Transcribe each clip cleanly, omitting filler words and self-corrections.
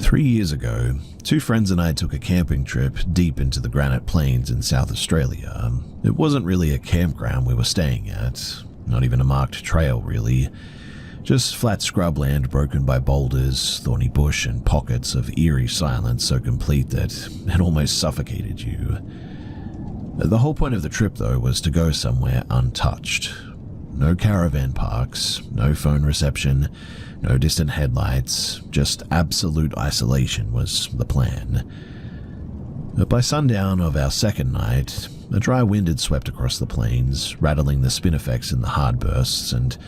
3 years ago, two friends and I took a camping trip deep into the Granite Plains in South Australia. It wasn't really a campground we were staying at, not even a marked trail really, just flat scrubland broken by boulders, thorny bush, and pockets of eerie silence so complete that it almost suffocated you. The whole point of the trip, though, was to go somewhere untouched. No caravan parks, no phone reception, no distant headlights, just absolute isolation was the plan. But by sundown of our second night, a dry wind had swept across the plains, rattling the spinifex in the hard bursts, and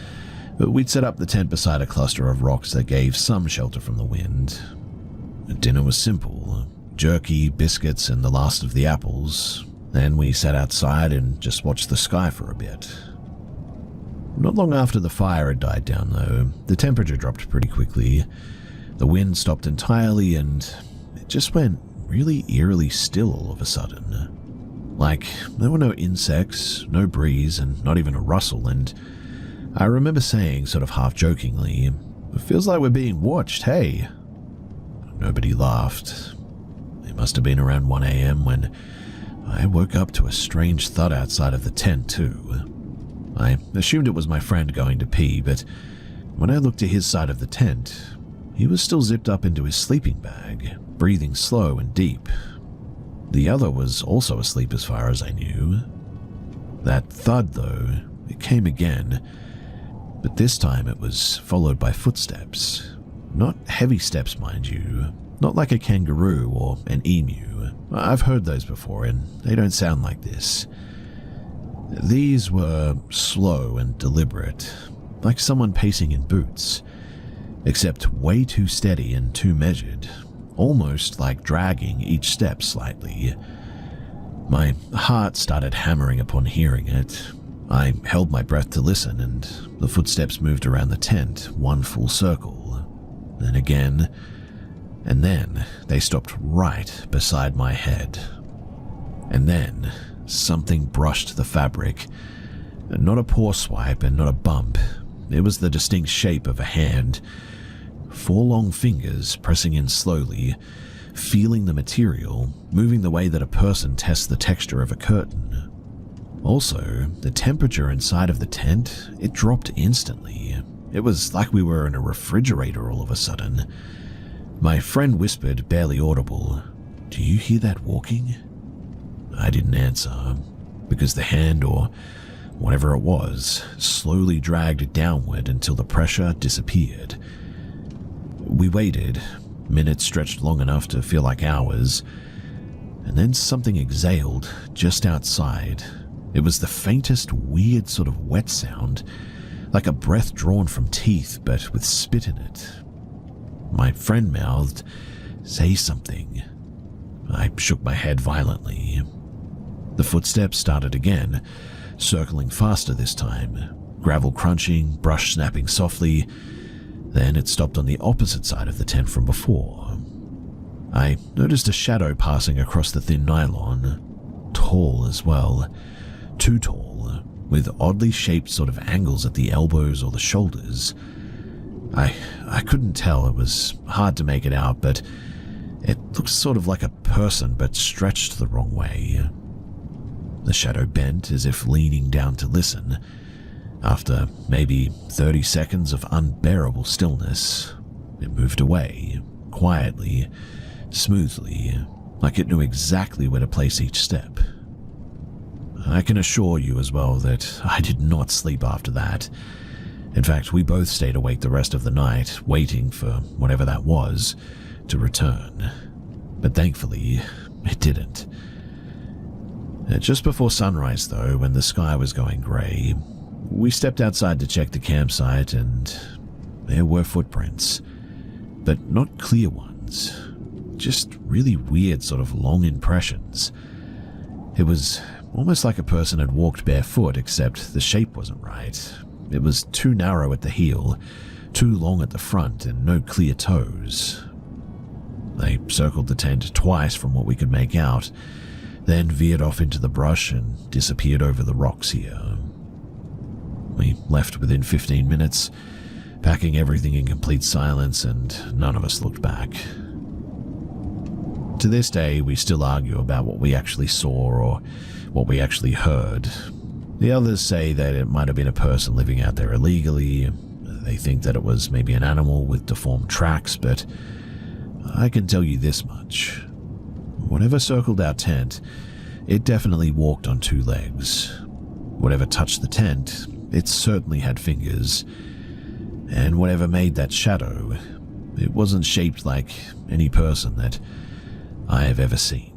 we'd set up the tent beside a cluster of rocks that gave some shelter from the wind. Dinner was simple: jerky, biscuits, and the last of the apples. Then we sat outside and just watched the sky for a bit. Not long after the fire had died down, though, the temperature dropped pretty quickly. The wind stopped entirely, and it just went really eerily still all of a sudden. Like, there were no insects, no breeze, and not even a rustle, and I remember saying, sort of half-jokingly, "It feels like we're being watched, hey?" Nobody laughed. It must have been around 1 a.m. when I woke up to a strange thud outside of the tent, too. I assumed it was my friend going to pee, but when I looked to his side of the tent, he was still zipped up into his sleeping bag, breathing slow and deep. The other was also asleep as far as I knew. That thud, though, it came again, but this time it was followed by footsteps. Not heavy steps, mind you, not like a kangaroo or an emu. I've heard those before, and they don't sound like this. These were slow and deliberate, like someone pacing in boots, except way too steady and too measured, almost like dragging each step slightly. My heart started hammering upon hearing it. I held my breath to listen, and the footsteps moved around the tent, one full circle. Then again, and then they stopped right beside my head. And then something brushed the fabric. Not a paw swipe and not a bump. It was the distinct shape of a hand. 4 long fingers pressing in slowly, feeling the material, moving the way that a person tests the texture of a curtain. Also, the temperature inside of the tent, it dropped instantly. It was like we were in a refrigerator all of a sudden. My friend whispered, barely audible, "Do you hear that walking?" I didn't answer, because the hand, or whatever it was, slowly dragged downward until the pressure disappeared. We waited. Minutes stretched long enough to feel like hours, and then something exhaled just outside. It was the faintest, weird sort of wet sound, like a breath drawn from teeth, but with spit in it. My friend mouthed, "Say something." I shook my head violently. The footsteps started again, circling faster this time, gravel crunching, brush snapping softly. Then it stopped on the opposite side of the tent from before. I noticed a shadow passing across the thin nylon, tall as well, too tall, with oddly shaped sort of angles at the elbows or the shoulders. I couldn't tell, it was hard to make it out, but it looked sort of like a person but stretched the wrong way. The shadow bent as if leaning down to listen. After maybe 30 seconds of unbearable stillness, it moved away, quietly, smoothly, like it knew exactly where to place each step. I can assure you as well that I did not sleep after that. In fact, we both stayed awake the rest of the night, waiting for whatever that was to return. But thankfully, it didn't. Just before sunrise, though, when the sky was going grey, we stepped outside to check the campsite, and there were footprints, but not clear ones, just really weird sort of long impressions. It was almost like a person had walked barefoot, except the shape wasn't right. It was too narrow at the heel, too long at the front, and no clear toes. They circled the tent twice from what we could make out, then veered off into the brush and disappeared over the rocks here. We left within 15 minutes, packing everything in complete silence, and none of us looked back. To this day, we still argue about what we actually saw or what we actually heard. The others say that it might have been a person living out there illegally. They think that it was maybe an animal with deformed tracks, but I can tell you this much. Whatever circled our tent, it definitely walked on two legs. Whatever touched the tent, it certainly had fingers. And whatever made that shadow, it wasn't shaped like any person that I have ever seen.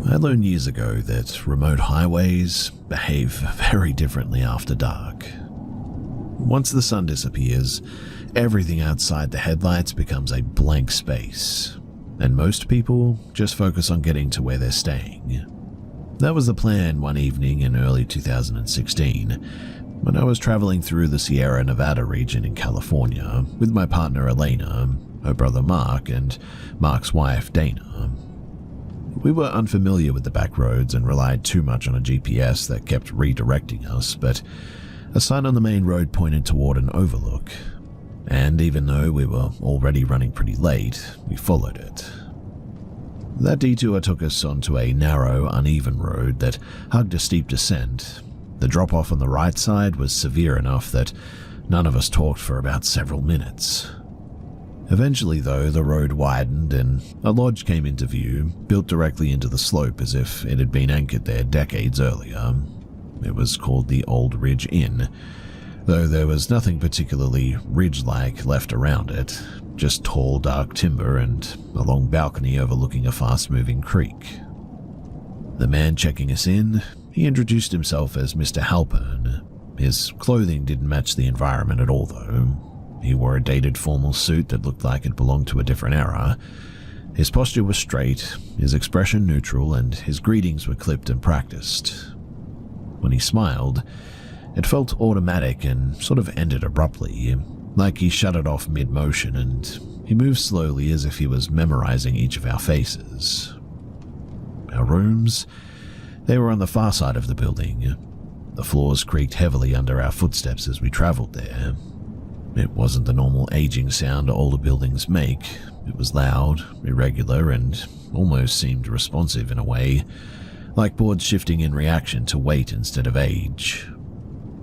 I learned years ago that remote highways behave very differently after dark. Once the sun disappears, everything outside the headlights becomes a blank space, and most people just focus on getting to where they're staying. That was the plan one evening in early 2016, when I was traveling through the Sierra Nevada region in California with my partner Elena, her brother Mark, and Mark's wife Dana. We were unfamiliar with the back roads and relied too much on a GPS that kept redirecting us, but a sign on the main road pointed toward an overlook, and even though we were already running pretty late, we followed it. That detour took us onto a narrow, uneven road that hugged a steep descent. The drop-off on the right side was severe enough that none of us talked for about several minutes. Eventually, though, the road widened and a lodge came into view, built directly into the slope as if it had been anchored there decades earlier. It was called the Old Ridge Inn, though there was nothing particularly ridge-like left around it, just tall, dark timber and a long balcony overlooking a fast-moving creek. The man checking us in, he introduced himself as Mr. Halpern. His clothing didn't match the environment at all, though. He wore a dated formal suit that looked like it belonged to a different era. His posture was straight, his expression neutral, and his greetings were clipped and practiced. When he smiled, it felt automatic and sort of ended abruptly, like he shut it off mid-motion, and he moved slowly as if he was memorizing each of our faces. Our rooms, they were on the far side of the building. The floors creaked heavily under our footsteps as we traveled there. It wasn't the normal aging sound older buildings make. It was loud, irregular, and almost seemed responsive in a way, like boards shifting in reaction to weight instead of age.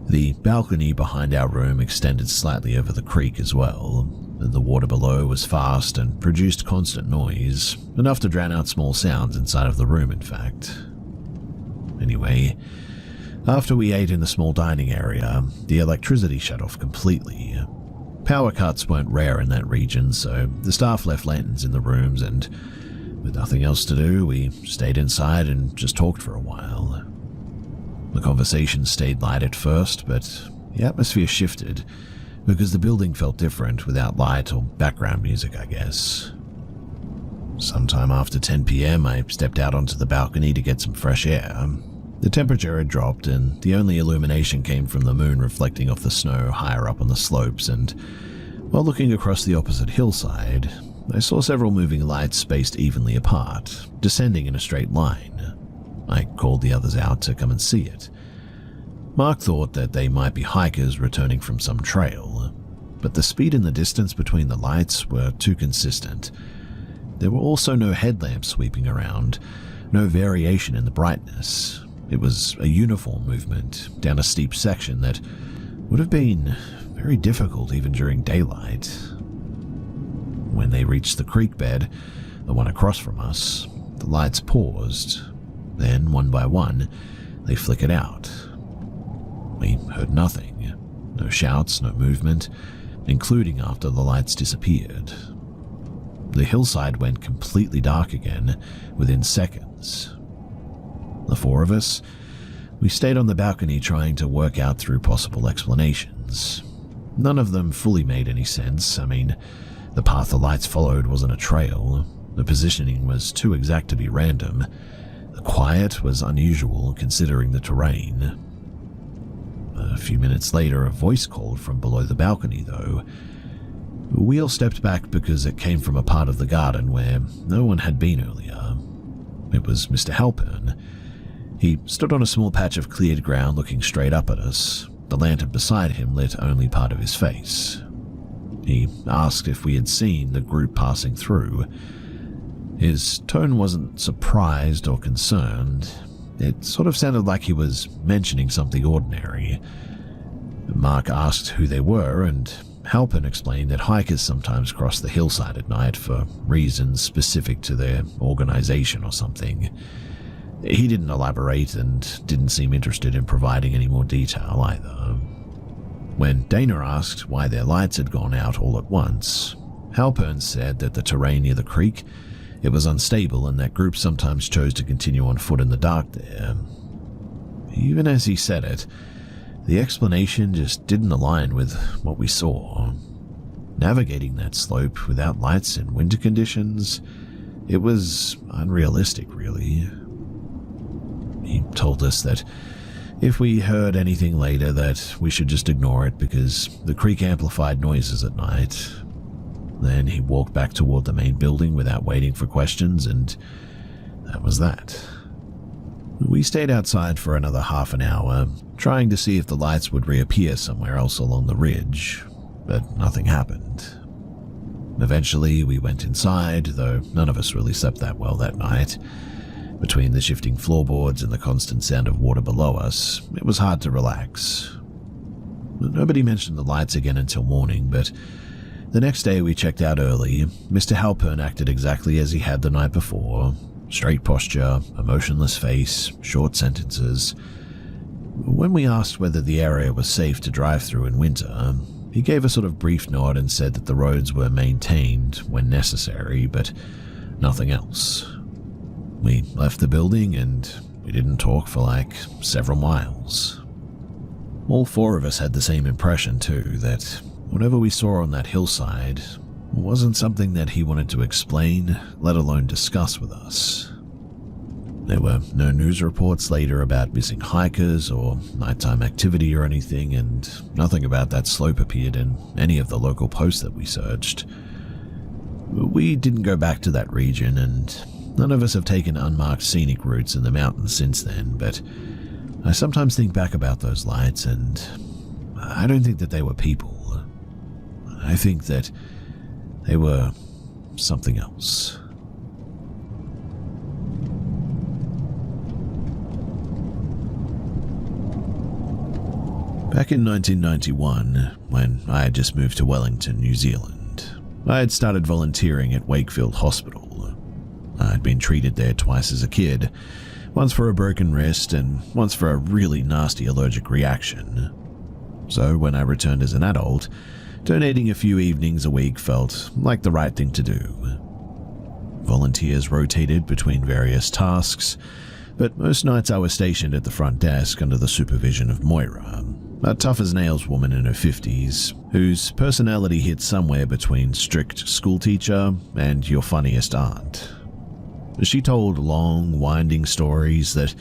The balcony behind our room extended slightly over the creek as well, and the water below was fast and produced constant noise, enough to drown out small sounds inside of the room, in fact. Anyway, after we ate in the small dining area, the electricity shut off completely. Power cuts weren't rare in that region, so the staff left lanterns in the rooms, and with nothing else to do, we stayed inside and just talked for a while. The conversation stayed light at first, but the atmosphere shifted because the building felt different without light or background music, I guess. Sometime after 10 p.m., I stepped out onto the balcony to get some fresh air. The temperature had dropped, and the only illumination came from the moon reflecting off the snow higher up on the slopes, and while looking across the opposite hillside, I saw several moving lights spaced evenly apart, descending in a straight line. I called the others out to come and see it. Mark thought that they might be hikers returning from some trail, but the speed and the distance between the lights were too consistent. There were also no headlamps sweeping around, no variation in the brightness. It was a uniform movement down a steep section that would have been very difficult even during daylight. When they reached the creek bed, the one across from us, the lights paused. Then, one by one, they flickered out. We heard nothing. No shouts, no movement, including after the lights disappeared. The hillside went completely dark again within seconds. The four of us, we stayed on the balcony trying to work out through possible explanations. None of them fully made any sense. I mean, the path the lights followed wasn't a trail. The positioning was too exact to be random. The quiet was unusual considering the terrain. A few minutes later, a voice called from below the balcony, though. We all stepped back because it came from a part of the garden where no one had been earlier. It was Mr. Halpern. He stood on a small patch of cleared ground looking straight up at us, the lantern beside him lit only part of his face. He asked if we had seen the group passing through. His tone wasn't surprised or concerned. It sort of sounded like he was mentioning something ordinary. Mark asked who they were, and Halpin explained that hikers sometimes cross the hillside at night for reasons specific to their organization or something. He didn't elaborate and didn't seem interested in providing any more detail either. When Dana asked why their lights had gone out all at once, Halpern said that the terrain near the creek, it was unstable and that groups sometimes chose to continue on foot in the dark there. Even as he said it, the explanation just didn't align with what we saw. Navigating that slope without lights in winter conditions, it was unrealistic, really. He told us that if we heard anything later that we should just ignore it because the creek amplified noises at night. Then he walked back toward the main building without waiting for questions, and that was that. We stayed outside for another half an hour, trying to see if the lights would reappear somewhere else along the ridge, but nothing happened. Eventually, we went inside, though none of us really slept that well that night. Between the shifting floorboards and the constant sound of water below us, it was hard to relax. Nobody mentioned the lights again until morning, but the next day we checked out early. Mr. Halpern acted exactly as he had the night before. Straight posture, a motionless face, short sentences. When we asked whether the area was safe to drive through in winter, he gave a sort of brief nod and said that the roads were maintained when necessary, but nothing else. We left the building and we didn't talk for like several miles. All four of us had the same impression too, that whatever we saw on that hillside wasn't something that he wanted to explain, let alone discuss with us. There were no news reports later about missing hikers or nighttime activity or anything, and nothing about that slope appeared in any of the local posts that we searched. We didn't go back to that region, and none of us have taken unmarked scenic routes in the mountains since then, but I sometimes think back about those lights, and I don't think that they were people. I think that they were something else. Back in 1991, when I had just moved to Wellington, New Zealand, I had started volunteering at Wakefield Hospital. I'd been treated there twice as a kid, once for a broken wrist and once for a really nasty allergic reaction. So when I returned as an adult, donating a few evenings a week felt like the right thing to do. Volunteers rotated between various tasks, but most nights I was stationed at the front desk under the supervision of Moira, a tough-as-nails woman in her 50s, whose personality hit somewhere between strict schoolteacher and your funniest aunt. She told long, winding stories that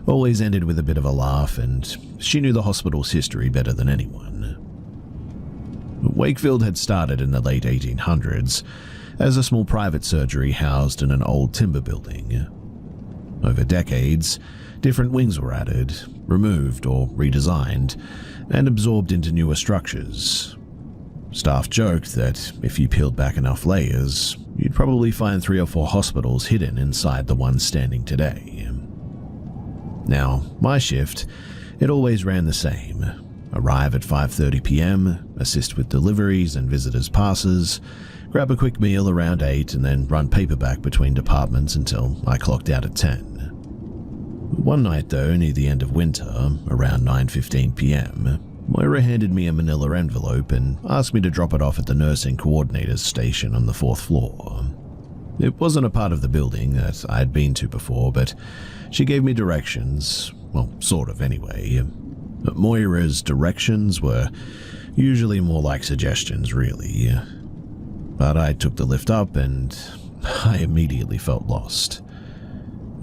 always ended with a bit of a laugh, and she knew the hospital's history better than anyone. Wakefield had started in the late 1800s as a small private surgery housed in an old timber building. Over decades, different wings were added, removed or redesigned, and absorbed into newer structures. Staff joked that if you peeled back enough layers, you'd probably find 3 or 4 hospitals hidden inside the one standing today. Now, my shift, it always ran the same. Arrive at 5:30 p.m., assist with deliveries and visitors' passes, grab a quick meal around 8, and then run paperback between departments until I clocked out at 10. One night though, near the end of winter, around 9:15 p.m., Moira handed me a manila envelope and asked me to drop it off at the nursing coordinator's station on the 4th floor. It wasn't a part of the building that I'd been to before, but she gave me directions, well, sort of anyway. But Moira's directions were usually more like suggestions, really. But I took the lift up and I immediately felt lost.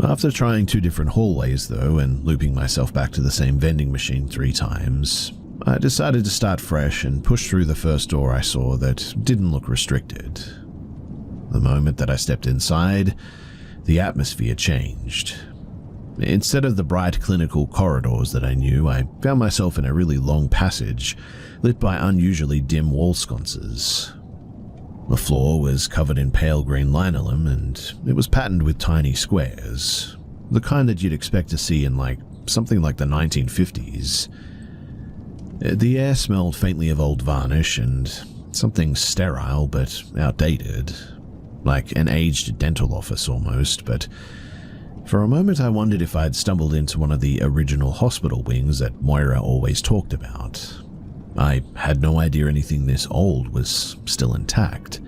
After trying 2 different hallways though, and looping myself back to the same vending machine 3 times, I decided to start fresh and push through the first door I saw that didn't look restricted. The moment that I stepped inside, the atmosphere changed. Instead of the bright clinical corridors that I knew, I found myself in a really long passage lit by unusually dim wall sconces. The floor was covered in pale green linoleum and it was patterned with tiny squares, the kind that you'd expect to see in something like the 1950s. The air smelled faintly of old varnish and something sterile but outdated, like an aged dental office almost, but for a moment I wondered if I'd stumbled into one of the original hospital wings that Moira always talked about. I had no idea anything this old was still intact.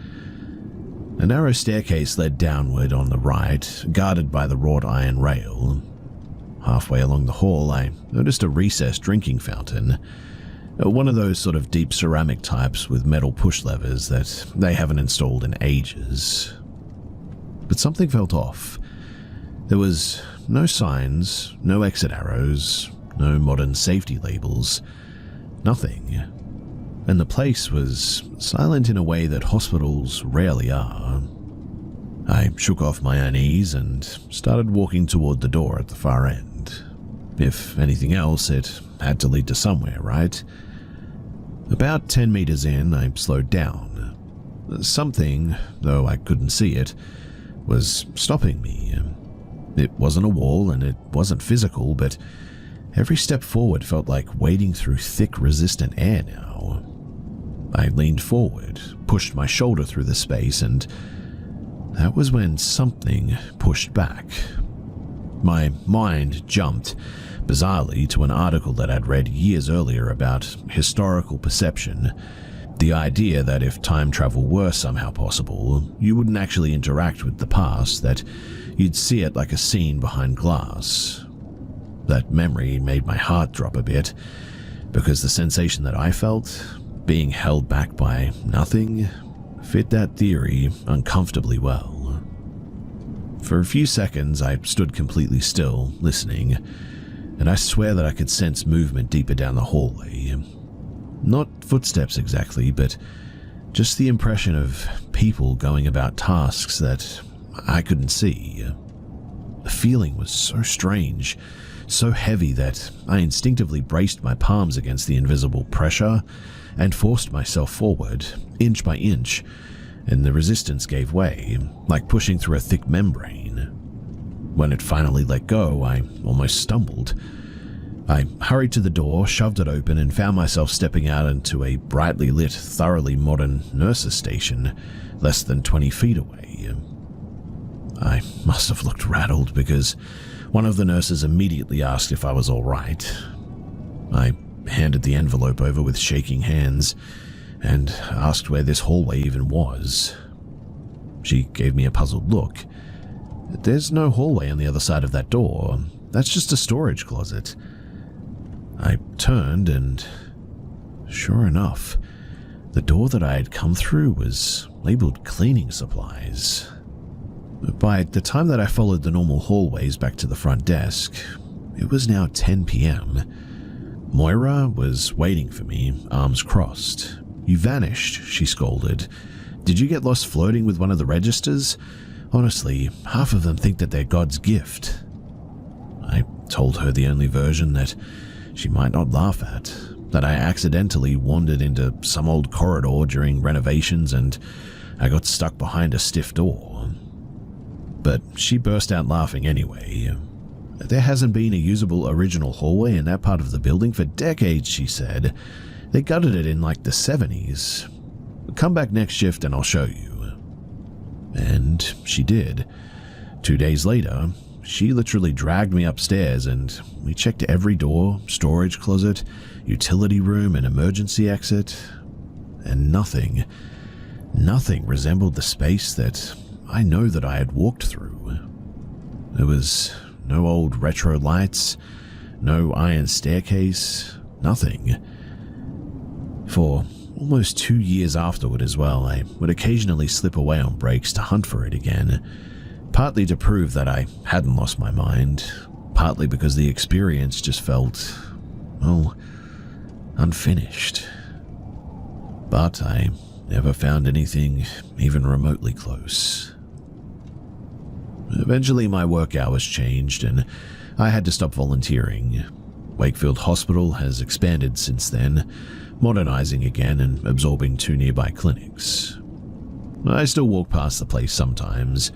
A narrow staircase led downward on the right, guarded by the wrought iron rail. Halfway along the hall, I noticed a recessed drinking fountain, one of those sort of deep ceramic types with metal push levers that they haven't installed in ages. But something felt off. There was no signs, no exit arrows, no modern safety labels. Nothing. And the place was silent in a way that hospitals rarely are. I shook off my unease and started walking toward the door at the far end. If anything else, it had to lead to somewhere, right? About 10 meters in, I slowed down. Something, though I couldn't see it, was stopping me. It wasn't a wall and it wasn't physical, but every step forward felt like wading through thick, resistant air now. I leaned forward, pushed my shoulder through the space, and that was when something pushed back. My mind jumped, bizarrely, to an article that I'd read years earlier about historical perception. The idea that if time travel were somehow possible, you wouldn't actually interact with the past, that you'd see it like a scene behind glass. That memory made my heart drop a bit, because the sensation that I felt, being held back by nothing, fit that theory uncomfortably well. For a few seconds, I stood completely still, listening, and I swear that I could sense movement deeper down the hallway. Not footsteps exactly, but just the impression of people going about tasks that I couldn't see. The feeling was so strange, so heavy that I instinctively braced my palms against the invisible pressure and forced myself forward, inch by inch, and the resistance gave way, like pushing through a thick membrane. When it finally let go, I almost stumbled. I hurried to the door, shoved it open, and found myself stepping out into a brightly lit, thoroughly modern nurse's station, less than 20 feet away. I must have looked rattled because one of the nurses immediately asked if I was all right. I handed the envelope over with shaking hands and asked where this hallway even was. She gave me a puzzled look. "There's no hallway on the other side of that door. That's just a storage closet." I turned and, sure enough, the door that I had come through was labeled cleaning supplies. By the time that I followed the normal hallways back to the front desk, it was now 10 p.m. Moira was waiting for me, arms crossed. "You vanished," she scolded. "Did you get lost flirting with one of the registers? Honestly, half of them think that they're God's gift." I told her the only version that she might not laugh at, that I accidentally wandered into some old corridor during renovations and I got stuck behind a stiff door. But she burst out laughing anyway. "There hasn't been a usable original hallway in that part of the building for decades," she said. "They gutted it in like the 70s. Come back next shift and I'll show you." And she did. 2 days later, she literally dragged me upstairs and we checked every door, storage closet, utility room, and emergency exit. And nothing resembled the space that I know that I had walked through. There was no old retro lights, no iron staircase, nothing. For almost 2 years afterward as well, I would occasionally slip away on breaks to hunt for it again, partly to prove that I hadn't lost my mind, partly because the experience just felt, well, unfinished. But I never found anything even remotely close. Eventually my work hours changed and I had to stop volunteering. Wakefield Hospital has expanded since then, modernizing again and absorbing 2 nearby clinics. I still walk past the place sometimes,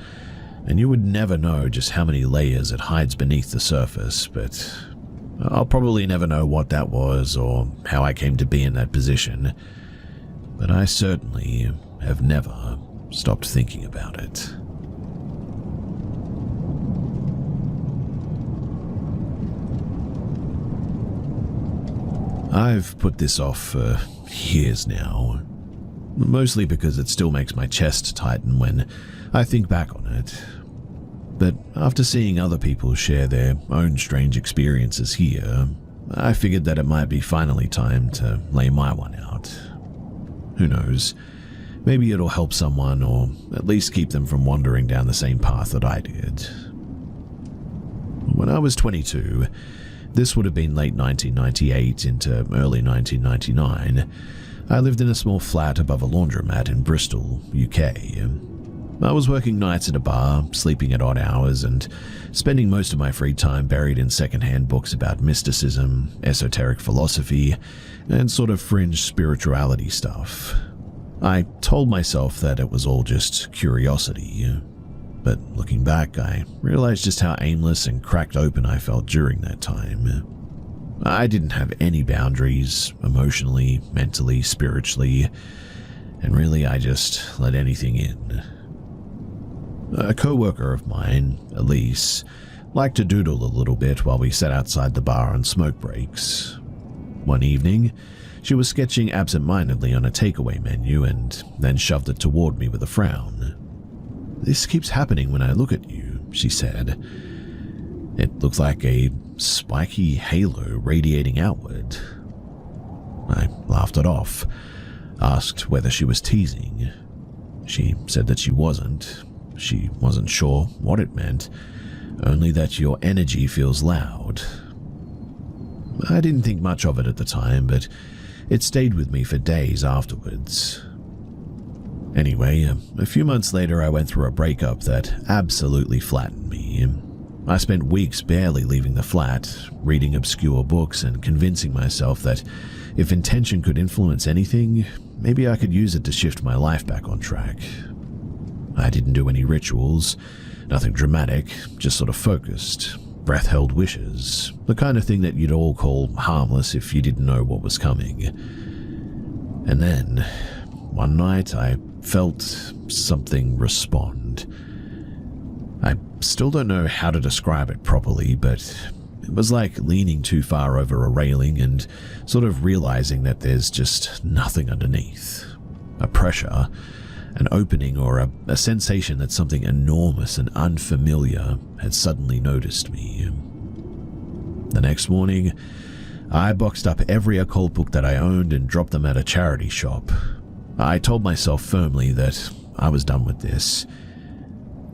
and you would never know just how many layers it hides beneath the surface, but I'll probably never know what that was or how I came to be in that position, but I certainly have never stopped thinking about it. I've put this off for years now, mostly because it still makes my chest tighten when I think back on it. But after seeing other people share their own strange experiences here, I figured that it might be finally time to lay my one out. Who knows, maybe it'll help someone or at least keep them from wandering down the same path that I did. When I was 22, this would have been late 1998 into early 1999, I lived in a small flat above a laundromat in Bristol, UK. I was working nights at a bar, sleeping at odd hours, and spending most of my free time buried in secondhand books about mysticism, esoteric philosophy, and sort of fringe spirituality stuff. I told myself that it was all just curiosity, but looking back, I realized just how aimless and cracked open I felt during that time. I didn't have any boundaries, emotionally, mentally, spiritually, and really I just let anything in. A co-worker of mine, Elise, liked to doodle a little bit while we sat outside the bar on smoke breaks. One evening, she was sketching absent-mindedly on a takeaway menu and then shoved it toward me with a frown. "This keeps happening when I look at you," she said. "It looks like a spiky halo radiating outward." I laughed it off, asked whether she was teasing. She said that she wasn't. She wasn't sure what it meant, only that your energy feels loud. I didn't think much of it at the time, but it stayed with me for days afterwards. Anyway, a few months later I went through a breakup that absolutely flattened me. I spent weeks barely leaving the flat, reading obscure books and convincing myself that if intention could influence anything, maybe I could use it to shift my life back on track. I didn't do any rituals, nothing dramatic, just sort of focused, breath-held wishes, the kind of thing that you'd all call harmless if you didn't know what was coming. And then, one night, I felt something respond. I still don't know how to describe it properly, but it was like leaning too far over a railing and sort of realizing that there's just nothing underneath. A pressure, an opening, or a sensation that something enormous and unfamiliar had suddenly noticed me. The next morning, I boxed up every occult book that I owned and dropped them at a charity shop. I told myself firmly that I was done with this,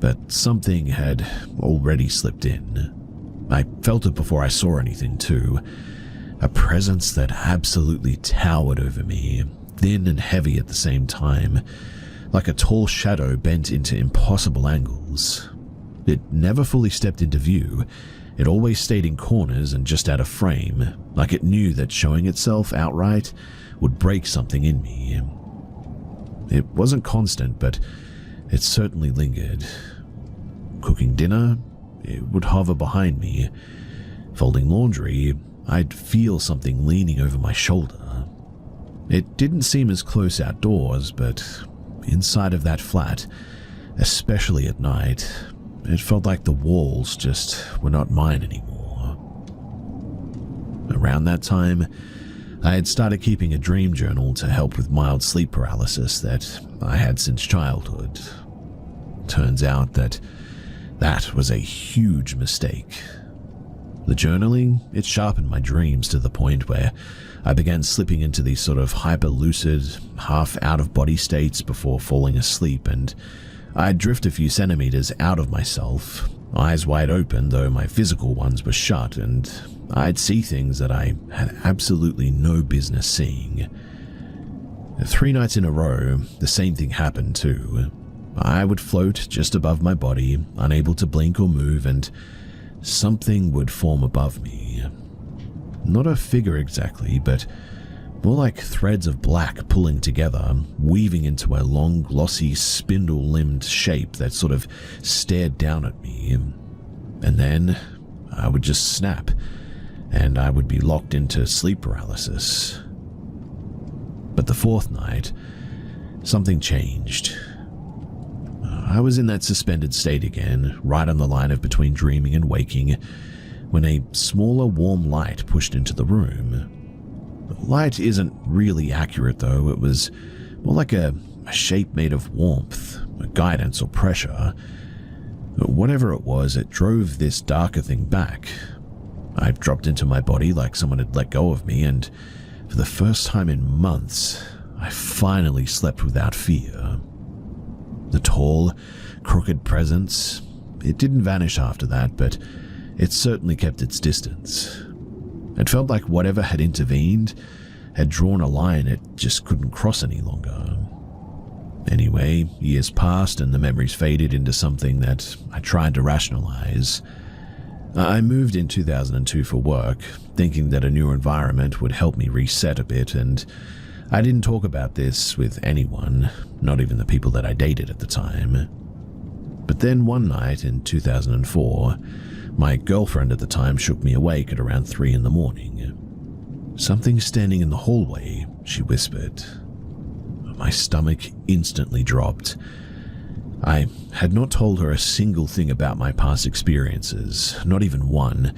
but something had already slipped in. I felt it before I saw anything too, a presence that absolutely towered over me, thin and heavy at the same time, like a tall shadow bent into impossible angles. It never fully stepped into view. It always stayed in corners and just out of frame, like it knew that showing itself outright would break something in me. It wasn't constant, but it certainly lingered. Cooking dinner, it would hover behind me. Folding laundry, I'd feel something leaning over my shoulder. It didn't seem as close outdoors, but inside of that flat, especially at night, it felt like the walls just were not mine anymore. Around that time, I had started keeping a dream journal to help with mild sleep paralysis that I had since childhood. Turns out that was a huge mistake. The journaling, it sharpened my dreams to the point where I began slipping into these sort of hyper-lucid, half-out-of-body states before falling asleep, and I'd drift a few centimeters out of myself, eyes wide open though my physical ones were shut, and I'd see things that I had absolutely no business seeing. 3 nights in a row, the same thing happened too. I would float just above my body, unable to blink or move, and something would form above me. Not a figure exactly, but more like threads of black pulling together, weaving into a long, glossy, spindle-limbed shape that sort of stared down at me. And then I would just snap, and I would be locked into sleep paralysis. But the fourth night, something changed. I was in that suspended state again, right on the line of between dreaming and waking, when a smaller, warm light pushed into the room. The light isn't really accurate, though. It was more like a shape made of warmth, guidance, or pressure. But whatever it was, it drove this darker thing back. I dropped into my body like someone had let go of me, and for the first time in months, I finally slept without fear. The tall, crooked presence, it didn't vanish after that, but it certainly kept its distance. It felt like whatever had intervened had drawn a line it just couldn't cross any longer. Anyway, years passed and the memories faded into something that I tried to rationalize. I moved in 2002 for work, thinking that a new environment would help me reset a bit, and I didn't talk about this with anyone, not even the people that I dated at the time. But then one night in 2004, my girlfriend at the time shook me awake at around 3 in the morning. "Something's standing in the hallway," she whispered. My stomach instantly dropped. I had not told her a single thing about my past experiences, not even one,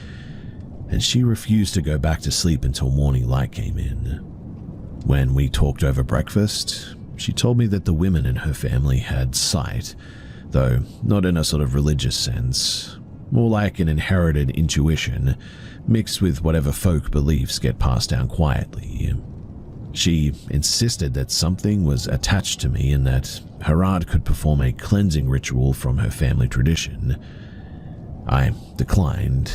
and she refused to go back to sleep until morning light came in. When we talked over breakfast, she told me that the women in her family had sight, though not in a sort of religious sense, more like an inherited intuition mixed with whatever folk beliefs get passed down quietly. She insisted that something was attached to me and that her aunt could perform a cleansing ritual from her family tradition. I declined,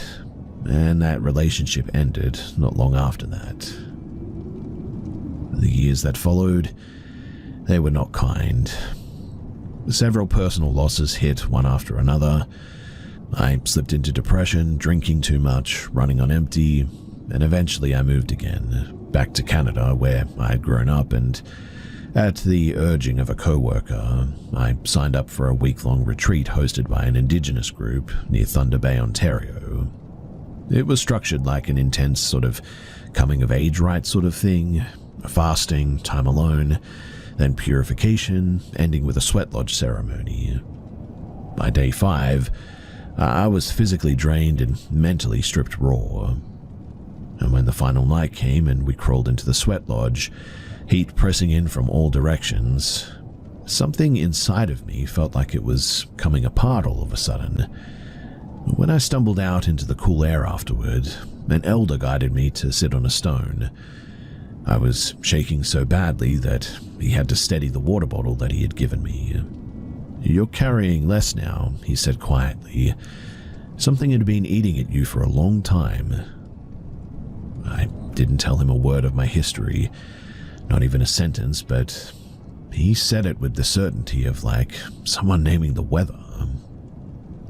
and that relationship ended not long after that. The years that followed, they were not kind. Several personal losses hit one after another. I slipped into depression, drinking too much, running on empty, and eventually I moved again, back to Canada where I had grown up, and at the urging of a co-worker, I signed up for a week-long retreat hosted by an Indigenous group near Thunder Bay, Ontario. It was structured like an intense sort of coming-of-age rite sort of thing, fasting, time alone, then purification, ending with a sweat lodge ceremony. By day 5, I was physically drained and mentally stripped raw. And when the final night came and we crawled into the sweat lodge, heat pressing in from all directions, something inside of me felt like it was coming apart all of a sudden. When I stumbled out into the cool air afterward, an elder guided me to sit on a stone. I was shaking so badly that he had to steady the water bottle that he had given me. "You're carrying less now," he said quietly. "Something had been eating at you for a long time." I didn't tell him a word of my history, not even a sentence, but he said it with the certainty of like someone naming the weather.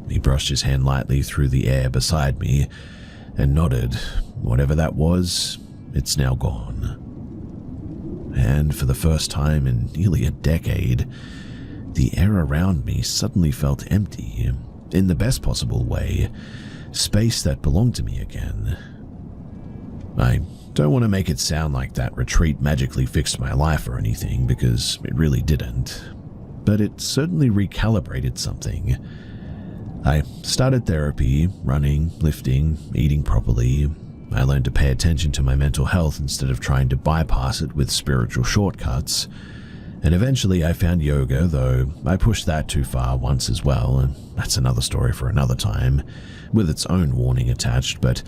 He brushed his hand lightly through the air beside me and nodded. Whatever that was, it's now gone. And for the first time in nearly a decade, the air around me suddenly felt empty, in the best possible way, space that belonged to me again. I don't want to make it sound like that retreat magically fixed my life or anything, because it really didn't, but it certainly recalibrated something. I started therapy, running, lifting, eating properly. I learned to pay attention to my mental health instead of trying to bypass it with spiritual shortcuts. And eventually I found yoga, though I pushed that too far once as well, and that's another story for another time, with its own warning attached, but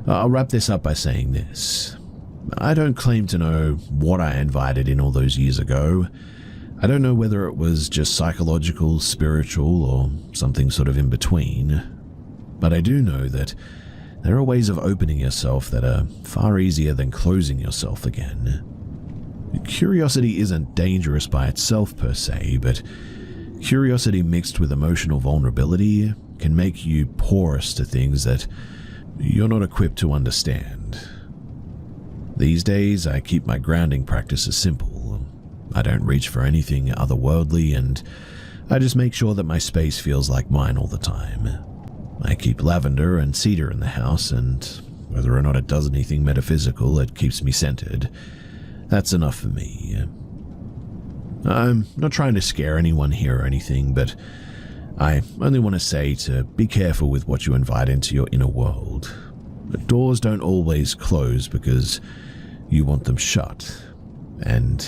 I'll wrap this up by saying this. I don't claim to know what I invited in all those years ago. I don't know whether it was just psychological, spiritual, or something sort of in between, but I do know that there are ways of opening yourself that are far easier than closing yourself again. Curiosity isn't dangerous by itself per se, but curiosity mixed with emotional vulnerability can make you porous to things that you're not equipped to understand. These days, I keep my grounding practices simple. I don't reach for anything otherworldly, and I just make sure that my space feels like mine all the time. I keep lavender and cedar in the house, and whether or not it does anything metaphysical, it keeps me centered. That's enough for me. I'm not trying to scare anyone here or anything, but I only want to say to be careful with what you invite into your inner world. The doors don't always close because you want them shut, and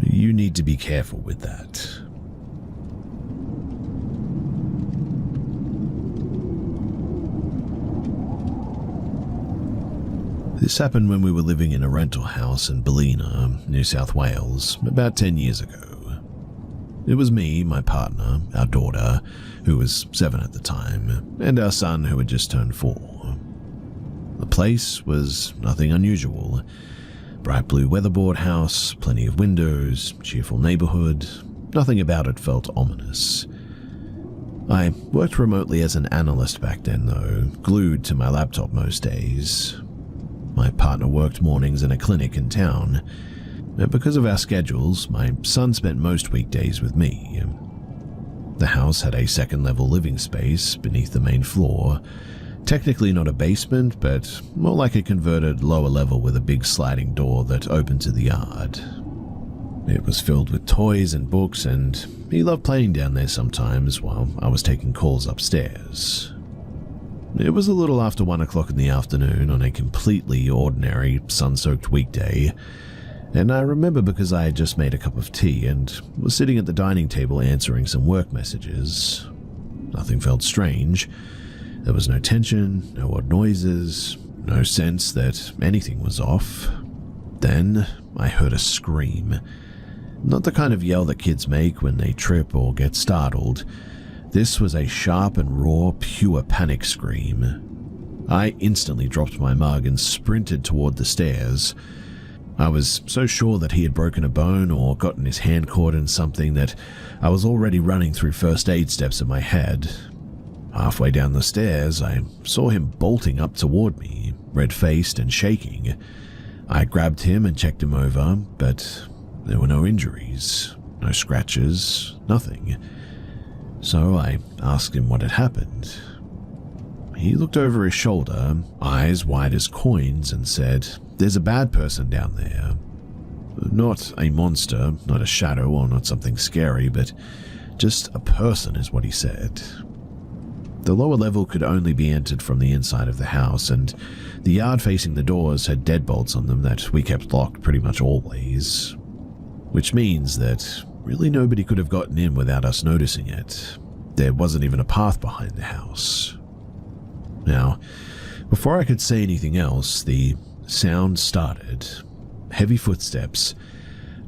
you need to be careful with that. This happened when we were living in a rental house in Ballina, New South Wales, about 10 years ago. It was me, my partner, our daughter, who was 7 at the time, and our son, who had just turned 4. The place was nothing unusual. Bright blue weatherboard house, plenty of windows, cheerful neighborhood. Nothing about it felt ominous. I worked remotely as an analyst back then, though, glued to my laptop most days. My partner worked mornings in a clinic in town, and because of our schedules, my son spent most weekdays with me. The house had a second-level living space beneath the main floor, technically not a basement, but more like a converted lower level with a big sliding door that opened to the yard. It was filled with toys and books, and he loved playing down there sometimes while I was taking calls upstairs. It was a little after 1 o'clock in the afternoon on a completely ordinary, sun-soaked weekday, and I remember because I had just made a cup of tea and was sitting at the dining table answering some work messages. Nothing felt strange. There was no tension, no odd noises, no sense that anything was off. Then I heard a scream. Not the kind of yell that kids make when they trip or get startled. This was a sharp and raw, pure panic scream. I instantly dropped my mug and sprinted toward the stairs. I was so sure that he had broken a bone or gotten his hand caught in something that I was already running through first aid steps in my head. Halfway down the stairs, I saw him bolting up toward me, red-faced and shaking. I grabbed him and checked him over, but there were no injuries, no scratches, nothing. So I asked him what had happened. He looked over his shoulder, eyes wide as coins, and said, "There's a bad person down there. Not a monster, not a shadow, or not something scary, but just a person," is what he said. The lower level could only be entered from the inside of the house, and the yard facing the doors had deadbolts on them that we kept locked pretty much always. Which means that really nobody could have gotten in without us noticing it. There wasn't even a path behind the house. Now, before I could say anything else, the sound started. Heavy footsteps,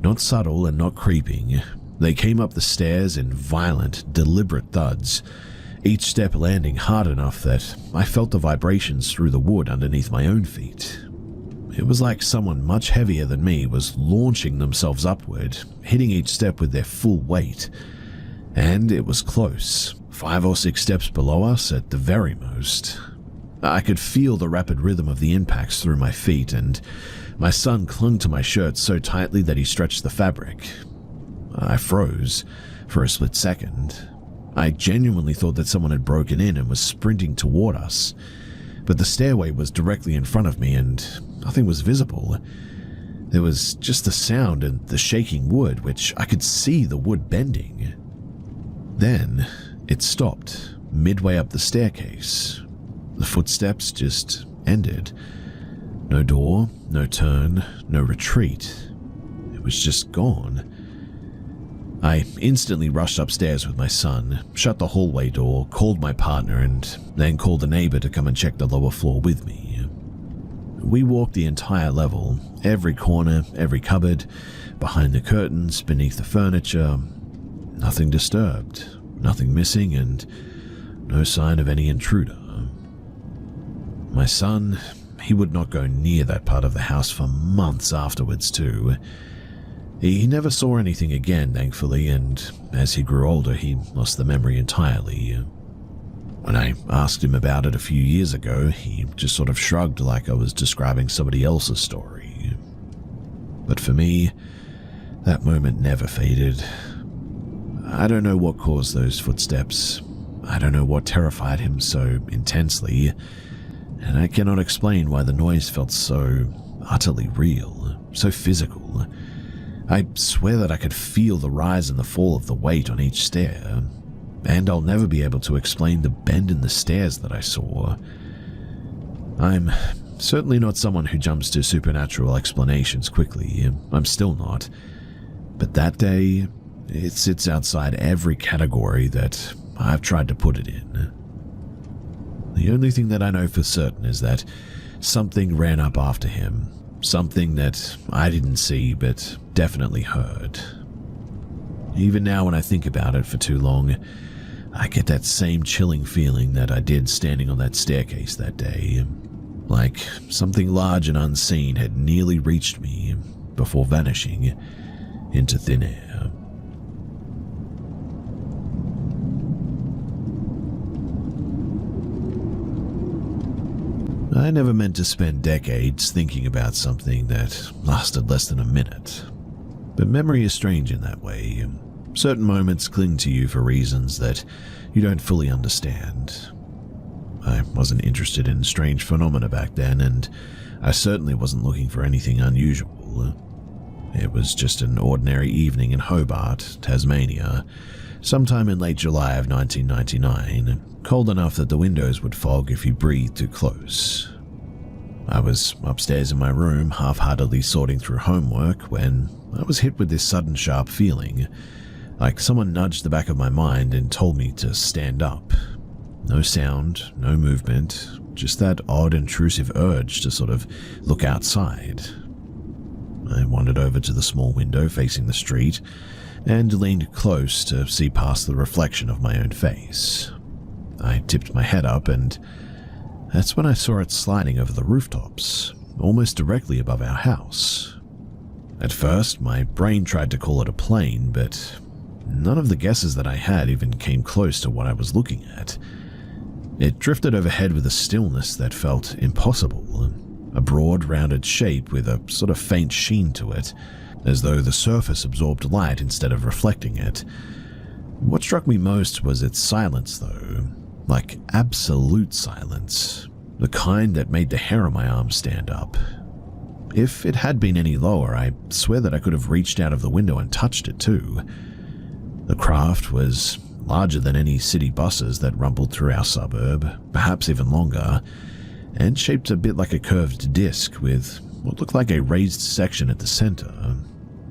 not subtle and not creeping. They came up the stairs in violent, deliberate thuds, each step landing hard enough that I felt the vibrations through the wood underneath my own feet. It was like someone much heavier than me was launching themselves upward, hitting each step with their full weight. And it was close, 5 or 6 steps below us at the very most. I could feel the rapid rhythm of the impacts through my feet, and my son clung to my shirt so tightly that he stretched the fabric. I froze for a split second. I genuinely thought that someone had broken in and was sprinting toward us, but the stairway was directly in front of me and nothing was visible. There was just the sound and the shaking wood, which I could see the wood bending. Then it stopped midway up the staircase. The footsteps just ended. No door, no turn, no retreat. It was just gone. I instantly rushed upstairs with my son, shut the hallway door, called my partner, and then called a neighbor to come and check the lower floor with me. We walked the entire level, every corner, every cupboard, behind the curtains, beneath the furniture. Nothing disturbed, nothing missing, and no sign of any intruder. My son, he would not go near that part of the house for months afterwards too. He never saw anything again, thankfully, and as he grew older, he lost the memory entirely. When I asked him about it a few years ago, he just sort of shrugged like I was describing somebody else's story. But for me, that moment never faded. I don't know what caused those footsteps. I don't know what terrified him so intensely, and I cannot explain why the noise felt so utterly real, so physical. I swear that I could feel the rise and the fall of the weight on each stair, and I'll never be able to explain the bend in the stairs that I saw. I'm certainly not someone who jumps to supernatural explanations quickly. I'm still not. But that day, it sits outside every category that I've tried to put it in. The only thing that I know for certain is that something ran up after him, something that I didn't see but definitely heard. Even now when I think about it for too long, I get that same chilling feeling that I did standing on that staircase that day, like something large and unseen had nearly reached me before vanishing into thin air. I never meant to spend decades thinking about something that lasted less than a minute, but memory is strange in that way. Certain moments cling to you for reasons that you don't fully understand. I wasn't interested in strange phenomena back then, and I certainly wasn't looking for anything unusual. It was just an ordinary evening in Hobart, Tasmania, sometime in late July of 1999, cold enough that the windows would fog if you breathed too close. I was upstairs in my room, half-heartedly sorting through homework, when I was hit with this sudden sharp feeling, like someone nudged the back of my mind and told me to stand up. No sound, no movement, just that odd intrusive urge to sort of look outside. I wandered over to the small window facing the street and leaned close to see past the reflection of my own face. I tipped my head up, and that's when I saw it sliding over the rooftops, almost directly above our house. At first, my brain tried to call it a plane, but none of the guesses that I had even came close to what I was looking at. It drifted overhead with a stillness that felt impossible, a broad, rounded shape with a sort of faint sheen to it, as though the surface absorbed light instead of reflecting it. What struck me most was its silence, though, like absolute silence, the kind that made the hair on my arm stand up. If it had been any lower, I swear that I could have reached out of the window and touched it too. The craft was larger than any city buses that rumbled through our suburb, perhaps even longer, and shaped a bit like a curved disc with what looked like a raised section at the center.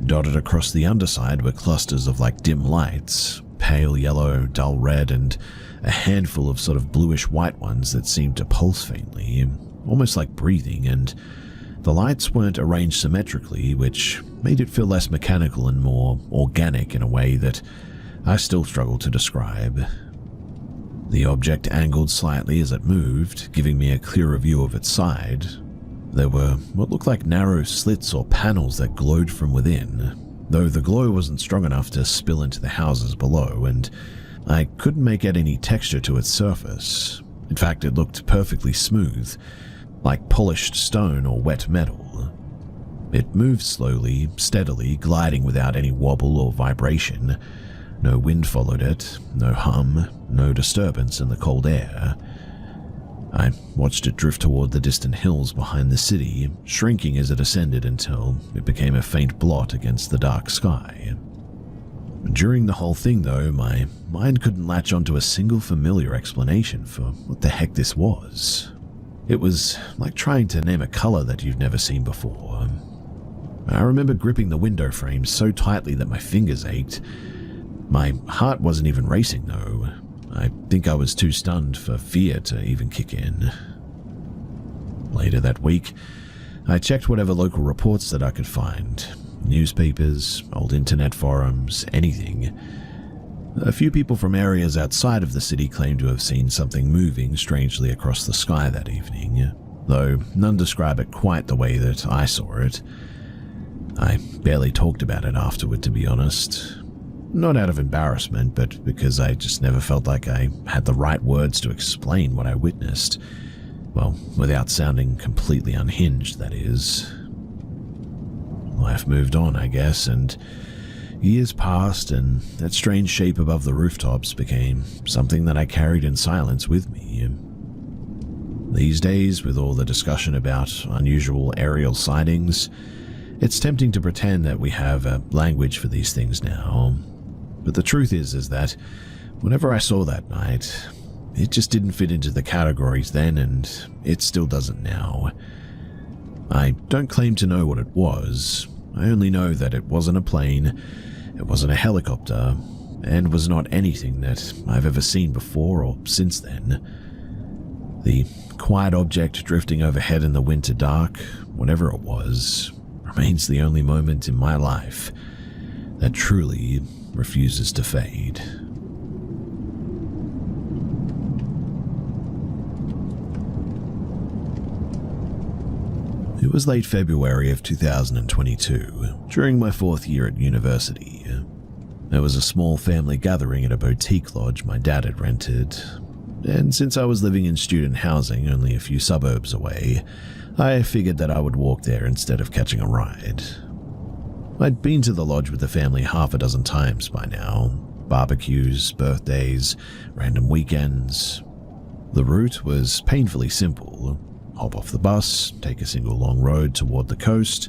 Dotted across the underside were clusters of like dim lights, pale yellow, dull red, and a handful of sort of bluish white ones that seemed to pulse faintly, almost like breathing, and the lights weren't arranged symmetrically, which made it feel less mechanical and more organic in a way that I still struggle to describe. The object angled slightly as it moved, giving me a clearer view of its side. There were what looked like narrow slits or panels that glowed from within, though the glow wasn't strong enough to spill into the houses below, and I couldn't make out any texture to its surface. In fact, it looked perfectly smooth, like polished stone or wet metal. It moved slowly, steadily, gliding without any wobble or vibration. No wind followed it, no hum, no disturbance in the cold air. I watched it drift toward the distant hills behind the city, shrinking as it ascended until it became a faint blot against the dark sky. During the whole thing, though, my mind couldn't latch onto a single familiar explanation for what the heck this was. It was like trying to name a color that you've never seen before. I remember gripping the window frame so tightly that my fingers ached. My heart wasn't even racing, though. I think I was too stunned for fear to even kick in. Later that week, I checked whatever local reports that I could find. Newspapers, old internet forums, anything. A few people from areas outside of the city claimed to have seen something moving strangely across the sky that evening, though none describe it quite the way that I saw it. I barely talked about it afterward, to be honest. Not out of embarrassment, but because I just never felt like I had the right words to explain what I witnessed. Well, without sounding completely unhinged, that is. Life moved on, I guess, and years passed, and that strange shape above the rooftops became something that I carried in silence with me. These days, with all the discussion about unusual aerial sightings, it's tempting to pretend that we have a language for these things now. But the truth is that whenever I saw that night, it just didn't fit into the categories then, and it still doesn't now. I don't claim to know what it was. I only know that it wasn't a plane, it wasn't a helicopter, and was not anything that I've ever seen before or since then. The quiet object drifting overhead in the winter dark, whatever it was, remains the only moment in my life that truly refuses to fade. It was late February of 2022, during my 4th year at university. There was a small family gathering at a boutique lodge my dad had rented, and since I was living in student housing only a few suburbs away, I figured that I would walk there instead of catching a ride. I'd been to the lodge with the family half a dozen times by now. Barbecues, birthdays, random weekends. The route was painfully simple. Hop off the bus, take a single long road toward the coast,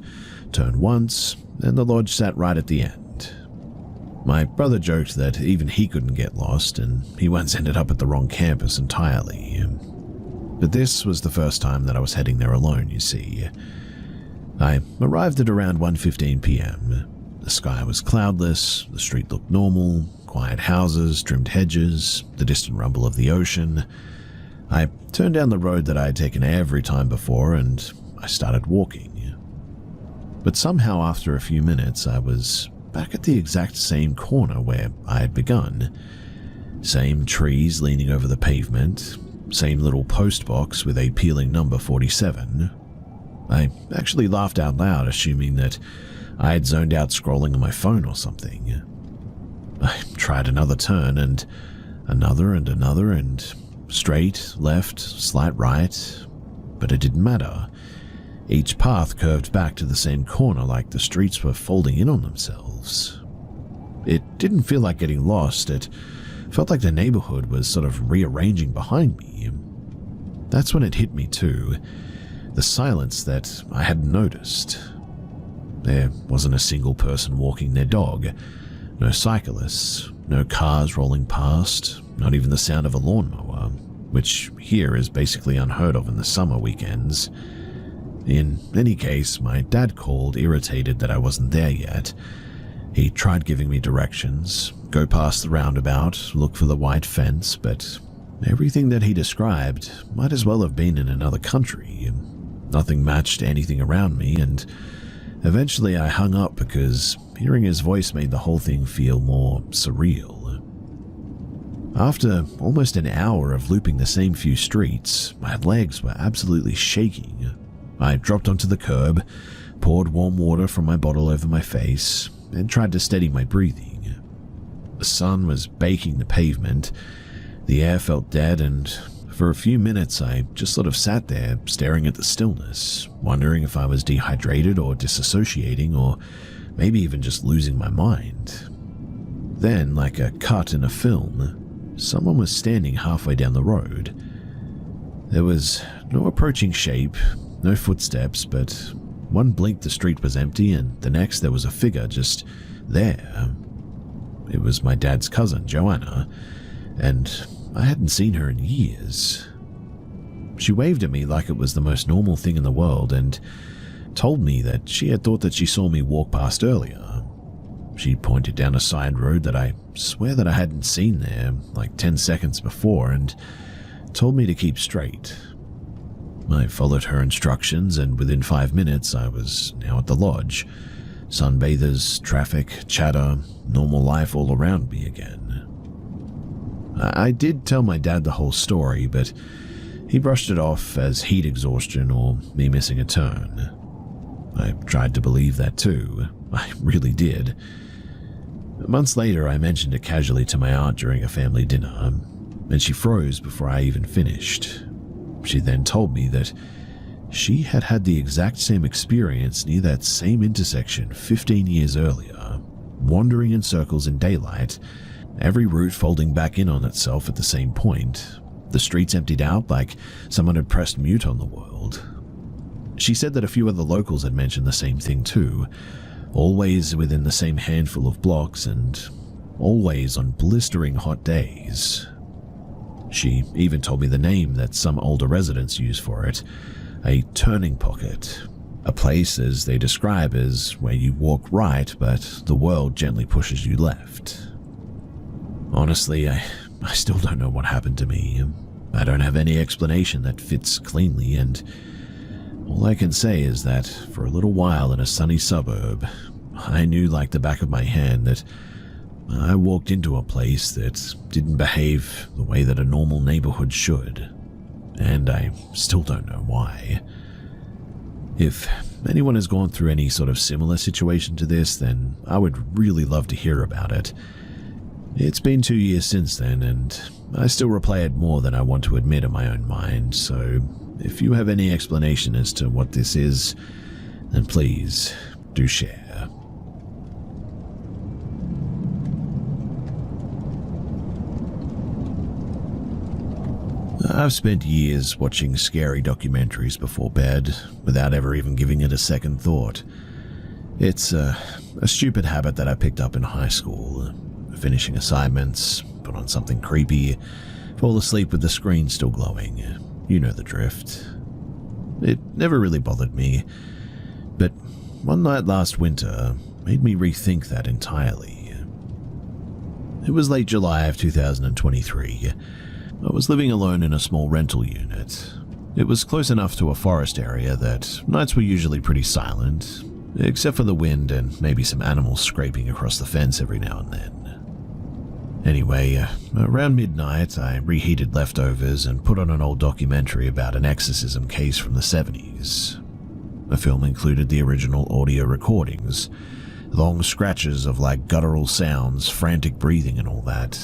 turn once, and the lodge sat right at the end. My brother joked that even he couldn't get lost, and he once ended up at the wrong campus entirely. But this was the first time that I was heading there alone, you see. I arrived at around 1:15 p.m. The sky was cloudless, the street looked normal, quiet houses, trimmed hedges, the distant rumble of the ocean. I turned down the road that I had taken every time before, and I started walking. But somehow after a few minutes, I was back at the exact same corner where I had begun. Same trees leaning over the pavement, same little post box with a peeling number 47. I actually laughed out loud, assuming that I had zoned out scrolling on my phone or something. I tried another turn, and another, and straight, left, slight right, but it didn't matter. Each path curved back to the same corner like the streets were folding in on themselves. It didn't feel like getting lost, it felt like the neighborhood was sort of rearranging behind me. That's when it hit me too. The silence that I hadn't noticed. There wasn't a single person walking their dog, no cyclists, no cars rolling past, not even the sound of a lawnmower, which here is basically unheard of in the summer weekends. In any case, my dad called, irritated that I wasn't there yet. He tried giving me directions, go past the roundabout, look for the white fence, but everything that he described might as well have been in another country. Nothing matched anything around me, and eventually I hung up because hearing his voice made the whole thing feel more surreal. After almost an hour of looping the same few streets, my legs were absolutely shaking. I dropped onto the curb, poured warm water from my bottle over my face, and tried to steady my breathing. The sun was baking the pavement, the air felt dead, and for a few minutes I just sort of sat there staring at the stillness, wondering if I was dehydrated or disassociating or maybe even just losing my mind. Then, like a cut in a film, someone was standing halfway down the road. There was no approaching shape, no footsteps, but one blink the street was empty, and the next there was a figure just there. It was my dad's cousin, Joanna, and I hadn't seen her in years. She waved at me like it was the most normal thing in the world and told me that she had thought that she saw me walk past earlier. She pointed down a side road that I swear that I hadn't seen there like 10 seconds before and told me to keep straight. I followed her instructions, and within 5 minutes I was now at the lodge. Sunbathers, traffic, chatter, normal life all around me again. I did tell my dad the whole story, but he brushed it off as heat exhaustion or me missing a turn. I tried to believe that too. I really did. Months later, I mentioned it casually to my aunt during a family dinner, and she froze before I even finished. She then told me that she had had the exact same experience near that same intersection 15 years earlier, wandering in circles in daylight, every route folding back in on itself at the same point, the streets emptied out like someone had pressed mute on the world. She said that a few other locals had mentioned the same thing too, always within the same handful of blocks and always on blistering hot days. She even told me the name that some older residents use for it, a turning pocket, a place as they describe as where you walk right but the world gently pushes you left. Honestly, I still don't know what happened to me. I don't have any explanation that fits cleanly, and all I can say is that for a little while in a sunny suburb, I knew like the back of my hand that I walked into a place that didn't behave the way that a normal neighborhood should, and I still don't know why. If anyone has gone through any sort of similar situation to this, then I would really love to hear about it. It's been 2 years since then, and I still replay it more than I want to admit in my own mind, so if you have any explanation as to what this is, then please do share. I've spent years watching scary documentaries before bed, without ever even giving it a second thought. It's a stupid habit that I picked up in high school. Finishing assignments, put on something creepy, fall asleep with the screen still glowing. You know the drift. It never really bothered me, but one night last winter made me rethink that entirely. It was late July of 2023. I was living alone in a small rental unit. It was close enough to a forest area that nights were usually pretty silent, except for the wind and maybe some animals scraping across the fence every now and then. Anyway, around midnight, I reheated leftovers and put on an old documentary about an exorcism case from the 70s. The film included the original audio recordings, long scratches of like guttural sounds, frantic breathing and all that.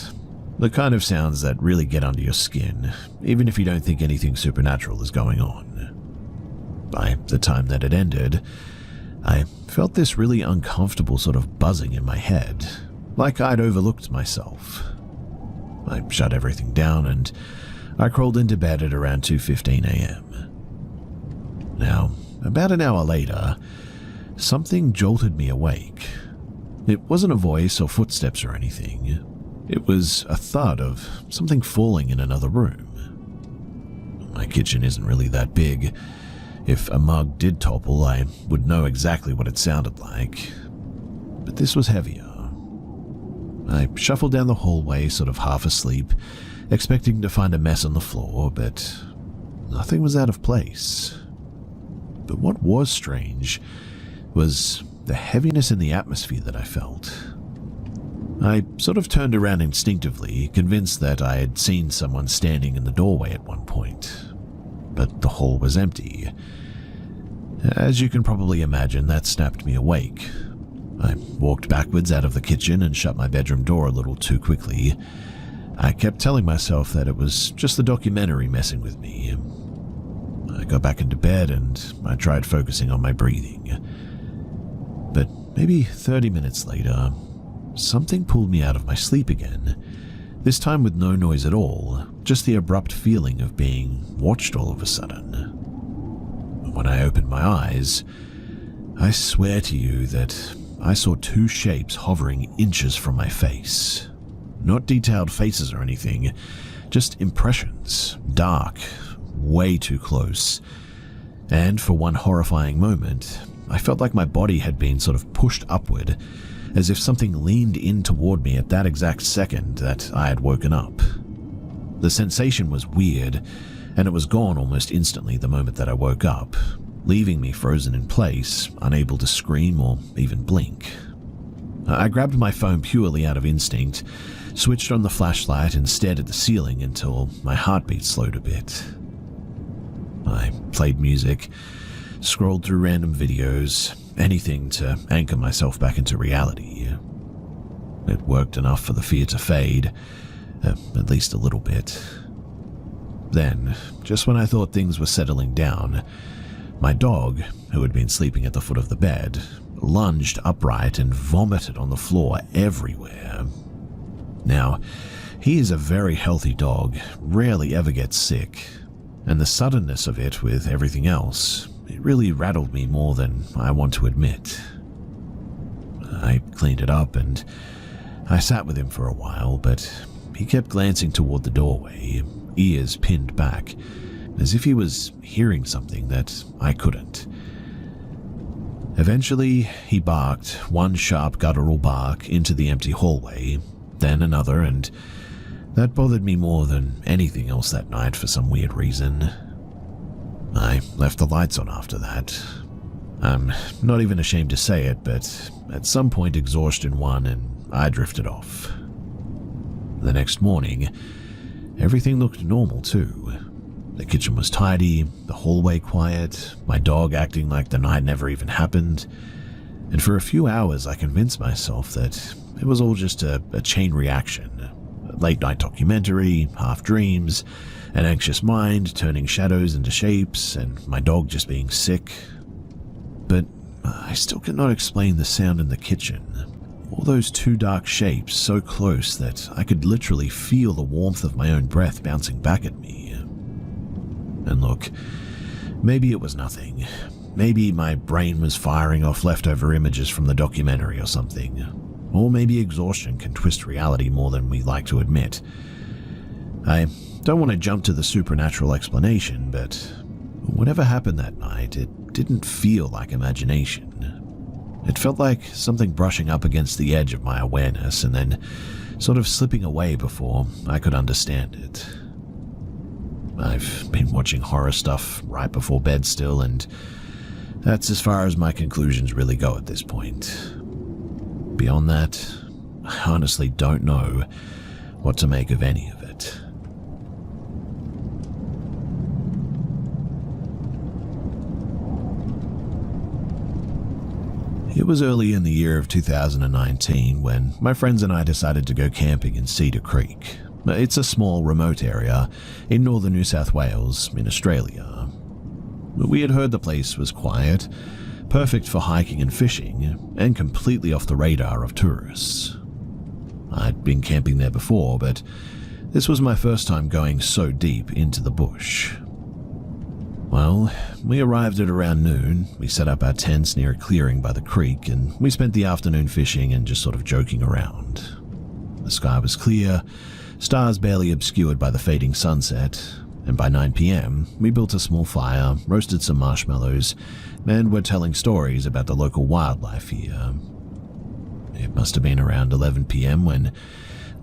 The kind of sounds that really get under your skin, even if you don't think anything supernatural is going on. By the time that it ended, I felt this really uncomfortable sort of buzzing in my head, like I'd overlooked myself. I shut everything down and I crawled into bed at around 2:15 a.m. Now, about an hour later, something jolted me awake. It wasn't a voice or footsteps or anything. It was a thud of something falling in another room. My kitchen isn't really that big. If a mug did topple, I would know exactly what it sounded like. But this was heavier. I shuffled down the hallway, sort of half asleep, expecting to find a mess on the floor, but nothing was out of place. But what was strange was the heaviness in the atmosphere that I felt. I sort of turned around instinctively, convinced that I had seen someone standing in the doorway at one point, but the hall was empty. As you can probably imagine, that snapped me awake. I walked backwards out of the kitchen and shut my bedroom door a little too quickly. I kept telling myself that it was just the documentary messing with me. I got back into bed and I tried focusing on my breathing. But maybe 30 minutes later, something pulled me out of my sleep again, this time with no noise at all, just the abrupt feeling of being watched all of a sudden. When I opened my eyes, I swear to you that I saw two shapes hovering inches from my face. Not detailed faces or anything, just impressions, dark, way too close. And for one horrifying moment, I felt like my body had been sort of pushed upward, as if something leaned in toward me at that exact second that I had woken up. The sensation was weird, and it was gone almost instantly the moment that I woke up, leaving me frozen in place, unable to scream or even blink. I grabbed my phone purely out of instinct, switched on the flashlight and stared at the ceiling until my heartbeat slowed a bit. I played music, scrolled through random videos, anything to anchor myself back into reality. It worked enough for the fear to fade, at least a little bit. Then, just when I thought things were settling down, my dog, who had been sleeping at the foot of the bed, lunged upright and vomited on the floor everywhere. Now, he is a very healthy dog, rarely ever gets sick, and the suddenness of it with everything else, it really rattled me more than I want to admit. I cleaned it up and I sat with him for a while, but he kept glancing toward the doorway, ears pinned back, as if he was hearing something that I couldn't. Eventually, he barked one sharp guttural bark into the empty hallway, then another, and that bothered me more than anything else that night for some weird reason. I left the lights on after that. I'm not even ashamed to say it, but at some point exhaustion won and I drifted off. The next morning, everything looked normal too. The kitchen was tidy, the hallway quiet, my dog acting like the night never even happened, and for a few hours I convinced myself that it was all just a chain reaction. A late-night documentary, half dreams, an anxious mind turning shadows into shapes, and my dog just being sick. But I still cannot explain the sound in the kitchen. All those two dark shapes so close that I could literally feel the warmth of my own breath bouncing back at me. And look, maybe it was nothing. Maybe my brain was firing off leftover images from the documentary or something. Or maybe exhaustion can twist reality more than we like to admit. I don't want to jump to the supernatural explanation, but whatever happened that night, it didn't feel like imagination. It felt like something brushing up against the edge of my awareness and then sort of slipping away before I could understand it. I've been watching horror stuff right before bed still, and that's as far as my conclusions really go at this point. Beyond that, I honestly don't know what to make of any of it. It was early in the year of 2019 when my friends and I decided to go camping in Cedar Creek. It's a small, remote area in northern New South Wales in Australia. We had heard the place was quiet, perfect for hiking and fishing, and completely off the radar of tourists. I'd been camping there before, but this was my first time going so deep into the bush. Well, we arrived at around noon, we set up our tents near a clearing by the creek, and we spent the afternoon fishing and just sort of joking around. The sky was clear, stars barely obscured by the fading sunset, and by 9 p.m. we built a small fire, roasted some marshmallows, and were telling stories about the local wildlife here. It must have been around 11 p.m. when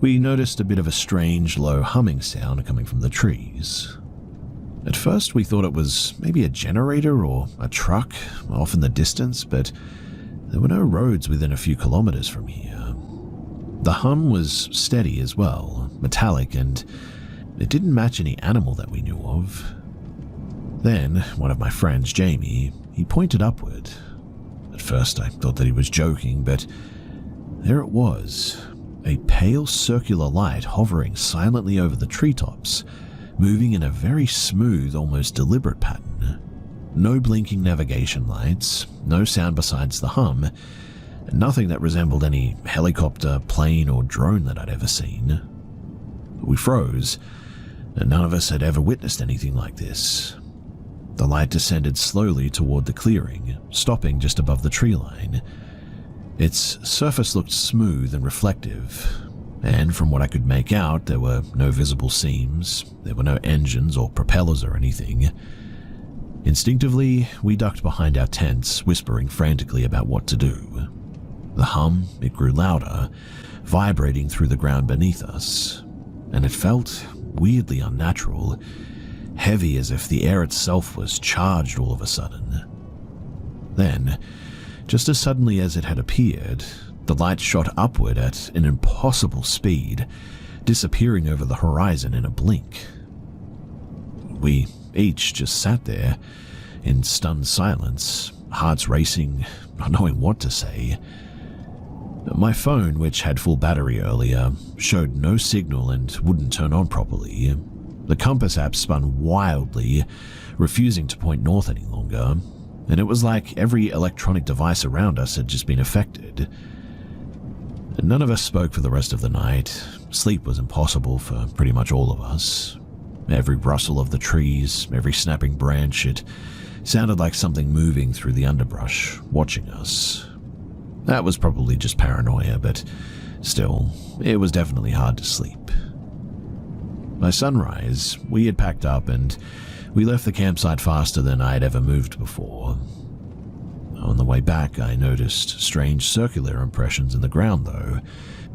we noticed a bit of a strange, low humming sound coming from the trees. At first we thought it was maybe a generator or a truck off in the distance, but there were no roads within a few kilometers from here. The hum was steady as well, metallic, and it didn't match any animal that we knew of. Then, one of my friends, Jamie, he pointed upward. At first I thought that he was joking, but there it was, a pale circular light hovering silently over the treetops, moving in a very smooth, almost deliberate pattern. No blinking navigation lights, no sound besides the hum, nothing that resembled any helicopter, plane, or drone that I'd ever seen. We froze, and none of us had ever witnessed anything like this. The light descended slowly toward the clearing, stopping just above the tree line. Its surface looked smooth and reflective, and from what I could make out, there were no visible seams, there were no engines or propellers or anything. Instinctively, we ducked behind our tents, whispering frantically about what to do. The hum, it grew louder, vibrating through the ground beneath us, and it felt weirdly unnatural, heavy as if the air itself was charged all of a sudden. Then, just as suddenly as it had appeared, the light shot upward at an impossible speed, disappearing over the horizon in a blink. We each just sat there, in stunned silence, hearts racing, not knowing what to say. My phone, which had full battery earlier, showed no signal and wouldn't turn on properly. The compass app spun wildly, refusing to point north any longer, and it was like every electronic device around us had just been affected. None of us spoke for the rest of the night. Sleep was impossible for pretty much all of us. Every rustle of the trees, every snapping branch, it sounded like something moving through the underbrush, watching us. That was probably just paranoia, but still, it was definitely hard to sleep. By sunrise, we had packed up and we left the campsite faster than I had ever moved before. On the way back, I noticed strange circular impressions in the ground, though,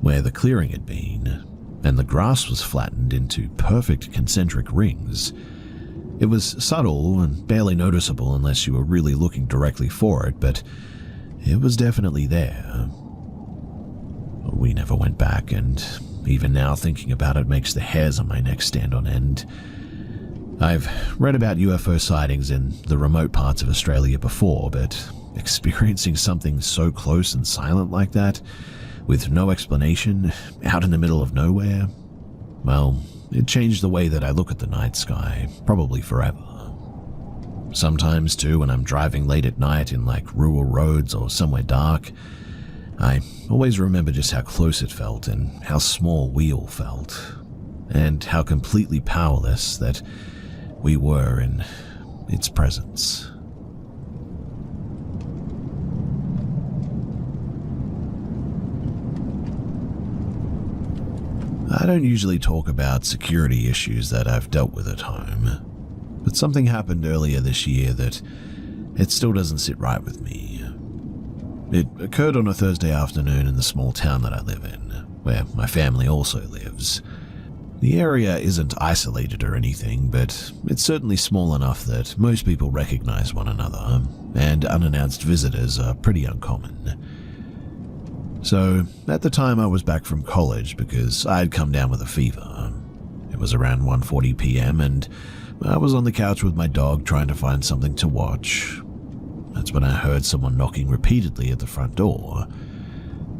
where the clearing had been, and the grass was flattened into perfect concentric rings. It was subtle and barely noticeable unless you were really looking directly for it, but it was definitely there. We never went back, and even now thinking about it makes the hairs on my neck stand on end. I've read about UFO sightings in the remote parts of Australia before, but experiencing something so close and silent like that, with no explanation, out in the middle of nowhere, well, it changed the way that I look at the night sky, probably forever. Sometimes, too, when I'm driving late at night in like rural roads or somewhere dark, I always remember just how close it felt and how small we all felt, and how completely powerless that we were in its presence. I don't usually talk about security issues that I've dealt with at home, but something happened earlier this year that it still doesn't sit right with me. It occurred on a Thursday afternoon in the small town that I live in, where my family also lives. The area isn't isolated or anything, but it's certainly small enough that most people recognize one another, and unannounced visitors are pretty uncommon. So, at the time I was back from college because I had come down with a fever. It was around 1:40 p.m. and I was on the couch with my dog trying to find something to watch. That's when I heard someone knocking repeatedly at the front door.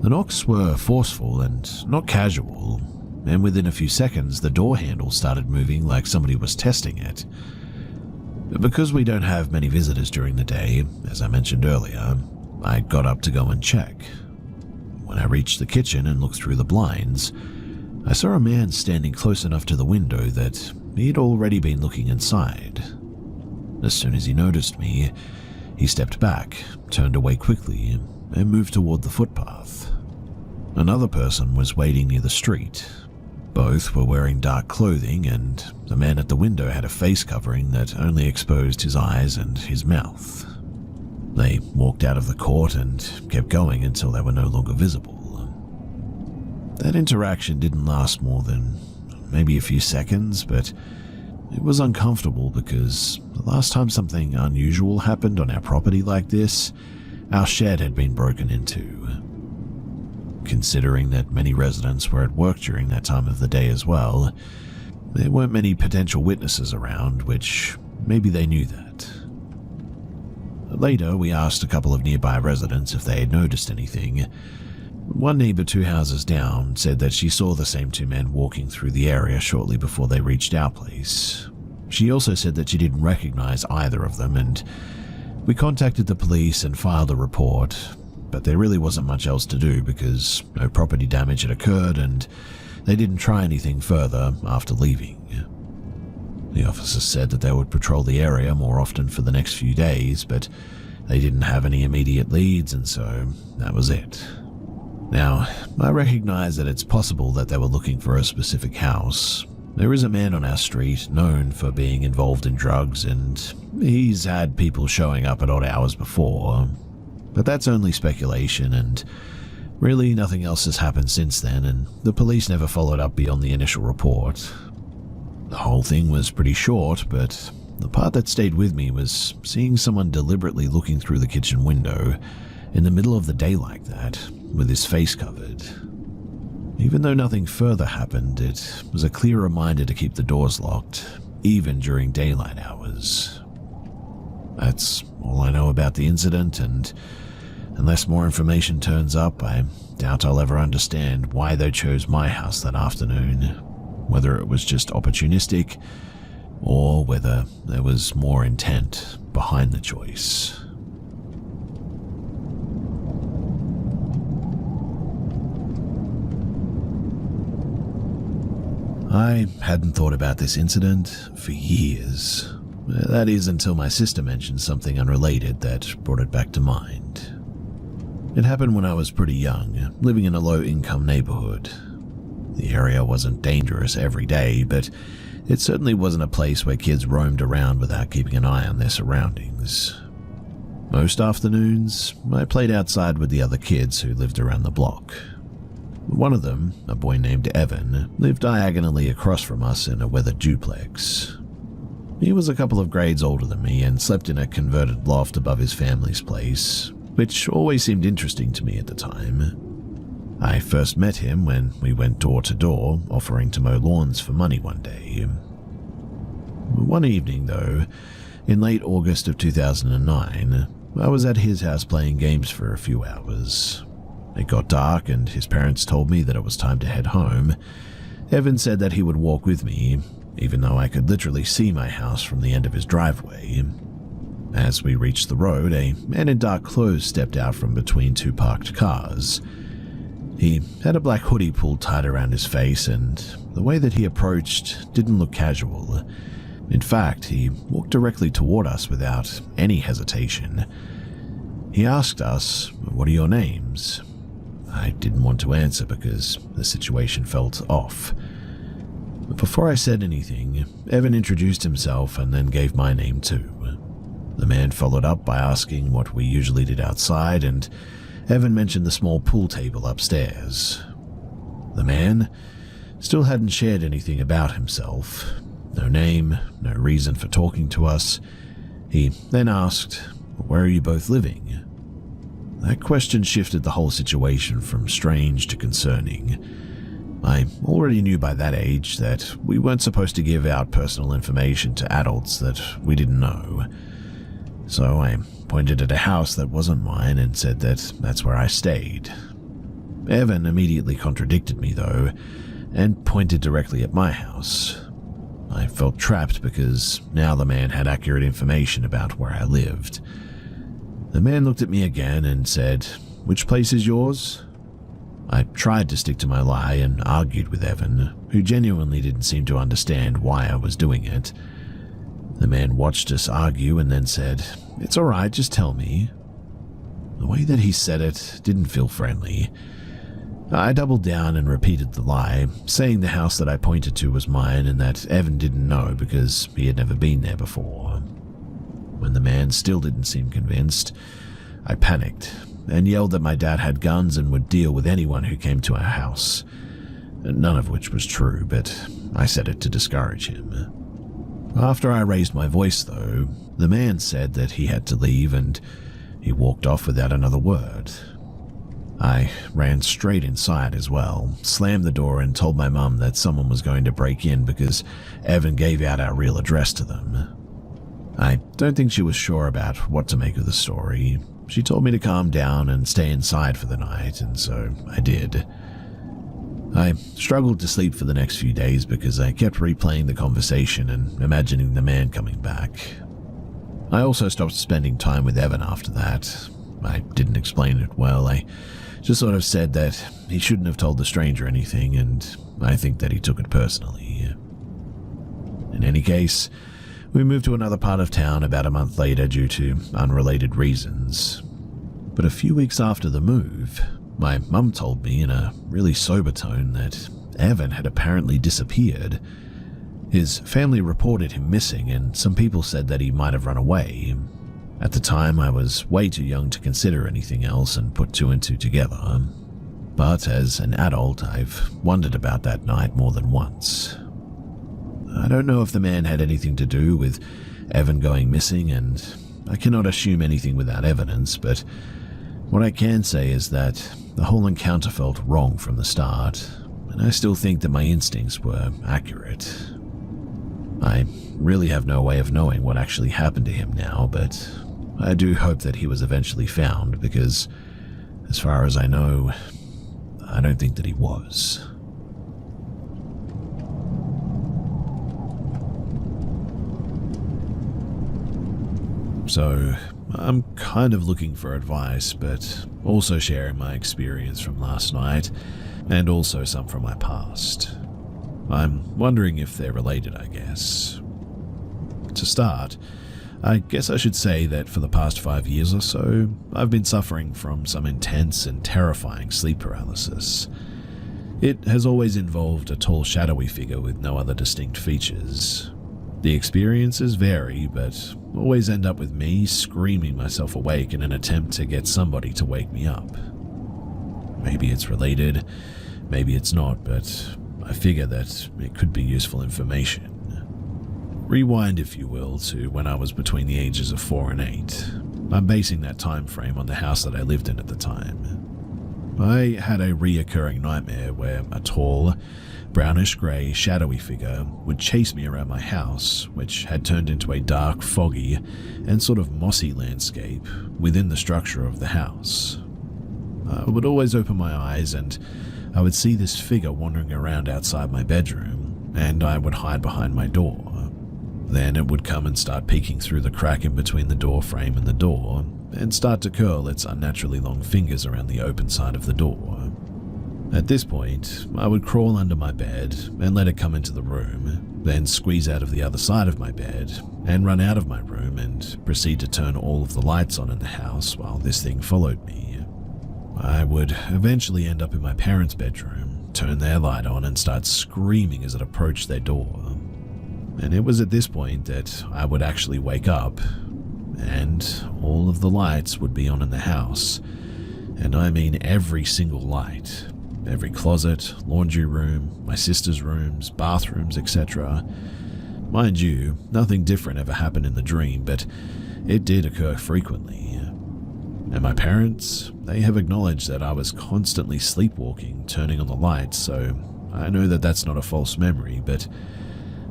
The knocks were forceful and not casual, and within a few seconds the door handle started moving like somebody was testing it. Because we don't have many visitors during the day, as I mentioned earlier, I got up to go and check. When I reached the kitchen and looked through the blinds, I saw a man standing close enough to the window that he'd already been looking inside. As soon as he noticed me, he stepped back, turned away quickly, and moved toward the footpath. Another person was waiting near the street. Both were wearing dark clothing, and the man at the window had a face covering that only exposed his eyes and his mouth. They walked out of the court and kept going until they were no longer visible. That interaction didn't last more than maybe a few seconds, but it was uncomfortable because the last time something unusual happened on our property like this, our shed had been broken into. Considering that many residents were at work during that time of the day as well, there weren't many potential witnesses around, which maybe they knew that. Later, we asked a couple of nearby residents if they had noticed anything. One neighbor 2 houses down said that she saw the same 2 men walking through the area shortly before they reached our place. She also said that she didn't recognize either of them, and we contacted the police and filed a report, but there really wasn't much else to do because no property damage had occurred and they didn't try anything further after leaving. The officers said that they would patrol the area more often for the next few days, but they didn't have any immediate leads, and so that was it. Now, I recognize that it's possible that they were looking for a specific house. There is a man on our street known for being involved in drugs, and he's had people showing up at odd hours before. But that's only speculation, and really nothing else has happened since then, and the police never followed up beyond the initial report. The whole thing was pretty short, but the part that stayed with me was seeing someone deliberately looking through the kitchen window in the middle of the day like that, with his face covered. Even though nothing further happened, it was a clear reminder to keep the doors locked, even during daylight hours. That's all I know about the incident, and Unless more information turns up, I doubt I'll ever understand why they chose my house that afternoon, whether it was just opportunistic or whether there was more intent behind the choice. I hadn't thought about this incident for years. That is until my sister mentioned something unrelated that brought it back to mind. It happened when I was pretty young, living in a low-income neighborhood. The area wasn't dangerous every day, but it certainly wasn't a place where kids roamed around without keeping an eye on their surroundings. Most afternoons, I played outside with the other kids who lived around the block. One of them, a boy named Evan, lived diagonally across from us in a weathered duplex. He was a couple of grades older than me and slept in a converted loft above his family's place, which always seemed interesting to me at the time. I first met him when we went door to door, offering to mow lawns for money one day. One evening, though, in late August of 2009, I was at his house playing games for a few hours. It got dark and his parents told me that it was time to head home. Evan said that he would walk with me, even though I could literally see my house from the end of his driveway. As we reached the road, a man in dark clothes stepped out from between two parked cars. He had a black hoodie pulled tight around his face, and the way that he approached didn't look casual. In fact, he walked directly toward us without any hesitation. He asked us, "What are your names?" I didn't want to answer because the situation felt off. But before I said anything, Evan introduced himself and then gave my name too. The man followed up by asking what we usually did outside, and Evan mentioned the small pool table upstairs. The man still hadn't shared anything about himself. No name, no reason for talking to us. He then asked, "Where are you both living?" That question shifted the whole situation from strange to concerning. I already knew by that age that we weren't supposed to give out personal information to adults that we didn't know. So I pointed at a house that wasn't mine and said that that's where I stayed. Evan immediately contradicted me though, and pointed directly at my house. I felt trapped because now the man had accurate information about where I lived. The man looked at me again and said, "Which place is yours?" I tried to stick to my lie and argued with Evan, who genuinely didn't seem to understand why I was doing it. The man watched us argue and then said, "It's all right, just tell me." The way that he said it didn't feel friendly. I doubled down and repeated the lie, saying the house that I pointed to was mine and that Evan didn't know because he had never been there before. When the man still didn't seem convinced, I panicked and yelled that my dad had guns and would deal with anyone who came to our house. None of which was true, but I said it to discourage him. After I raised my voice, though, the man said that he had to leave and he walked off without another word. I ran straight inside as well, slammed the door and told my mum that someone was going to break in because Evan gave out our real address to them. I don't think she was sure about what to make of the story. She told me to calm down and stay inside for the night, and so I did. I struggled to sleep for the next few days because I kept replaying the conversation and imagining the man coming back. I also stopped spending time with Evan after that. I didn't explain it well. I just sort of said that he shouldn't have told the stranger anything, and I think that he took it personally. In any case, we moved to another part of town about a month later due to unrelated reasons. But a few weeks after the move, my mum told me in a really sober tone that Evan had apparently disappeared. His family reported him missing, and some people said that he might have run away. At the time, I was way too young to consider anything else and put two and two together. But as an adult, I've wondered about that night more than once. I don't know if the man had anything to do with Evan going missing, and I cannot assume anything without evidence, but what I can say is that the whole encounter felt wrong from the start, and I still think that my instincts were accurate. I really have no way of knowing what actually happened to him now, but I do hope that he was eventually found because, as far as I know, I don't think that he was. So, I'm kind of looking for advice, but also sharing my experience from last night, and also some from my past. I'm wondering if they're related, I guess. To start, I guess I should say that for the past 5 years or so, I've been suffering from some intense and terrifying sleep paralysis. It has always involved a tall, shadowy figure with no other distinct features. The experiences vary, but always end up with me screaming myself awake in an attempt to get somebody to wake me up. Maybe it's related, maybe it's not, but I figure that it could be useful information. Rewind, if you will, to when I was between the ages of 4 and 8. I'm basing that time frame on the house that I lived in at the time. I had a reoccurring nightmare where a tall, brownish-grey, shadowy figure would chase me around my house, which had turned into a dark, foggy, and sort of mossy landscape within the structure of the house. I would always open my eyes and I would see this figure wandering around outside my bedroom, and I would hide behind my door. Then it would come and start peeking through the crack in between the door frame and the door, and start to curl its unnaturally long fingers around the open side of the door. At this point, I would crawl under my bed and let it come into the room, then squeeze out of the other side of my bed and run out of my room and proceed to turn all of the lights on in the house while this thing followed me. I would eventually end up in my parents' bedroom, turn their light on and start screaming as it approached their door. And it was at this point that I would actually wake up, and all of the lights would be on in the house, and I mean every single light. Every closet, laundry room, my sister's rooms, bathrooms, etc. Mind you, nothing different ever happened in the dream, but it did occur frequently. And my parents, they have acknowledged that I was constantly sleepwalking, turning on the lights, so I know that that's not a false memory, but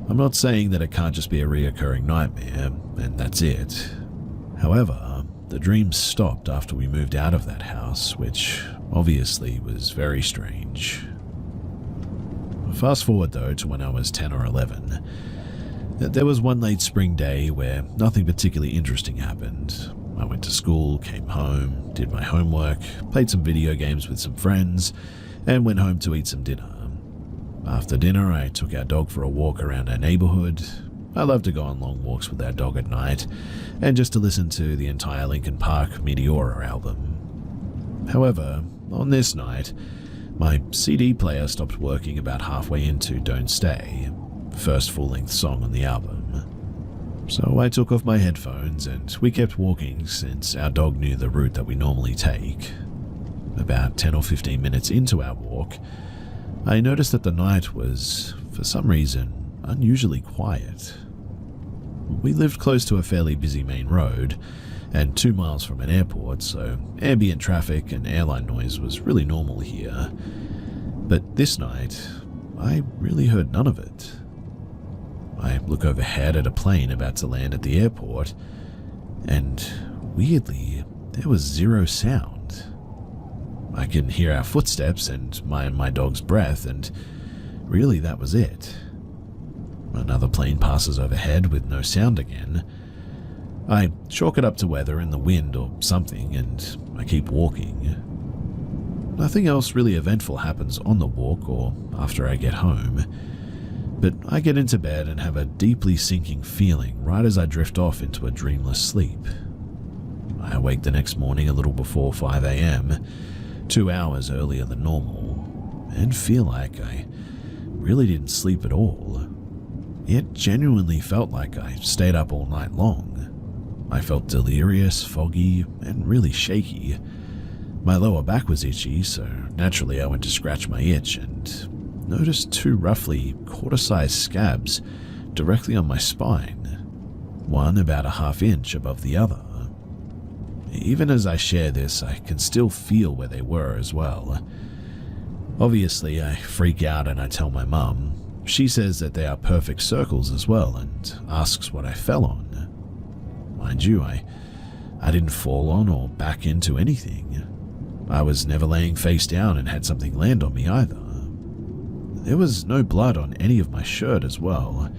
I'm not saying that it can't just be a reoccurring nightmare, and that's it. However, the dreams stopped after we moved out of that house, which obviously was very strange. Fast forward though to when I was 10 or 11. There was one late spring day where nothing particularly interesting happened. I went to school, came home, did my homework, played some video games with some friends, and went home to eat some dinner. After dinner, I took our dog for a walk around our neighborhood. I love to go on long walks with our dog at night, and just to listen to the entire Linkin Park Meteora album. However, on this night, my CD player stopped working about halfway into Don't Stay, first full-length song on the album. So I took off my headphones and we kept walking since our dog knew the route that we normally take. About 10 or 15 minutes into our walk, I noticed that the night was, for some reason, unusually quiet. We lived close to a fairly busy main road, and 2 miles from an airport, so ambient traffic and airline noise was really normal here. But this night, I really heard none of it. I look overhead at a plane about to land at the airport, and weirdly, there was zero sound. I can hear our footsteps and my dog's breath, and really that was it. Another plane passes overhead with no sound again. I chalk it up to weather and the wind or something, and I keep walking. Nothing else really eventful happens on the walk or after I get home, but I get into bed and have a deeply sinking feeling right as I drift off into a dreamless sleep. I awake the next morning a little before 5 a.m., 2 hours earlier than normal, and feel like I really didn't sleep at all. It genuinely felt like I stayed up all night long. I felt delirious, foggy, and really shaky. My lower back was itchy, so naturally I went to scratch my itch and noticed 2 roughly quarter-sized scabs directly on my spine, one about a half-inch above the other. Even as I share this, I can still feel where they were as well. Obviously, I freak out and I tell my mum. She says that they are perfect circles as well and asks what I fell on. Mind you, I I didn't fall on or back into anything. I was never laying face down and had something land on me either. There was no blood on any of my shirt as well,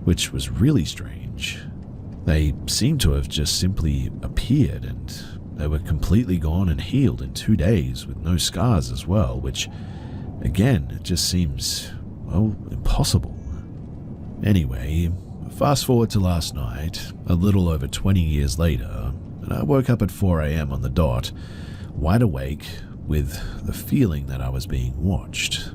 which was really strange. They seemed to have just simply appeared, and they were completely gone and healed in 2 days with no scars as well, which, again, it just seems, well, impossible. Anyway, fast forward to last night, a little over 20 years later, and I woke up at 4 a.m. on the dot, wide awake, with the feeling that I was being watched.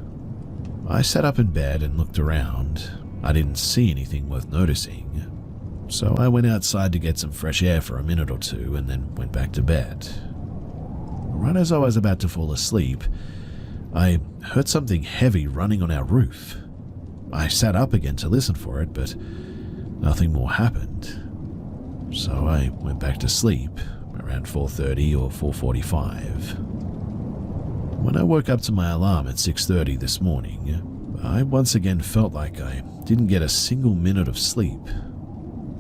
I sat up in bed and looked around. I didn't see anything worth noticing, so I went outside to get some fresh air for a minute or two and then went back to bed. Right as I was about to fall asleep, I heard something heavy running on our roof. I sat up again to listen for it, but nothing more happened. So I went back to sleep around 4:30 or 4:45. When I woke up to my alarm at 6:30 this morning, I once again felt like I didn't get a single minute of sleep.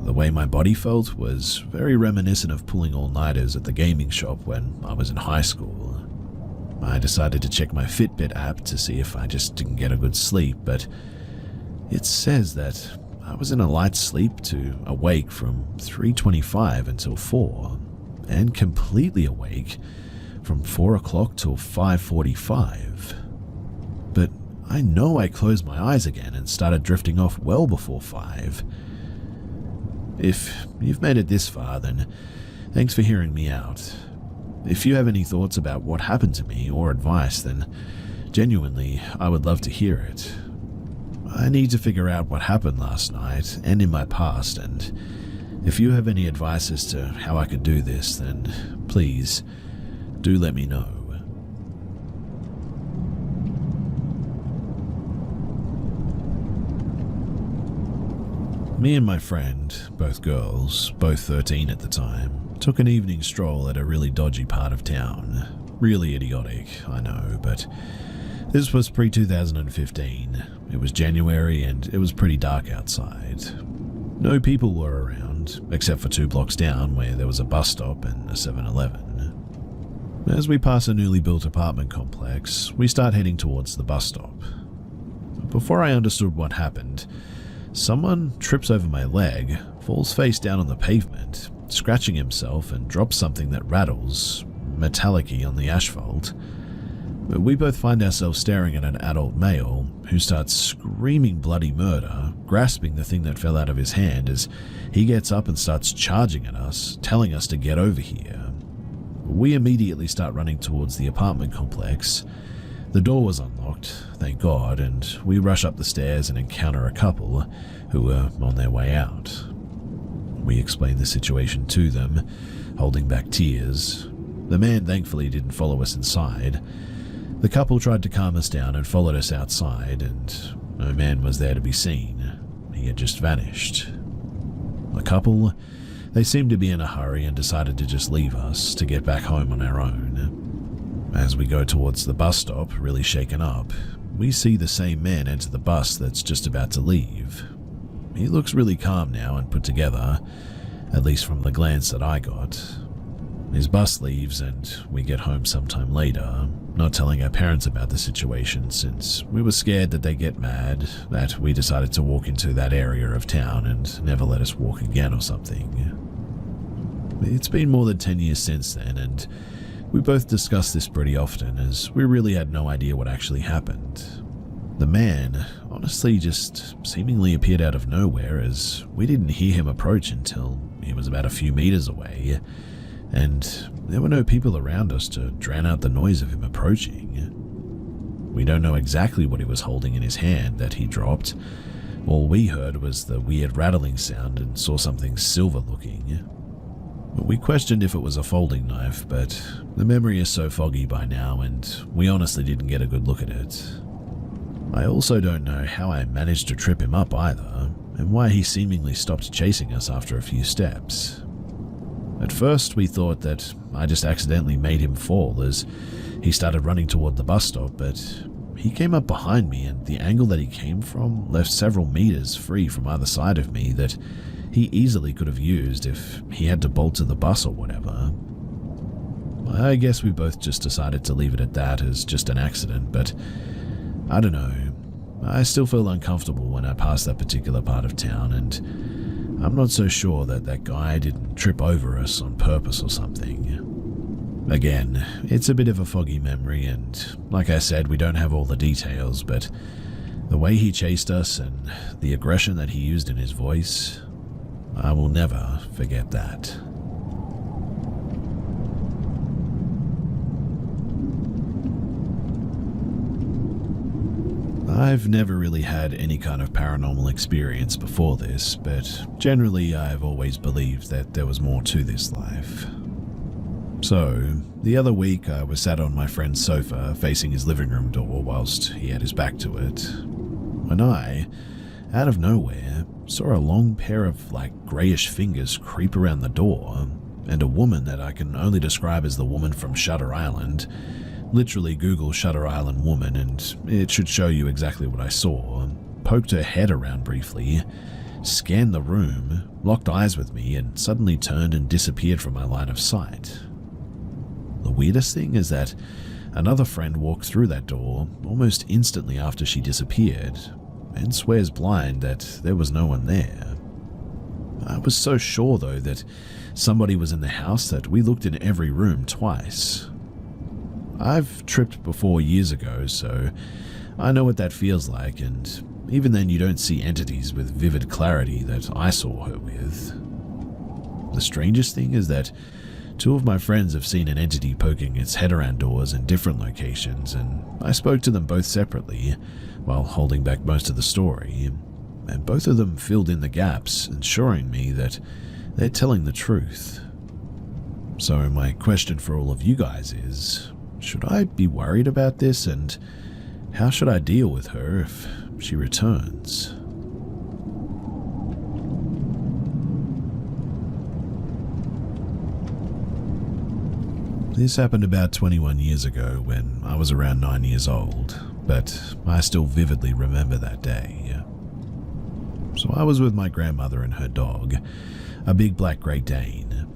The way my body felt was very reminiscent of pulling all-nighters at the gaming shop when I was in high school. I decided to check my Fitbit app to see if I just didn't get a good sleep, but it says that I was in a light sleep to awake from 3:25 until 4, and completely awake from 4 o'clock till 5:45. But I know I closed my eyes again and started drifting off well before 5. If you've made it this far, then thanks for hearing me out. If you have any thoughts about what happened to me or advice, then genuinely, I would love to hear it. I need to figure out what happened last night and in my past, and if you have any advice as to how I could do this, then please do let me know. Me and my friend, both girls, both 13 at the time, took an evening stroll at a really dodgy part of town. Really idiotic, I know, but this was pre-2015. It was January and it was pretty dark outside. No people were around, except for 2 blocks down where there was a bus stop and a 7-Eleven. As we pass a newly built apartment complex, we start heading towards the bus stop. Before I understood what happened, someone trips over my leg, falls face down on the pavement, scratching himself, and drops something that rattles, metallic-y on the asphalt. We both find ourselves staring at an adult male who starts screaming bloody murder, grasping the thing that fell out of his hand as he gets up and starts charging at us, telling us to get over here. We immediately start running towards the apartment complex. The door was unlocked, thank God, and we rush up the stairs and encounter a couple who were on their way out. We explain the situation to them, holding back tears. The man thankfully didn't follow us inside. The couple tried to calm us down and followed us outside, and no man was there to be seen. He had just vanished. The couple, they seemed to be in a hurry and decided to just leave us to get back home on our own. As we go towards the bus stop, really shaken up, we see the same man enter the bus that's just about to leave. He looks really calm now and put together, at least from the glance that I got. His bus leaves and we get home sometime later, not telling our parents about the situation since we were scared that they'd get mad that we decided to walk into that area of town and never let us walk again or something. It's been more than 10 years since then, and we both discuss this pretty often as we really had no idea what actually happened. The man honestly just seemingly appeared out of nowhere as we didn't hear him approach until he was about a few meters away, and there were no people around us to drown out the noise of him approaching. We don't know exactly what he was holding in his hand that he dropped. All we heard was the weird rattling sound and saw something silver looking. We questioned if it was a folding knife, but the memory is so foggy by now and we honestly didn't get a good look at it. I also don't know how I managed to trip him up either, and why he seemingly stopped chasing us after a few steps. At first we thought that I just accidentally made him fall as he started running toward the bus stop, but he came up behind me and the angle that he came from left several meters free from either side of me that he easily could have used if he had to bolt to the bus or whatever. I guess we both just decided to leave it at that as just an accident, but I don't know. I still feel uncomfortable when I pass that particular part of town, and I'm not so sure that that guy didn't trip over us on purpose or something. Again, it's a bit of a foggy memory, and like I said, we don't have all the details, but the way he chased us and the aggression that he used in his voice, I will never forget that. I've never really had any kind of paranormal experience before this, but generally I've always believed that there was more to this life. So, the other week I was sat on my friend's sofa facing his living room door whilst he had his back to it, when I, out of nowhere, saw a long pair of greyish fingers creep around the door, and a woman that I can only describe as the woman from Shutter Island. Literally Google Shutter Island woman and it should show you exactly what I saw. Poked her head around briefly, scanned the room, locked eyes with me, and suddenly turned and disappeared from my line of sight. The weirdest thing is that another friend walked through that door almost instantly after she disappeared and swears blind that there was no one there. I was so sure though that somebody was in the house that we looked in every room twice. I've tripped before years ago, so I know what that feels like, and even then you don't see entities with vivid clarity that I saw her with. The strangest thing is that two of my friends have seen an entity poking its head around doors in different locations, and I spoke to them both separately while holding back most of the story, and both of them filled in the gaps, ensuring me that they're telling the truth. So my question for all of you guys is, should I be worried about this, and how should I deal with her if she returns? This happened about 21 years ago when I was around 9 years old, but I still vividly remember that day. So I was with my grandmother and her dog, a big black Great Dane.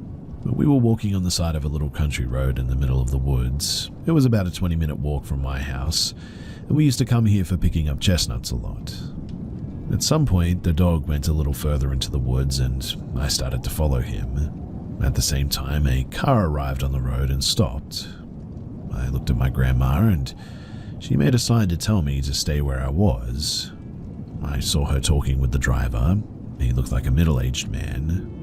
We were walking on the side of a little country road in the middle of the woods. It was about a 20-minute walk from my house, and we used to come here for picking up chestnuts a lot. At some point, the dog went a little further into the woods, and I started to follow him. At the same time, a car arrived on the road and stopped. I looked at my grandma, and she made a sign to tell me to stay where I was. I saw her talking with the driver. He looked like a middle-aged man.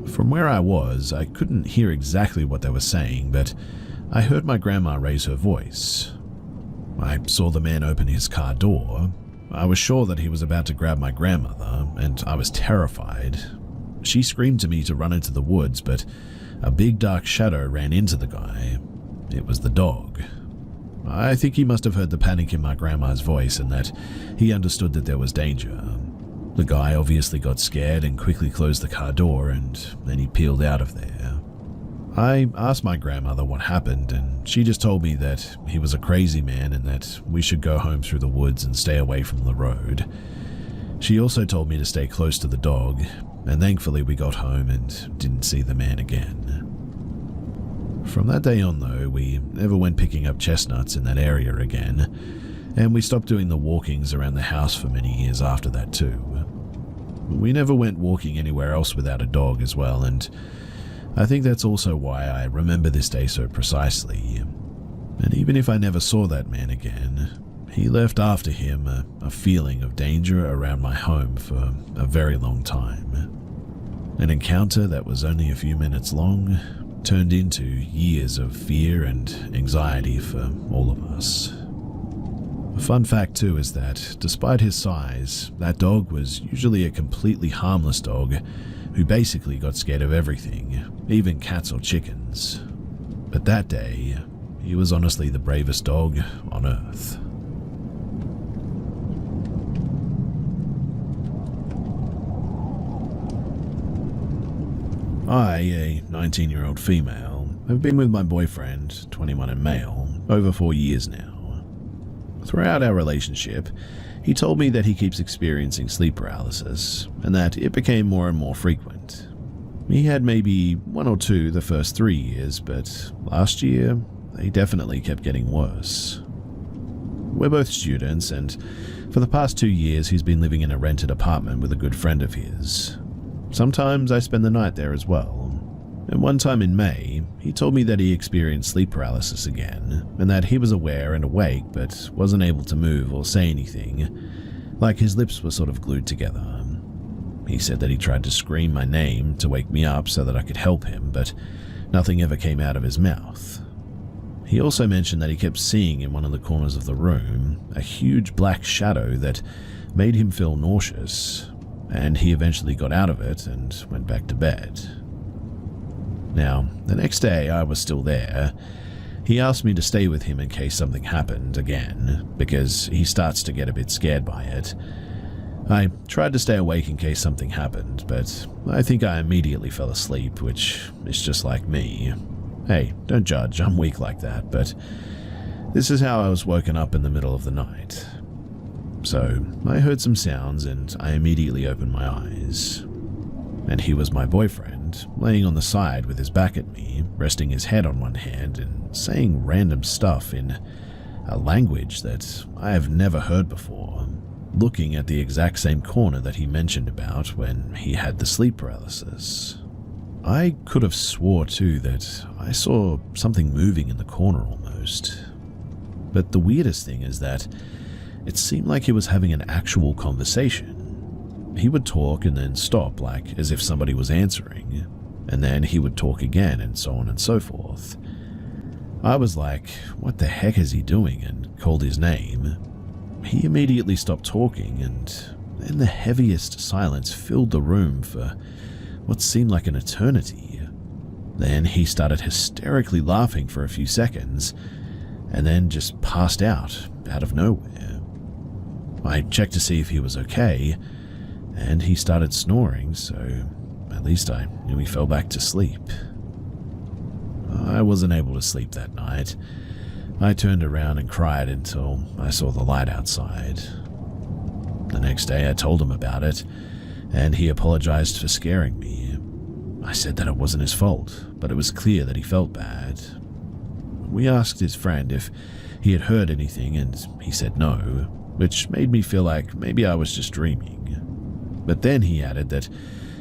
From where I was, I couldn't hear exactly what they were saying, but I heard my grandma raise her voice. I saw the man open his car door. I was sure that he was about to grab my grandmother, and I was terrified. She screamed to me to run into the woods, but a big dark shadow ran into the guy. It was the dog. I think he must have heard the panic in my grandma's voice and that he understood that there was danger. The guy obviously got scared and quickly closed the car door, and then he peeled out of there. I asked my grandmother what happened, and she just told me that he was a crazy man and that we should go home through the woods and stay away from the road. She also told me to stay close to the dog, and thankfully we got home and didn't see the man again. From that day on though, we never went picking up chestnuts in that area again, and we stopped doing the walkings around the house for many years after that too. We never went walking anywhere else without a dog as well, and I think that's also why I remember this day so precisely. And even if I never saw that man again, he left after him a feeling of danger around my home for a very long time. An encounter that was only a few minutes long turned into years of fear and anxiety for all of us. A fun fact too is that, despite his size, that dog was usually a completely harmless dog who basically got scared of everything, even cats or chickens. But that day, he was honestly the bravest dog on Earth. I, a 19-year-old female, have been with my boyfriend, 21 and male, over 4 years now. Throughout our relationship, he told me that he keeps experiencing sleep paralysis, and that it became more and more frequent. He had maybe 1 or 2 the first 3 years, but last year, they definitely kept getting worse. We're both students, and for the past 2 years he's been living in a rented apartment with a good friend of his. Sometimes I spend the night there as well. And one time in May, he told me that he experienced sleep paralysis again, and that he was aware and awake but wasn't able to move or say anything, like his lips were sort of glued together. He said that he tried to scream my name to wake me up so that I could help him, but nothing ever came out of his mouth. He also mentioned that he kept seeing in one of the corners of the room a huge black shadow that made him feel nauseous, and he eventually got out of it and went back to bed. Now, the next day I was still there. He asked me to stay with him in case something happened again, because he starts to get a bit scared by it. I tried to stay awake in case something happened, but I think I immediately fell asleep, which is just like me. Hey, don't judge, I'm weak like that, but this is how I was woken up in the middle of the night. So, I heard some sounds and I immediately opened my eyes. And he was my boyfriend, laying on the side with his back at me, resting his head on one hand and saying random stuff in a language that I have never heard before, looking at the exact same corner that he mentioned about when he had the sleep paralysis. I could have swore too that I saw something moving in the corner almost. But the weirdest thing is that it seemed like he was having an actual conversation. He would talk and then stop, like as if somebody was answering, and then he would talk again and so on and so forth. I was like, what the heck is he doing, and called his name. He immediately stopped talking, and then the heaviest silence filled the room for what seemed like an eternity. Then he started hysterically laughing for a few seconds, and then just passed out of nowhere. I checked to see if he was okay, and he started snoring, so at least I knew he fell back to sleep. I wasn't able to sleep that night. I turned around and cried until I saw the light outside. The next day I told him about it, and he apologized for scaring me. I said that it wasn't his fault, but it was clear that he felt bad. We asked his friend if he had heard anything, and he said no, which made me feel like maybe I was just dreaming. But then he added that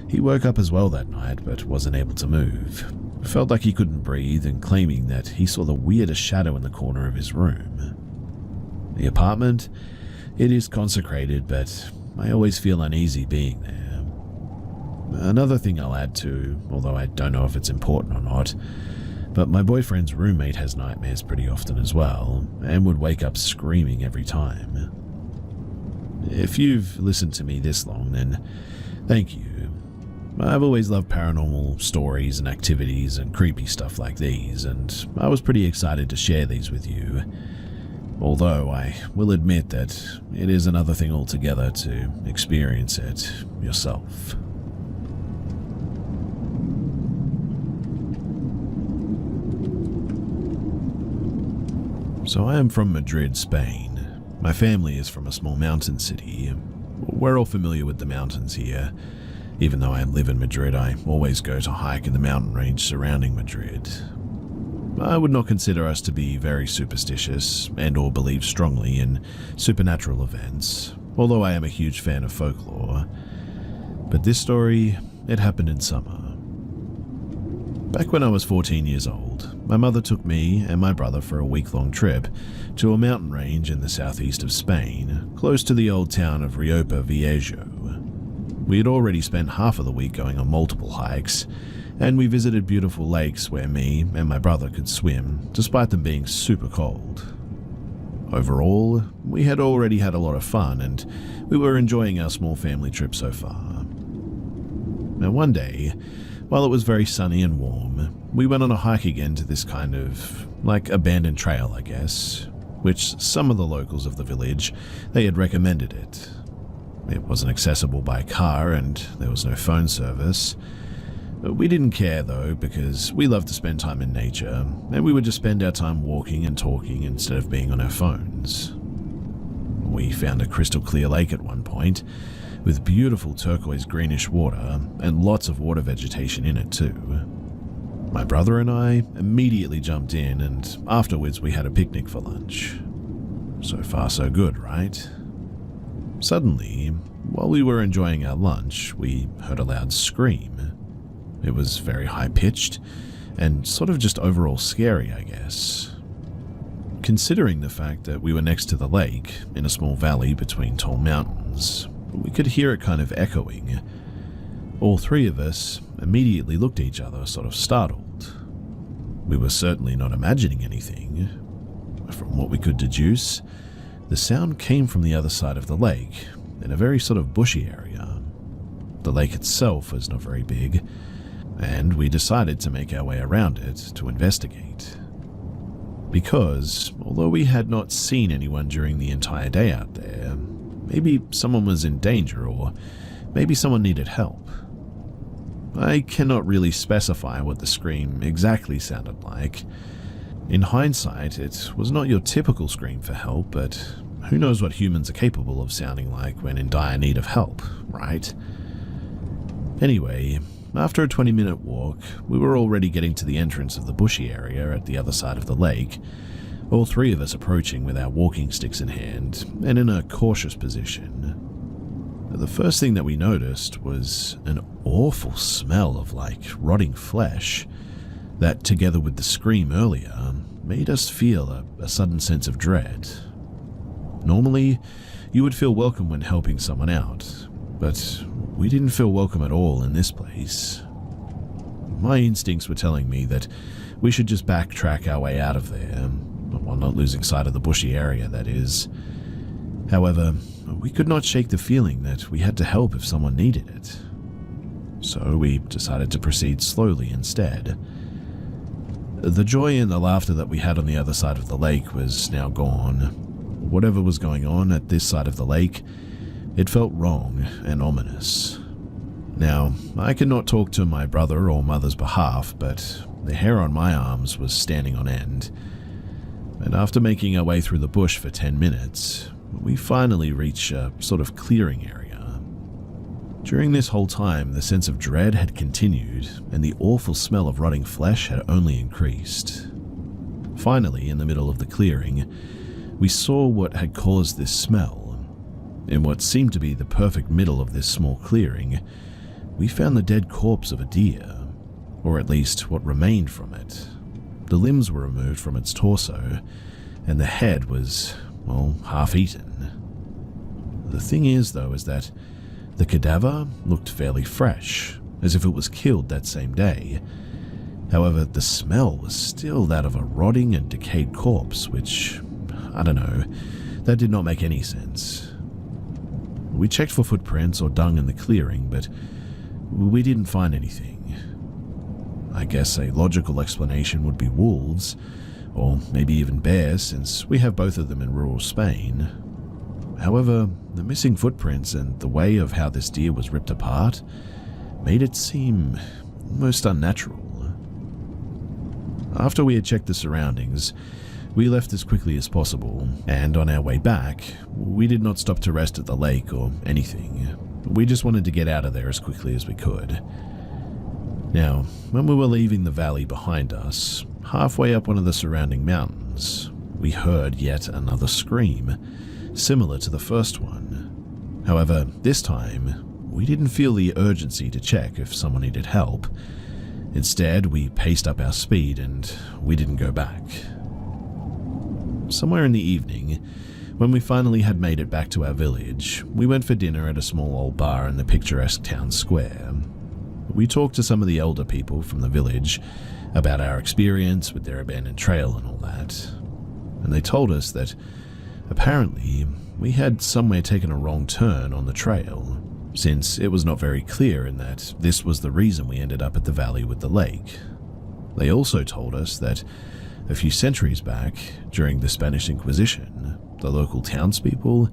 he woke up as well that night but wasn't able to move. Felt like he couldn't breathe, and claiming that he saw the weirdest shadow in the corner of his room. The apartment, it is consecrated, but I always feel uneasy being there. Another thing I'll add to, although I don't know if it's important or not, but my boyfriend's roommate has nightmares pretty often as well, and would wake up screaming every time. If you've listened to me this long, then thank you. I've always loved paranormal stories and activities and creepy stuff like these, and I was pretty excited to share these with you. Although I will admit that it is another thing altogether to experience it yourself. So I am from Madrid, Spain. My family is from a small mountain city. We're all familiar with the mountains here. Even though I live in Madrid, I always go to hike in the mountain range surrounding Madrid. I would not consider us to be very superstitious and or believe strongly in supernatural events, although I am a huge fan of folklore. But this story, it happened in summer. Back when I was 14 years old, my mother took me and my brother for a week-long trip to a mountain range in the southeast of Spain, close to the old town of Riopa Viejo. We had already spent half of the week going on multiple hikes, and we visited beautiful lakes where me and my brother could swim, despite them being super cold. Overall, we had already had a lot of fun, and we were enjoying our small family trip so far. Now one day, while it was very sunny and warm, we went on a hike again to this kind of, like, abandoned trail, I guess, which some of the locals of the village, they had recommended it. It wasn't accessible by car and there was no phone service. We didn't care though, because we love to spend time in nature, and we would just spend our time walking and talking instead of being on our phones. We found a crystal clear lake at one point, with beautiful turquoise greenish water and lots of water vegetation in it too. My brother and I immediately jumped in, and afterwards we had a picnic for lunch. So far so good, right? Suddenly, while we were enjoying our lunch, we heard a loud scream. It was very high-pitched and sort of just overall scary, I guess. Considering the fact that we were next to the lake, in a small valley between tall mountains, we could hear it kind of echoing. All three of us immediately looked at each other, sort of startled. We were certainly not imagining anything. From what we could deduce, the sound came from the other side of the lake, in a very sort of bushy area. The lake itself was not very big, and we decided to make our way around it to investigate. Because, although we had not seen anyone during the entire day out there, maybe someone was in danger, or maybe someone needed help. I cannot really specify what the scream exactly sounded like. In hindsight, it was not your typical scream for help, but who knows what humans are capable of sounding like when in dire need of help, right? Anyway, after a 20-minute walk, we were already getting to the entrance of the bushy area at the other side of the lake, all three of us approaching with our walking sticks in hand and in a cautious position. The first thing that we noticed was an awful smell of rotting flesh that, together with the scream earlier, made us feel a sudden sense of dread. Normally, you would feel welcome when helping someone out, but we didn't feel welcome at all in this place. My instincts were telling me that we should just backtrack our way out of there, while not losing sight of the bushy area, that is. However, we could not shake the feeling that we had to help if someone needed it. So we decided to proceed slowly instead. The joy and the laughter that we had on the other side of the lake was now gone. Whatever was going on at this side of the lake, it felt wrong and ominous. Now, I cannot talk to my brother or mother's behalf, but the hair on my arms was standing on end. And after making our way through the bush for 10 minutes, we finally reached a sort of clearing area. During this whole time, the sense of dread had continued, and the awful smell of rotting flesh had only increased. Finally, in the middle of the clearing, we saw what had caused this smell. In what seemed to be the perfect middle of this small clearing, we found the dead corpse of a deer, or at least what remained from it. The limbs were removed from its torso, and the head was, well, half-eaten. The thing is, though, is that the cadaver looked fairly fresh, as if it was killed that same day. However, the smell was still that of a rotting and decayed corpse, which, I don't know, that did not make any sense. We checked for footprints or dung in the clearing, but we didn't find anything. I guess a logical explanation would be wolves, or maybe even bears, since we have both of them in rural Spain. However, the missing footprints and the way of how this deer was ripped apart made it seem almost unnatural. After we had checked the surroundings, we left as quickly as possible, and on our way back, we did not stop to rest at the lake or anything. We just wanted to get out of there as quickly as we could. Now, when we were leaving the valley behind us, halfway up one of the surrounding mountains, we heard yet another scream, similar to the first one. However, this time, we didn't feel the urgency to check if someone needed help. Instead, we paced up our speed and we didn't go back. Somewhere in the evening, when we finally had made it back to our village, we went for dinner at a small old bar in the picturesque town square. We talked to some of the elder people from the village about our experience with their abandoned trail and all that, and they told us that apparently we had somewhere taken a wrong turn on the trail, since it was not very clear in that this was the reason we ended up at the valley with the lake. They also told us that a few centuries back, during the Spanish Inquisition, the local townspeople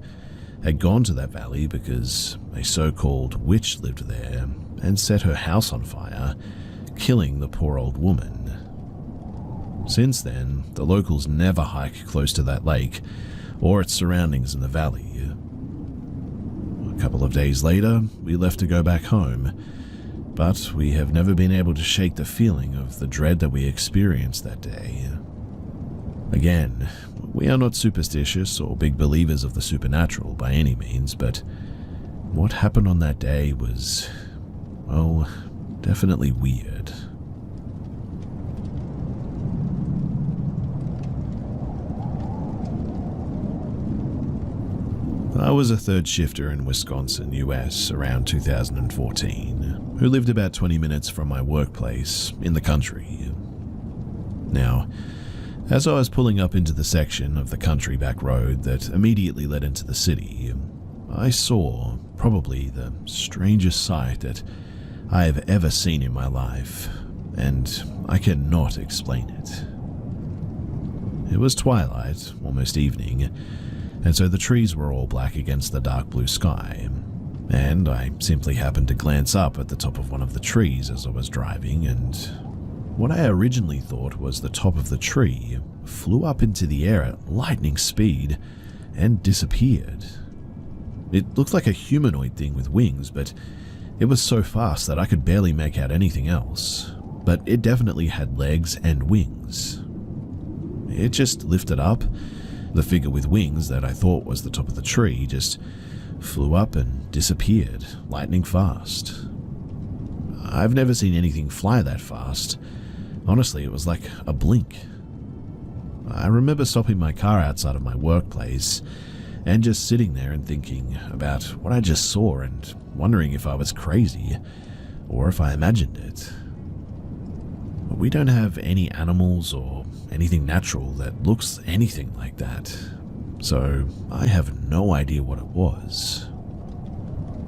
had gone to that valley because a so-called witch lived there and set her house on fire, killing the poor old woman. Since then, the locals never hike close to that lake or its surroundings in the valley. A couple of days later, we left to go back home, but we have never been able to shake the feeling of the dread that we experienced that day. Again, we are not superstitious or big believers of the supernatural by any means, but what happened on that day was, well, definitely weird. I was a third shifter in Wisconsin, US, around 2014, who lived about 20 minutes from my workplace in the country. Now, as I was pulling up into the section of the country back road that immediately led into the city, I saw probably the strangest sight that I have ever seen in my life, and I cannot explain it. It was twilight, almost evening, and so the trees were all black against the dark blue sky, and I simply happened to glance up at the top of one of the trees as I was driving, and what I originally thought was the top of the tree flew up into the air at lightning speed and disappeared. It looked like a humanoid thing with wings, but it was so fast that I could barely make out anything else, but it definitely had legs and wings. It just lifted up. The figure with wings that I thought was the top of the tree just flew up and disappeared, lightning fast. I've never seen anything fly that fast. Honestly, it was like a blink. I remember stopping my car outside of my workplace and just sitting there and thinking about what I just saw and wondering if I was crazy or if I imagined it. We don't have any animals or anything natural that looks anything like that, so I have no idea what it was.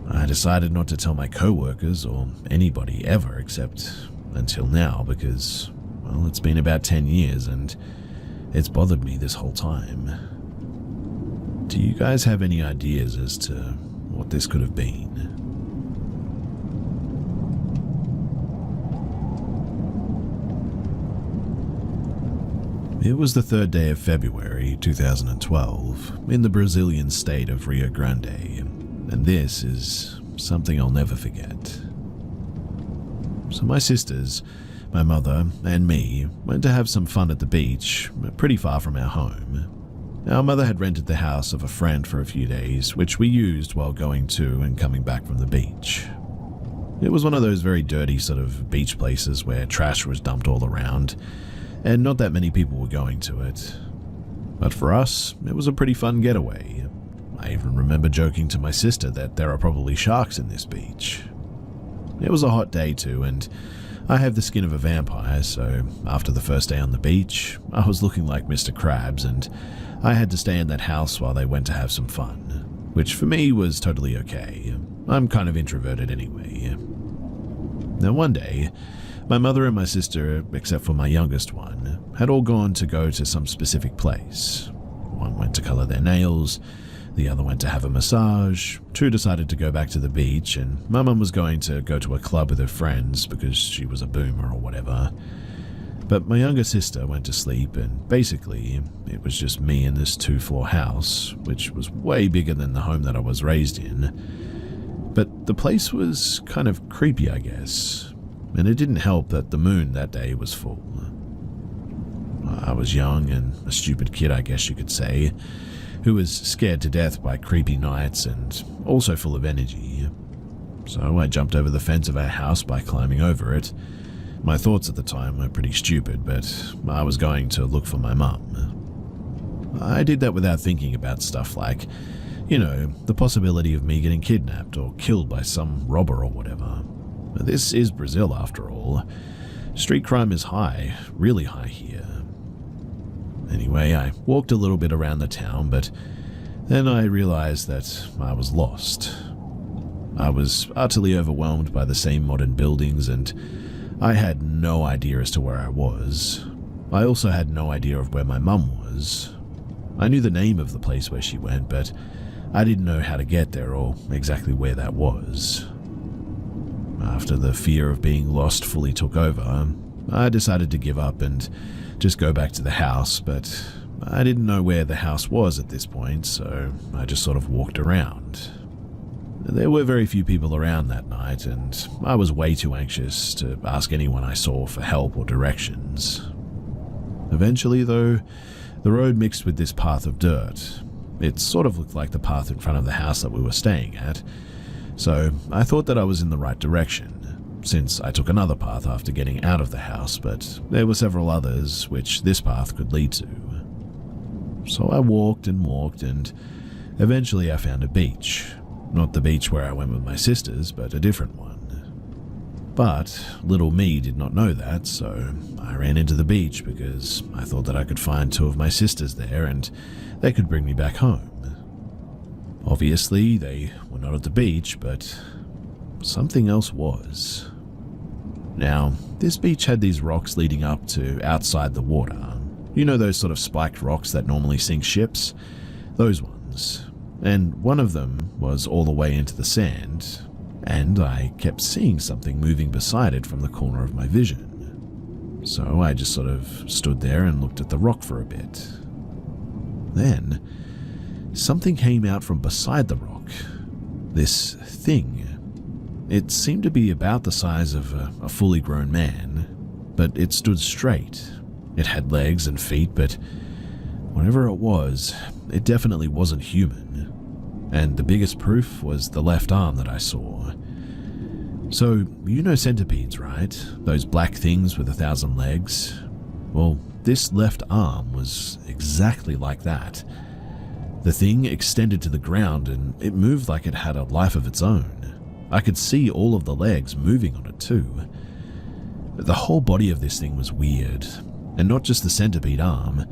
I decided not to tell my co-workers or anybody ever except until now because, well, it's been about 10 years and it's bothered me this whole time. Do you guys have any ideas as to what this could have been? It was the 3rd day of February 2012 in the Brazilian state of Rio Grande, and this is something I'll never forget. So my sisters, my mother, and me went to have some fun at the beach, pretty far from our home. Our mother had rented the house of a friend for a few days, which we used while going to and coming back from the beach. It was one of those very dirty sort of beach places where trash was dumped all around, and not that many people were going to it. But for us, it was a pretty fun getaway. I even remember joking to my sister that there are probably sharks in this beach. It was a hot day too, and I have the skin of a vampire, so after the first day on the beach, I was looking like Mr. Krabs, and I had to stay in that house while they went to have some fun, which for me was totally okay. I'm kind of introverted anyway. Now one day, my mother and my sister, except for my youngest one, had all gone to go to some specific place. One went to color their nails, the other went to have a massage, two decided to go back to the beach, and my mum was going to go to a club with her friends because she was a boomer or whatever. But my younger sister went to sleep, and basically, it was just me in this 2-floor house, which was way bigger than the home that I was raised in. But the place was kind of creepy, I guess. And it didn't help that the moon that day was full. I was young and a stupid kid, I guess you could say, who was scared to death by creepy nights and also full of energy. So I jumped over the fence of our house by climbing over it. My thoughts at the time were pretty stupid, but I was going to look for my mum. I did that without thinking about stuff like, the possibility of me getting kidnapped or killed by some robber or whatever. This is Brazil, after all. Street crime is high, really high here. Anyway, I walked a little bit around the town, but then I realized that I was lost. I was utterly overwhelmed by the same modern buildings, and I had no idea as to where I was. I also had no idea of where my mum was. I knew the name of the place where she went, but I didn't know how to get there or exactly where that was. After the fear of being lost fully took over, I decided to give up and just go back to the house, but I didn't know where the house was at this point, so I just sort of walked around. There were very few people around that night, and I was way too anxious to ask anyone I saw for help or directions. Eventually, though, the road mixed with this path of dirt. It sort of looked like the path in front of the house that we were staying at, so I thought that I was in the right direction, since I took another path after getting out of the house, but there were several others which this path could lead to. So I walked, and eventually I found a beach. Not the beach where I went with my sisters, but a different one. But little me did not know that, so I ran into the beach because I thought that I could find two of my sisters there and they could bring me back home. Obviously, they were not at the beach, but something else was. Now, this beach had these rocks leading up to outside the water. You know those sort of spiked rocks that normally sink ships? Those ones. And one of them was all the way into the sand, and I kept seeing something moving beside it from the corner of my vision. So I just sort of stood there and looked at the rock for a bit. Then, something came out from beside the rock. This thing. It seemed to be about the size of a fully grown man, but it stood straight. It had legs and feet, but whatever it was, it definitely wasn't human. And the biggest proof was the left arm that I saw. So, you know centipedes, right? Those black things with 1,000 legs? Well, this left arm was exactly like that. The thing extended to the ground and it moved like it had a life of its own. I could see all of the legs moving on it too. The whole body of this thing was weird, and not just the centipede arm.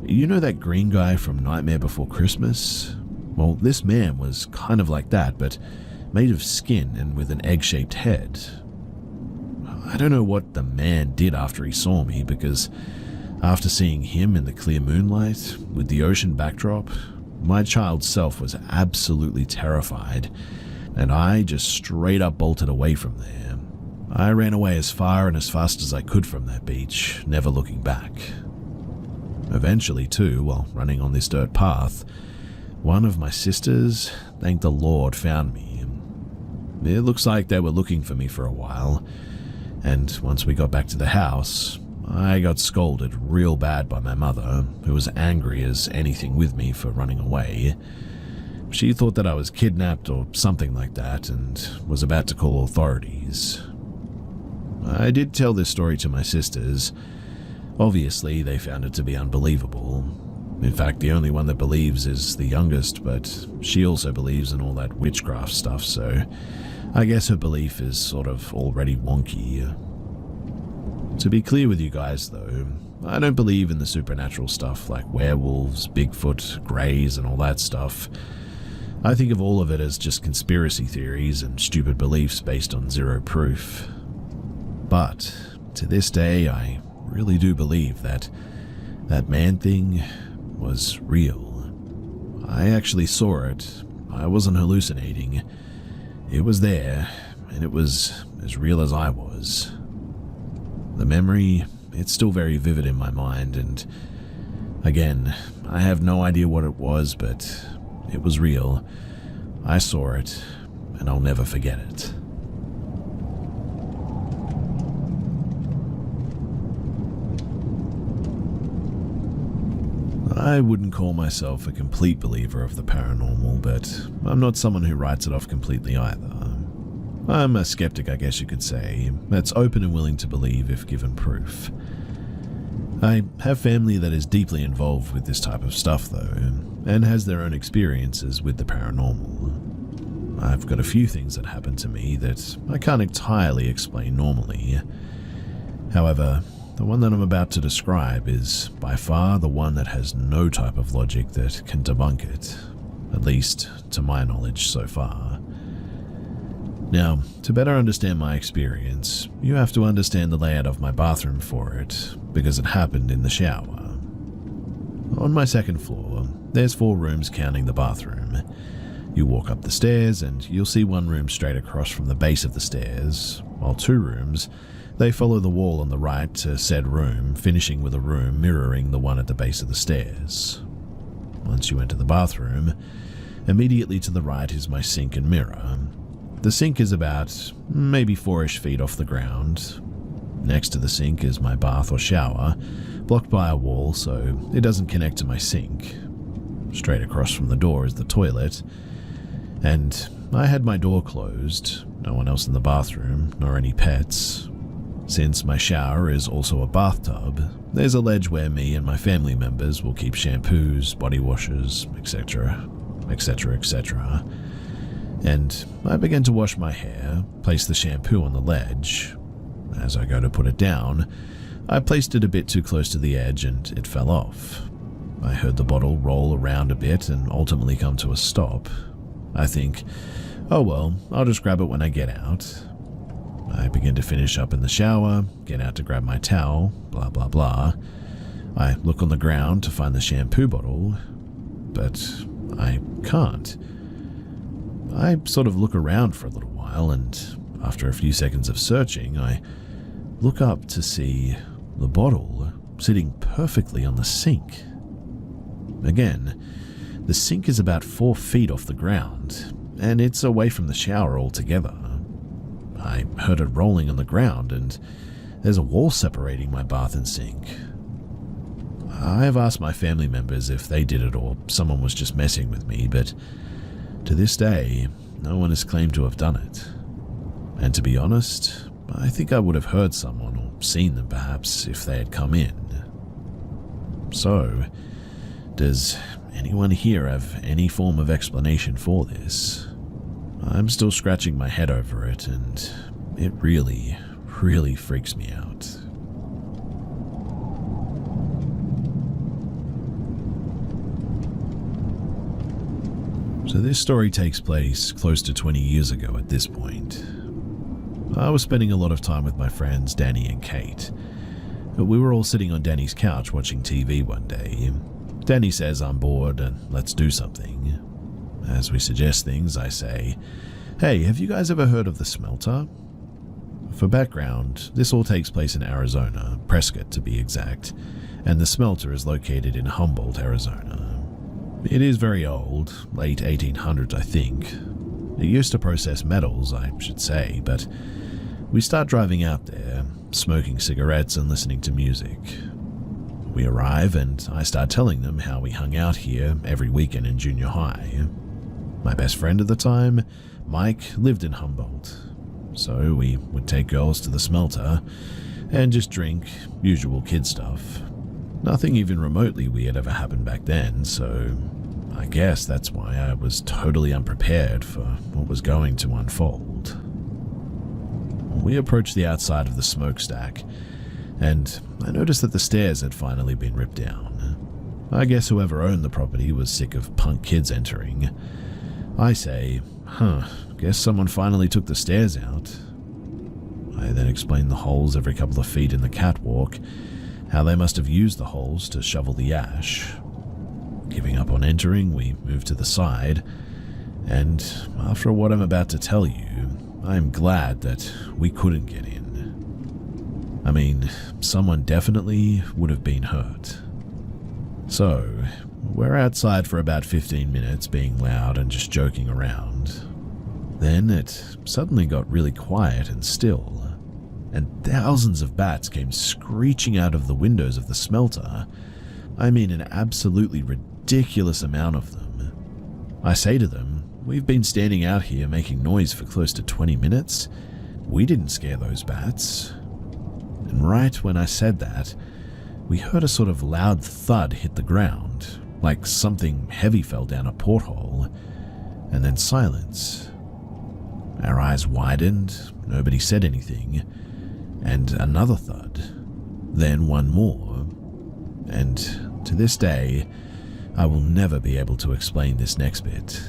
You know that green guy from Nightmare Before Christmas? Well, this man was kind of like that, but made of skin and with an egg-shaped head. I don't know what the man did after he saw me, because after seeing him in the clear moonlight, with the ocean backdrop, my child self was absolutely terrified, and I just straight up bolted away from there. I ran away as far and as fast as I could from that beach, never looking back. Eventually, too, while running on this dirt path, one of my sisters, thank the Lord, found me. It looks like they were looking for me for a while, and once we got back to the house, I got scolded real bad by my mother, who was angry as anything with me for running away. She thought that I was kidnapped or something like that and was about to call authorities. I did tell this story to my sisters. Obviously, they found it to be unbelievable. In fact, the only one that believes is the youngest, but she also believes in all that witchcraft stuff, so I guess her belief is sort of already wonky. To be clear with you guys, though, I don't believe in the supernatural stuff like werewolves, Bigfoot, greys, and all that stuff. I think of all of it as just conspiracy theories and stupid beliefs based on zero proof. But to this day, I really do believe that that man thing was real. I actually saw it. I wasn't hallucinating. It was there, and it was as real as I was. The memory, it's still very vivid in my mind, and again, I have no idea what it was, but it was real. I saw it, and I'll never forget it. I wouldn't call myself a complete believer of the paranormal, but I'm not someone who writes it off completely either. I'm a skeptic, I guess you could say, that's open and willing to believe if given proof. I have family that is deeply involved with this type of stuff, though, and has their own experiences with the paranormal. I've got a few things that happen to me that I can't entirely explain normally. However, the one that I'm about to describe is by far the one that has no type of logic that can debunk it, at least to my knowledge so far. Now, to better understand my experience, you have to understand the layout of my bathroom for it, because it happened in the shower. On my second floor, there's 4 rooms counting the bathroom. You walk up the stairs and you'll see one room straight across from the base of the stairs, while 2 rooms They follow the wall on the right to said room, finishing with a room mirroring the one at the base of the stairs. Once you enter the bathroom, immediately to the right is my sink and mirror. The sink is about maybe 4-ish feet off the ground. Next to the sink is my bath or shower, blocked by a wall so it doesn't connect to my sink. Straight across from the door is the toilet, and I had my door closed, no one else in the bathroom, nor any pets. Since my shower is also a bathtub, there's a ledge where me and my family members will keep shampoos, body washes, etc., etc., etc. And I began to wash my hair, place the shampoo on the ledge. As I go to put it down, I placed it a bit too close to the edge and it fell off. I heard the bottle roll around a bit and ultimately come to a stop. I think, oh well, I'll just grab it when I get out. I begin to finish up in the shower, get out to grab my towel, blah blah blah. I look on the ground to find the shampoo bottle, but I can't. I sort of look around for a little while, and after a few seconds of searching, I look up to see the bottle sitting perfectly on the sink. Again, the sink is about 4 feet off the ground, and it's away from the shower altogether. I heard it rolling on the ground, and there's a wall separating my bath and sink. I have asked my family members if they did it or someone was just messing with me, but to this day, no one has claimed to have done it. And to be honest, I think I would have heard someone or seen them perhaps if they had come in. So, does anyone here have any form of explanation for this? I'm still scratching my head over it, and it really, really freaks me out. So this story takes place close to 20 years ago at this point. I was spending a lot of time with my friends Danny and Kate. We were all sitting on Danny's couch watching TV one day. Danny says I'm bored and let's do something. As we suggest things, I say, "Hey, have you guys ever heard of the smelter?" For background, this all takes place in Arizona, Prescott to be exact, and the smelter is located in Humboldt, Arizona. It is very old, late 1800s I think. It used to process metals, I should say, but we start driving out there, smoking cigarettes and listening to music. We arrive and I start telling them how we hung out here every weekend in junior high. My best friend at the time, Mike, lived in Humboldt, so we would take girls to the smelter and just drink, usual kid stuff. Nothing even remotely weird ever happened back then, so I guess that's why I was totally unprepared for what was going to unfold. We approached the outside of the smokestack, and I noticed that the stairs had finally been ripped down. I guess whoever owned the property was sick of punk kids entering. I say, guess someone finally took the stairs out. I then explained the holes every couple of feet in the catwalk, how they must have used the holes to shovel the ash. Giving up on entering, we moved to the side, and after what I'm about to tell you, I'm glad that we couldn't get in. I mean, someone definitely would have been hurt. So, we're outside for about 15 minutes being loud and just joking around. Then it suddenly got really quiet and still, and thousands of bats came screeching out of the windows of the smelter. I mean, an absolutely ridiculous amount of them. I say to them, "We've been standing out here making noise for close to 20 minutes. We didn't scare those bats." And right when I said that, we heard a sort of loud thud hit the ground, like something heavy fell down a porthole, and then silence. Our eyes widened, nobody said anything, and another thud, then one more. And to this day, I will never be able to explain this next bit.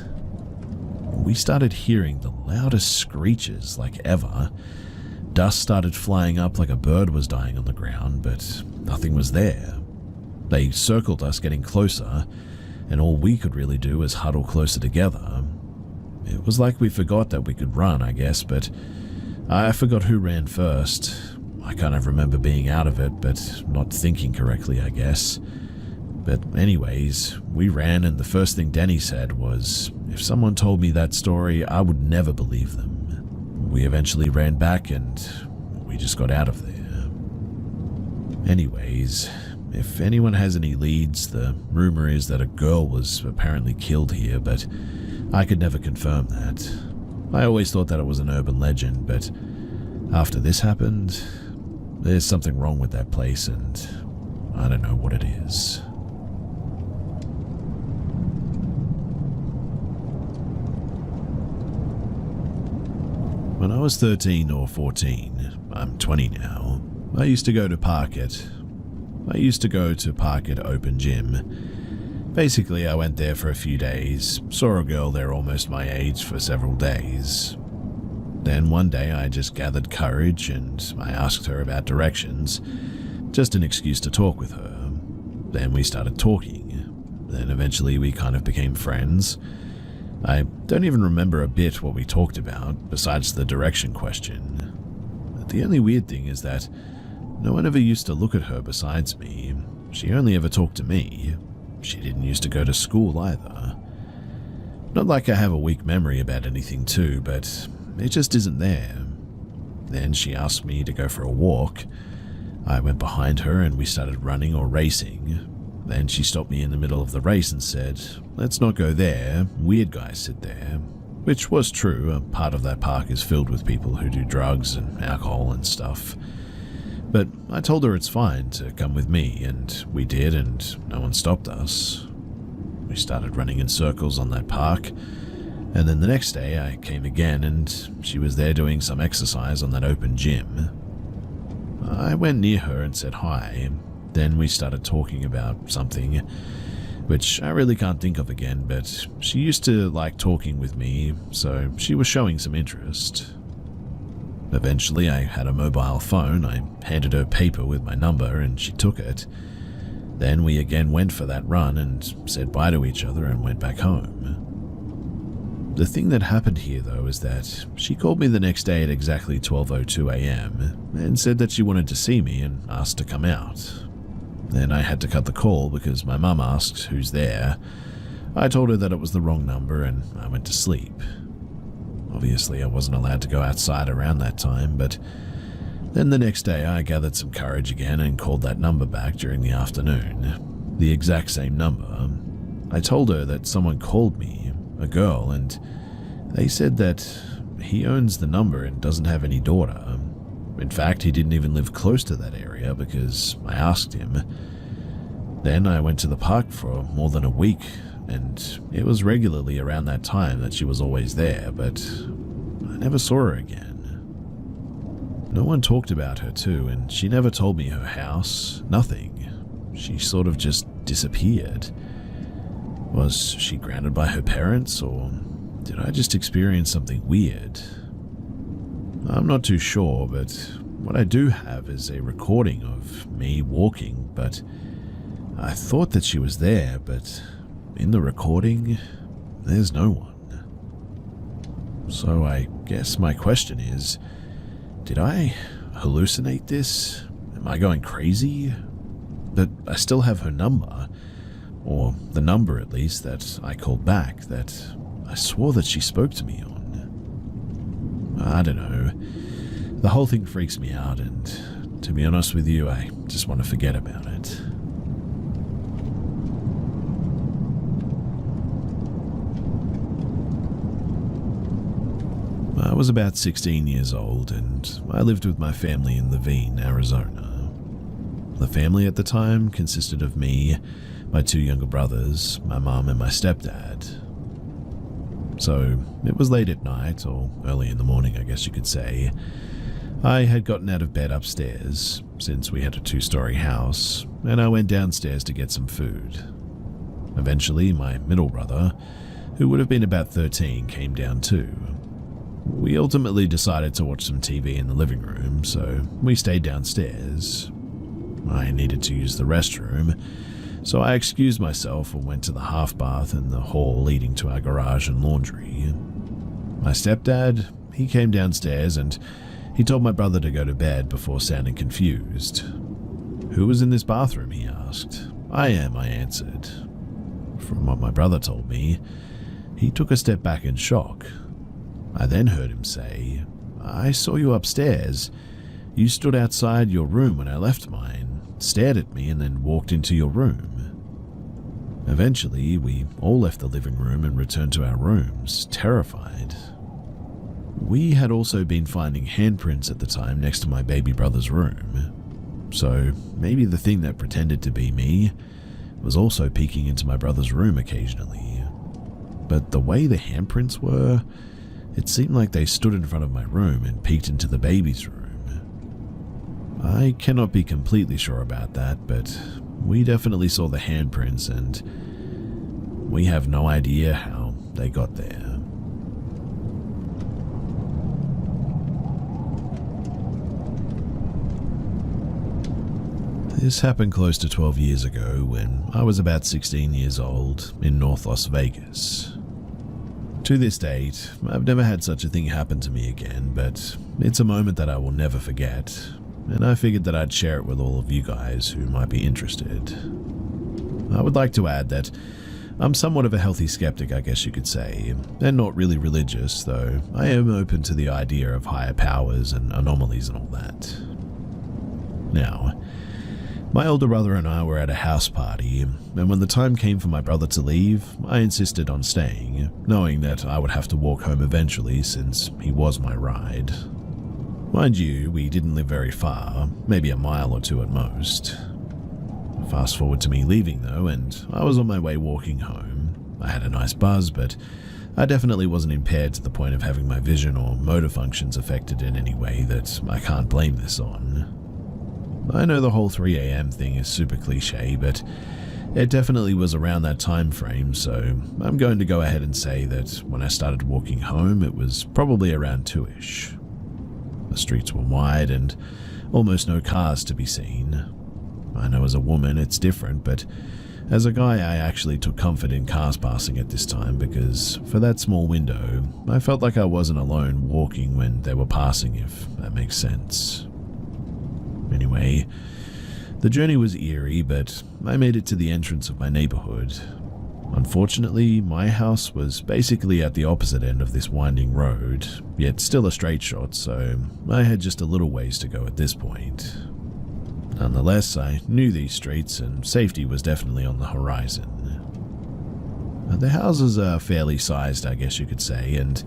We started hearing the loudest screeches like ever. Dust started flying up like a bird was dying on the ground, but nothing was there. They circled us, getting closer, and all we could really do was huddle closer together. It was like we forgot that we could run, I guess, but I forgot who ran first. I kind of remember being out of it, but not thinking correctly, I guess. But anyways, we ran, and the first thing Denny said was, if someone told me that story, I would never believe them. We eventually ran back, and we just got out of there. Anyways, if anyone has any leads, the rumor is that a girl was apparently killed here, but I could never confirm that. I always thought that it was an urban legend, but after this happened, there's something wrong with that place, and I don't know what it is. When I was 13 or 14, I'm 20 now, I used to go to park at Open Gym. Basically, I went there for a few days, saw a girl there almost my age for several days. Then one day I just gathered courage and I asked her about directions, just an excuse to talk with her. Then we started talking. Then eventually we kind of became friends. I don't even remember a bit what we talked about, besides the direction question. The only weird thing is that no one ever used to look at her besides me. She only ever talked to me. She didn't used to go to school either. Not like I have a weak memory about anything too, but it just isn't there. Then she asked me to go for a walk. I went behind her and we started running or racing. Then she stopped me in the middle of the race and said, "Let's not go there, weird guys sit there." Which was true, a part of that park is filled with people who do drugs and alcohol and stuff. But I told her it's fine to come with me, and we did, and no one stopped us. We started running in circles on that park, and then the next day I came again and she was there doing some exercise on that open gym. I went near her and said hi. Then we started talking about something, which I really can't think of again, but she used to like talking with me, so she was showing some interest. Eventually I had a mobile phone. I handed her paper with my number and she took it. Then we again went for that run and said bye to each other and went back home. The thing that happened here though is that she called me the next day at exactly 12:02 a.m. and said that she wanted to see me and asked to come out. Then I had to cut the call because my mum asked who's there. I told her that it was the wrong number and I went to sleep. Obviously I wasn't allowed to go outside around that time, but then the next day I gathered some courage again and called that number back during the afternoon. The exact same number. I told her that someone called me, a girl, and they said that he owns the number and doesn't have any daughter. In fact, he didn't even live close to that area because I asked him. Then I went to the park for more than a week, and it was regularly around that time that she was always there, but I never saw her again. No one talked about her too, and she never told me her house, nothing. She sort of just disappeared. Was she grounded by her parents, or did I just experience something weird? I'm not too sure, but what I do have is a recording of me walking, but I thought that she was there, but in the recording, there's no one. So I guess my question is, did I hallucinate this? Am I going crazy? But I still have her number, or the number at least that I called back that I swore that she spoke to me on. I don't know. The whole thing freaks me out, and to be honest with you, I just want to forget about it. I was about 16 years old, and I lived with my family in Levine, Arizona. The family at the time consisted of me, my two younger brothers, my mom, and my stepdad. So it was late at night, or early in the morning, I guess you could say. I had gotten out of bed upstairs, since we had a 2-story house, and I went downstairs to get some food. Eventually, my middle brother, who would have been about 13, came down too. We ultimately decided to watch some TV in the living room, so we stayed downstairs. I needed to use the restroom, so I excused myself and went to the half bath in the hall leading to our garage and laundry. My stepdad, he came downstairs and He told my brother to go to bed before sounding confused. "Who was in this bathroom?" he asked. "I am," I answered. From what my brother told me, he took a step back in shock. I then heard him say, "I saw you upstairs. You stood outside your room when I left mine, stared at me, and then walked into your room." Eventually, we all left the living room and returned to our rooms, terrified. We had also been finding handprints at the time next to my baby brother's room, so maybe the thing that pretended to be me was also peeking into my brother's room occasionally. But the way the handprints were, it seemed like they stood in front of my room and peeked into the baby's room. I cannot be completely sure about that, but we definitely saw the handprints and we have no idea how they got there. This happened close to 12 years ago when I was about 16 years old in North Las Vegas. To this date, I've never had such a thing happen to me again, but it's a moment that I will never forget, and I figured that I'd share it with all of you guys who might be interested. I would like to add that I'm somewhat of a healthy skeptic, I guess you could say, and not really religious, though I am open to the idea of higher powers and anomalies and all that. Now, my older brother and I were at a house party, and when the time came for my brother to leave, I insisted on staying, knowing that I would have to walk home eventually since he was my ride. Mind you, we didn't live very far, maybe a mile or two at most. Fast forward to me leaving though, and I was on my way walking home. I had a nice buzz, but I definitely wasn't impaired to the point of having my vision or motor functions affected in any way that I can't blame this on. I know the whole 3 a.m. thing is super cliche, but it definitely was around that time frame, so I'm going to go ahead and say that when I started walking home, it was probably around 2-ish. The streets were wide and almost no cars to be seen. I know as a woman it's different, but as a guy I actually took comfort in cars passing at this time because for that small window, I felt like I wasn't alone walking when they were passing, if that makes sense. Anyway, the journey was eerie, but I made it to the entrance of my neighborhood. Unfortunately, my house was basically at the opposite end of this winding road, yet still a straight shot, so I had just a little ways to go at this point. Nonetheless, I knew these streets and safety was definitely on the horizon. The houses are fairly sized, I guess you could say, and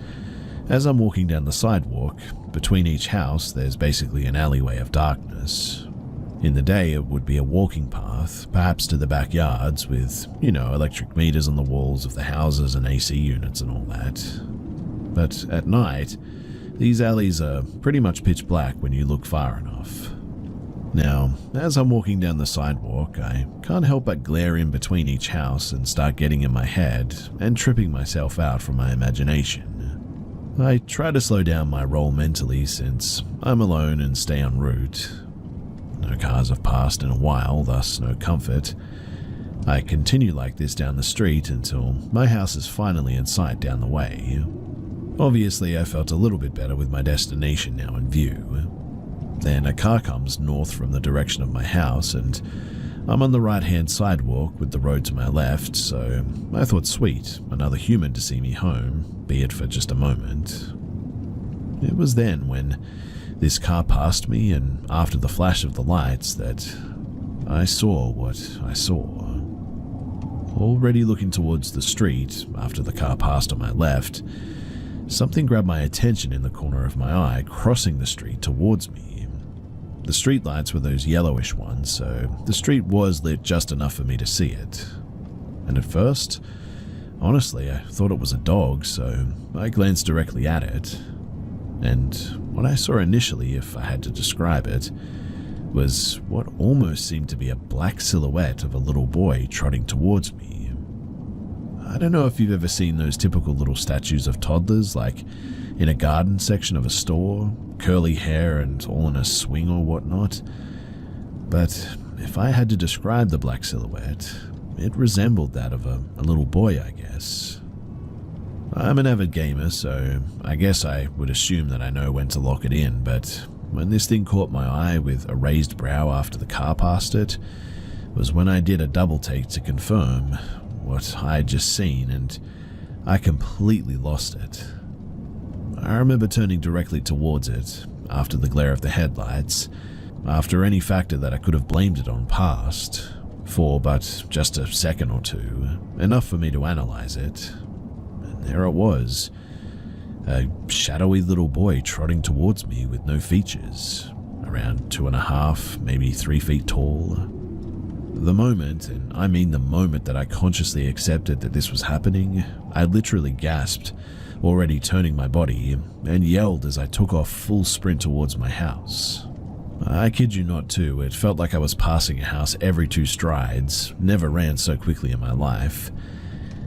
as I'm walking down the sidewalk, between each house there's basically an alleyway of darkness. In the day it would be a walking path, perhaps to the backyards with, electric meters on the walls of the houses and AC units and all that. But at night, these alleys are pretty much pitch black when you look far enough. Now, as I'm walking down the sidewalk, I can't help but glare in between each house and start getting in my head and tripping myself out from my imagination. I try to slow down my roll mentally since I'm alone and stay en route. No cars have passed in a while, thus no comfort. I continue like this down the street until my house is finally in sight down the way. Obviously, I felt a little bit better with my destination now in view. Then a car comes north from the direction of my house and I'm on the right-hand sidewalk with the road to my left, so I thought sweet, another human to see me home, be it for just a moment. It was then when this car passed me and after the flash of the lights that I saw what I saw. Already looking towards the street after the car passed on my left, something grabbed my attention in the corner of my eye, crossing the street towards me. The street lights were those yellowish ones, so the street was lit just enough for me to see it. And at first, honestly, I thought it was a dog, so I glanced directly at it. And what I saw initially, if I had to describe it, was what almost seemed to be a black silhouette of a little boy trotting towards me. I don't know if you've ever seen those typical little statues of toddlers, like in a garden section of a store, curly hair and all in a swing or whatnot. But if I had to describe the black silhouette, it resembled that of a little boy, I guess. I'm an avid gamer, so I guess I would assume that I know when to lock it in, but when this thing caught my eye with a raised brow after the car passed it, was when I did a double take to confirm what I had just seen, and I completely lost it. I remember turning directly towards it after the glare of the headlights, after any factor that I could have blamed it on passed, for but just a second or two, enough for me to analyze it. And there it was, a shadowy little boy trotting towards me with no features, around 2.5, maybe 3 feet tall. The moment, and I mean the moment that I consciously accepted that this was happening, I literally gasped, already turning my body, and yelled as I took off full sprint towards my house. I kid you not too, it felt like I was passing a house every 2 strides, never ran so quickly in my life.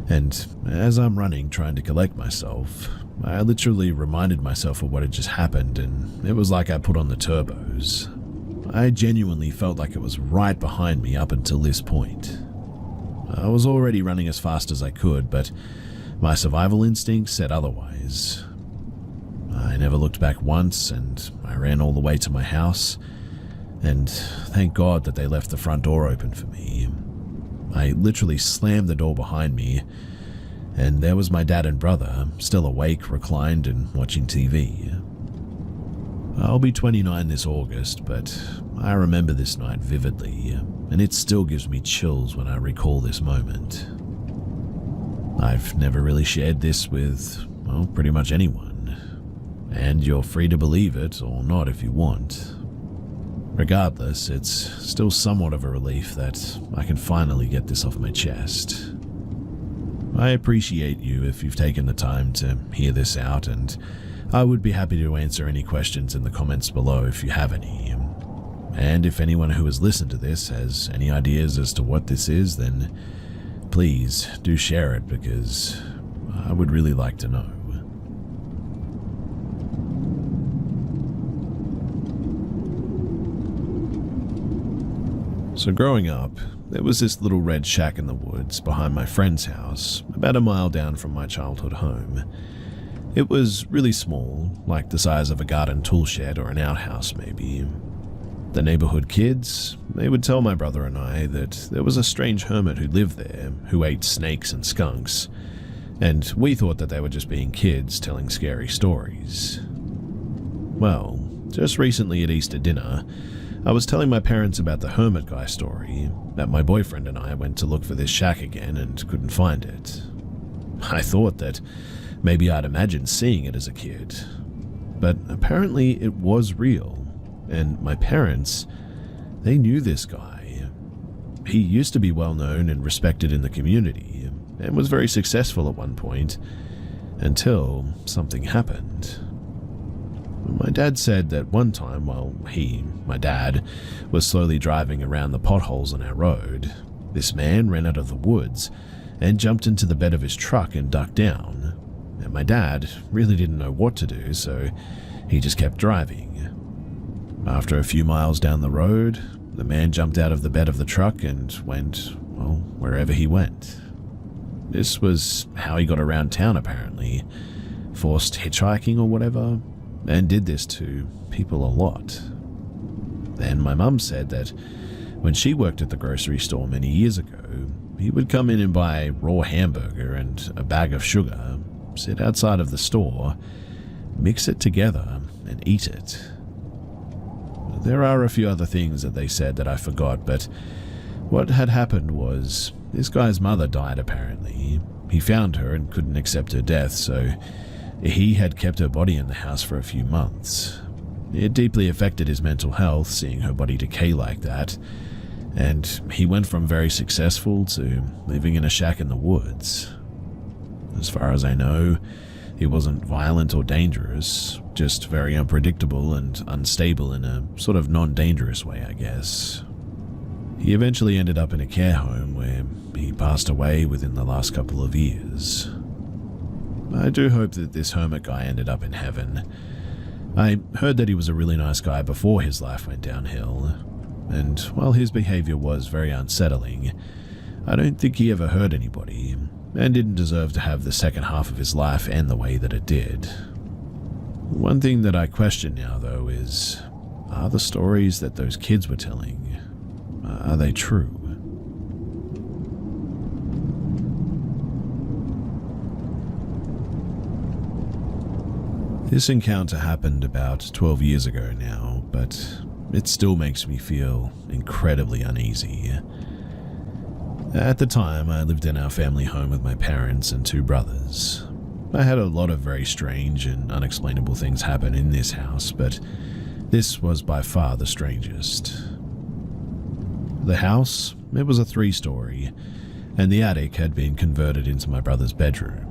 And as I'm running, trying to collect myself, I literally reminded myself of what had just happened, and it was like I put on the turbos. I genuinely felt like it was right behind me up until this point. I was already running as fast as I could, but my survival instinct said otherwise. I never looked back once, and I ran all the way to my house, and thank God that they left the front door open for me. I literally slammed the door behind me, and there was my dad and brother, still awake, reclined, and watching TV. I'll be 29 this August, but I remember this night vividly, and it still gives me chills when I recall this moment. I've never really shared this with, well, pretty much anyone, and you're free to believe it or not if you want. Regardless, it's still somewhat of a relief that I can finally get this off my chest. I appreciate you if you've taken the time to hear this out, and I would be happy to answer any questions in the comments below if you have any. And if anyone who has listened to this has any ideas as to what this is, then please do share it, because I would really like to know. So growing up, there was this little red shack in the woods behind my friend's house, about a mile down from my childhood home. It was really small, like the size of a garden tool shed or an outhouse maybe. The neighborhood kids, they would tell my brother and I that there was a strange hermit who lived there, who ate snakes and skunks, and we thought that they were just being kids telling scary stories. Well, just recently at Easter dinner, I was telling my parents about the hermit guy story, that my boyfriend and I went to look for this shack again and couldn't find it. I thought that maybe I'd imagined seeing it as a kid, but apparently it was real, and my parents, they knew this guy. He used to be well known and respected in the community, and was very successful at one point, until something happened. My dad said that one time while my dad, was slowly driving around the potholes on our road, this man ran out of the woods and jumped into the bed of his truck and ducked down, and my dad really didn't know what to do, so he just kept driving. After a few miles down the road, the man jumped out of the bed of the truck and went, well, wherever he went. This was how he got around town apparently, forced hitchhiking or whatever, and did this to people a lot. Then my mum said that when she worked at the grocery store many years ago, he would come in and buy raw hamburger and a bag of sugar, sit outside of the store, mix it together, and eat it. There are a few other things that they said that I forgot, but what had happened was this guy's mother died apparently. He found her and couldn't accept her death, so he had kept her body in the house for a few months. It deeply affected his mental health, seeing her body decay like that, and he went from very successful to living in a shack in the woods. As far as I know, he wasn't violent or dangerous, just very unpredictable and unstable in a sort of non-dangerous way, I guess. He eventually ended up in a care home where he passed away within the last couple of years. I do hope that this hermit guy ended up in heaven. I heard that he was a really nice guy before his life went downhill, and while his behavior was very unsettling, I don't think he ever hurt anybody, and didn't deserve to have the second half of his life end the way that it did. One thing that I question now, though, is, are the stories that those kids were telling, are they true? This encounter happened about 12 years ago now, but it still makes me feel incredibly uneasy. At the time, I lived in our family home with my parents and two brothers. I had a lot of very strange and unexplainable things happen in this house, but this was by far the strangest. The house, it was a 3-story, and the attic had been converted into my brother's bedroom.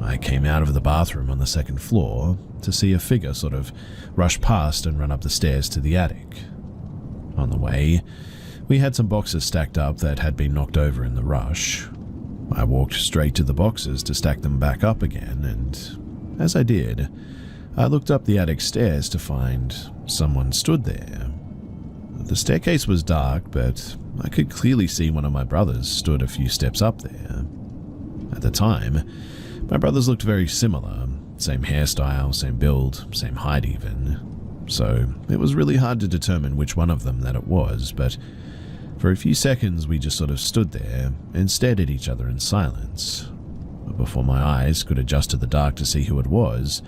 I came out of the bathroom on the 2nd floor to see a figure sort of rush past and run up the stairs to the attic. On the way, we had some boxes stacked up that had been knocked over in the rush. I walked straight to the boxes to stack them back up again, and as I did, I looked up the attic stairs to find someone stood there. The staircase was dark, but I could clearly see one of my brothers stood a few steps up there. At the time, my brothers looked very similar, same hairstyle, same build, same height even, so it was really hard to determine which one of them that it was, but for a few seconds we just sort of stood there and stared at each other in silence. Before my eyes could adjust to the dark to see who it was,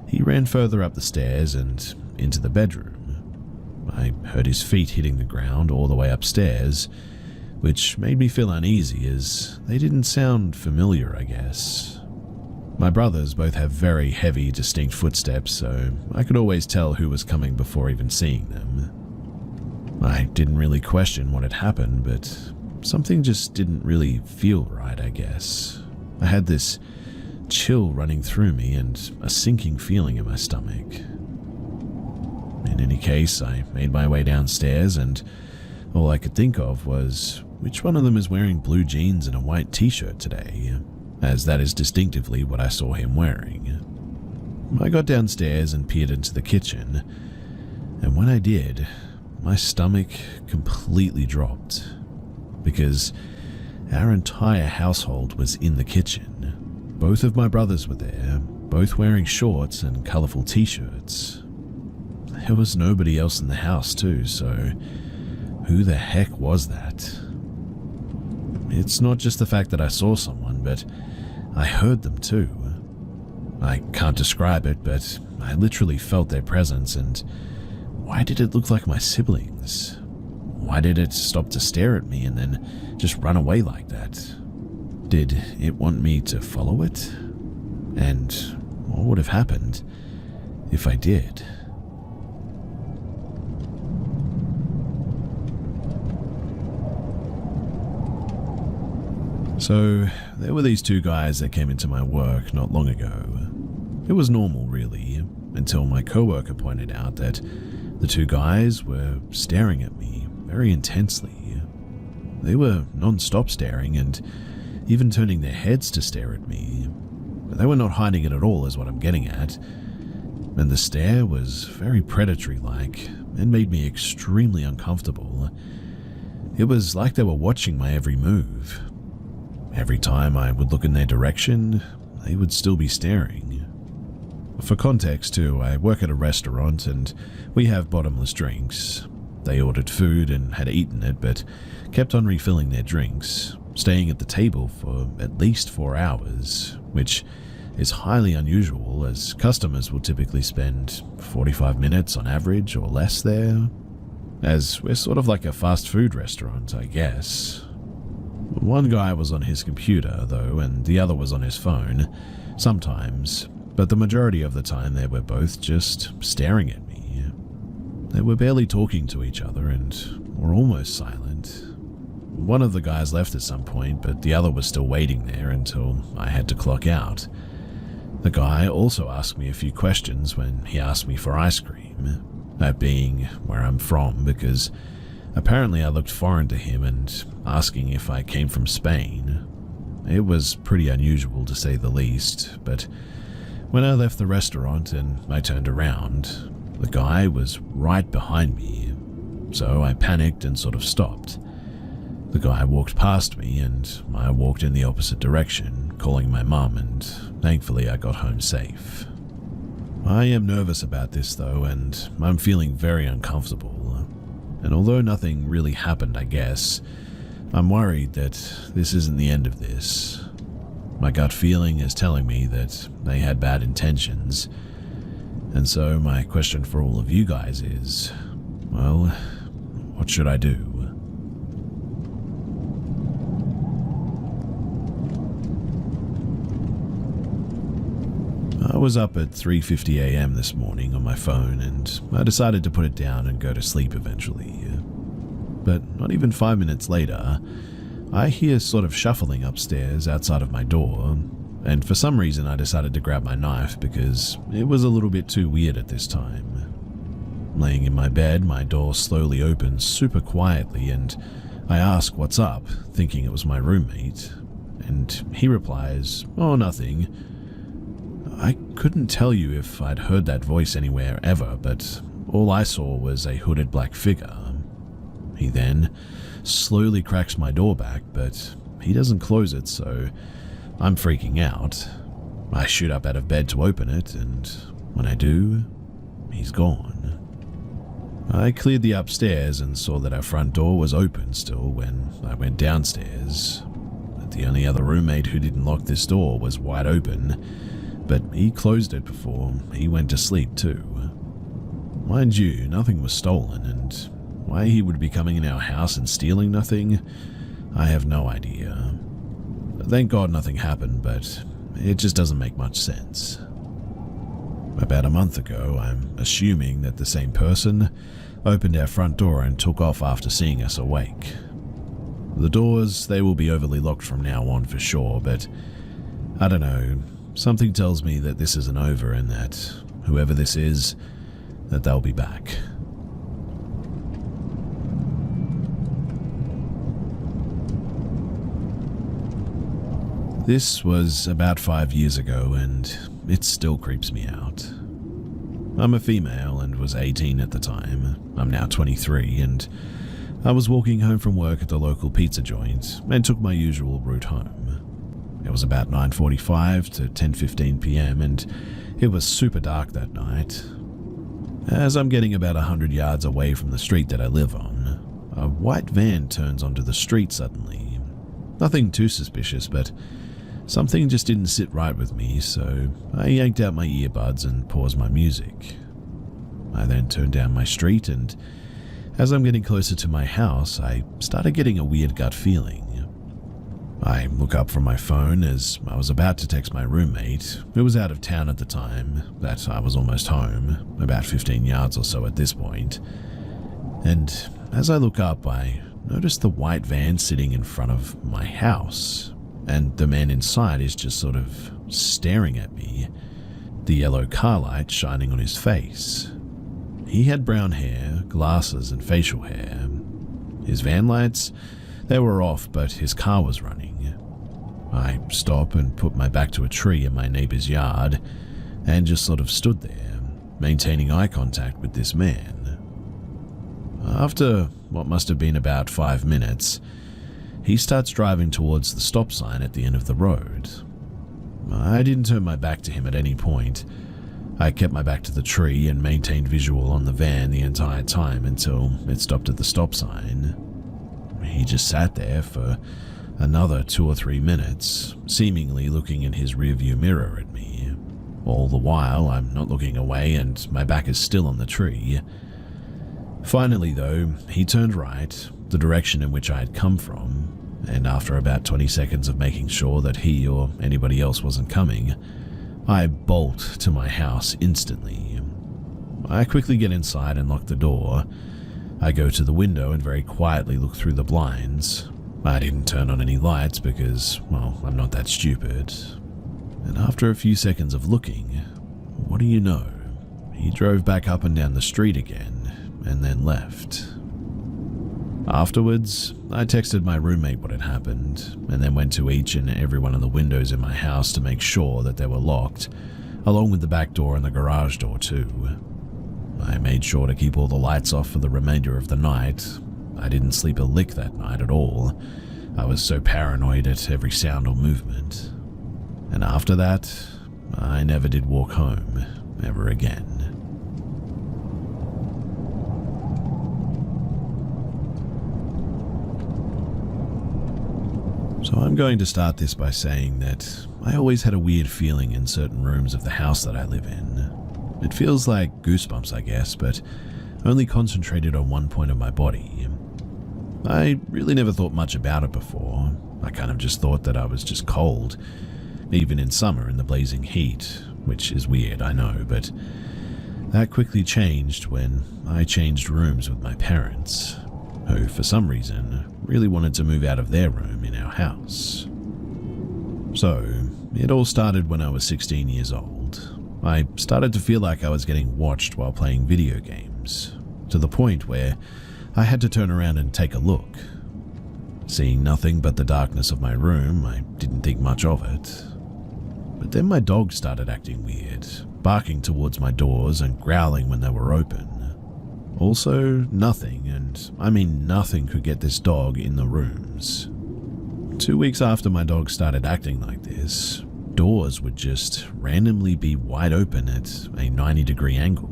he ran further up the stairs and into the bedroom. I heard his feet hitting the ground all the way upstairs, which made me feel uneasy as they didn't sound familiar, I guess. My brothers both have very heavy, distinct footsteps, so I could always tell who was coming before even seeing them. I didn't really question what had happened, but something just didn't really feel right, I guess. I had this chill running through me and a sinking feeling in my stomach. In any case, I made my way downstairs, and all I could think of was, which one of them is wearing blue jeans and a white t-shirt today, as that is distinctively what I saw him wearing. I got downstairs and peered into the kitchen, and when I did, my stomach completely dropped, because our entire household was in the kitchen. Both of my brothers were there, both wearing shorts and colourful t-shirts. There was nobody else in the house too, so who the heck was that? It's not just the fact that I saw someone, but I heard them too. I can't describe it, but I literally felt their presence, and why did it look like my siblings? Why did it stop to stare at me and then just run away like that? Did it want me to follow it? And what would have happened if I did? So, there were these two guys that came into my work not long ago. It was normal, really, until my coworker pointed out that the two guys were staring at me very intensely. They were non-stop staring and even turning their heads to stare at me. But they were not hiding it at all, is what I'm getting at. And the stare was very predatory-like and made me extremely uncomfortable. It was like they were watching my every move. Every time I would look in their direction, they would still be staring. For context too, I work at a restaurant and we have bottomless drinks. They ordered food and had eaten it, but kept on refilling their drinks, staying at the table for at least 4 hours, which is highly unusual as customers will typically spend 45 minutes on average or less there, as we're sort of like a fast food restaurant, I guess. One guy was on his computer, though, and the other was on his phone, sometimes, but the majority of the time they were both just staring at me. They were barely talking to each other and were almost silent. One of the guys left at some point, but the other was still waiting there until I had to clock out. The guy also asked me a few questions when he asked me for ice cream, that being where I'm from, because apparently I looked foreign to him and asking if I came from Spain. It was pretty unusual to say the least, but when I left the restaurant and I turned around, the guy was right behind me, so I panicked and sort of stopped. The guy walked past me and I walked in the opposite direction, calling my mum, and thankfully I got home safe. I am nervous about this though, and I'm feeling very uncomfortable. And although nothing really happened, I guess, I'm worried that this isn't the end of this. My gut feeling is telling me that they had bad intentions. And so my question for all of you guys is, well, what should I do? I was up at 3:50 a.m. this morning on my phone, and I decided to put it down and go to sleep eventually. But not even 5 minutes later, I hear sort of shuffling upstairs outside of my door, and for some reason I decided to grab my knife because it was a little bit too weird at this time. Laying in my bed, my door slowly opens super quietly, and I ask what's up, thinking it was my roommate, and he replies, "Oh, nothing." I couldn't tell you if I'd heard that voice anywhere ever, but all I saw was a hooded black figure. He then slowly cracks my door back, but he doesn't close it, so I'm freaking out. I shoot up out of bed to open it, and when I do, he's gone. I cleared the upstairs and saw that our front door was open still when I went downstairs. But the only other roommate who didn't lock this door was wide open, but he closed it before he went to sleep too. Mind you, nothing was stolen, and why he would be coming in our house and stealing nothing, I have no idea. Thank God nothing happened, but it just doesn't make much sense. About a month ago, I'm assuming that the same person opened our front door and took off after seeing us awake. The doors, they will be overly locked from now on for sure, but I don't know, something tells me that this isn't over and that whoever this is, that they'll be back. This was about 5 years ago, and it still creeps me out. I'm a female and was 18 at the time. I'm now 23, and I was walking home from work at the local pizza joint and took my usual route home. It was about 9:45 to 10:15 p.m. and it was super dark that night. As I'm getting about 100 yards away from the street that I live on, a white van turns onto the street suddenly. Nothing too suspicious, but something just didn't sit right with me, so I yanked out my earbuds and paused my music. I then turned down my street, and as I'm getting closer to my house, I started getting a weird gut feeling. I look up from my phone as I was about to text my roommate, who was out of town at the time, that I was almost home, about 15 yards or so at this point. And as I look up, I notice the white van sitting in front of my house, and the man inside is just sort of staring at me, the yellow car light shining on his face. He had brown hair, glasses, and facial hair. His van lights, they were off, but his car was running. I stopped and put my back to a tree in my neighbor's yard and just sort of stood there, maintaining eye contact with this man. After what must have been about 5 minutes, he starts driving towards the stop sign at the end of the road. I didn't turn my back to him at any point. I kept my back to the tree and maintained visual on the van the entire time until it stopped at the stop sign. He just sat there for another 2 or 3 minutes, seemingly looking in his rearview mirror at me. All the while, I'm not looking away and my back is still on the tree. Finally, though, he turned right, the direction in which I had come from, and after about 20 seconds of making sure that he or anybody else wasn't coming, I bolt to my house instantly. I quickly get inside and lock the door. I go to the window and very quietly look through the blinds. I didn't turn on any lights because, well, I'm not that stupid. And after a few seconds of looking, what do you know? He drove back up and down the street again, and then left. Afterwards, I texted my roommate what had happened, and then went to each and every one of the windows in my house to make sure that they were locked, along with the back door and the garage door too. I made sure to keep all the lights off for the remainder of the night, I didn't sleep a lick that night at all. I was so paranoid at every sound or movement. And after that, I never did walk home ever again. So I'm going to start this by saying that I always had a weird feeling in certain rooms of the house that I live in. It feels like goosebumps, I guess, but only concentrated on one point of my body. I really never thought much about it before. I kind of just thought that I was just cold, even in summer in the blazing heat, which is weird, I know, but that quickly changed when I changed rooms with my parents, who, for some reason, really wanted to move out of their room in our house. So, it all started when I was 16 years old. I started to feel like I was getting watched while playing video games, to the point where I had to turn around and take a look. Seeing nothing but the darkness of my room, I didn't think much of it. But then my dog started acting weird, barking towards my doors and growling when they were open. Also, nothing, and I mean nothing, could get this dog in the rooms. 2 weeks after my dog started acting like this, doors would just randomly be wide open at a 90-degree angle.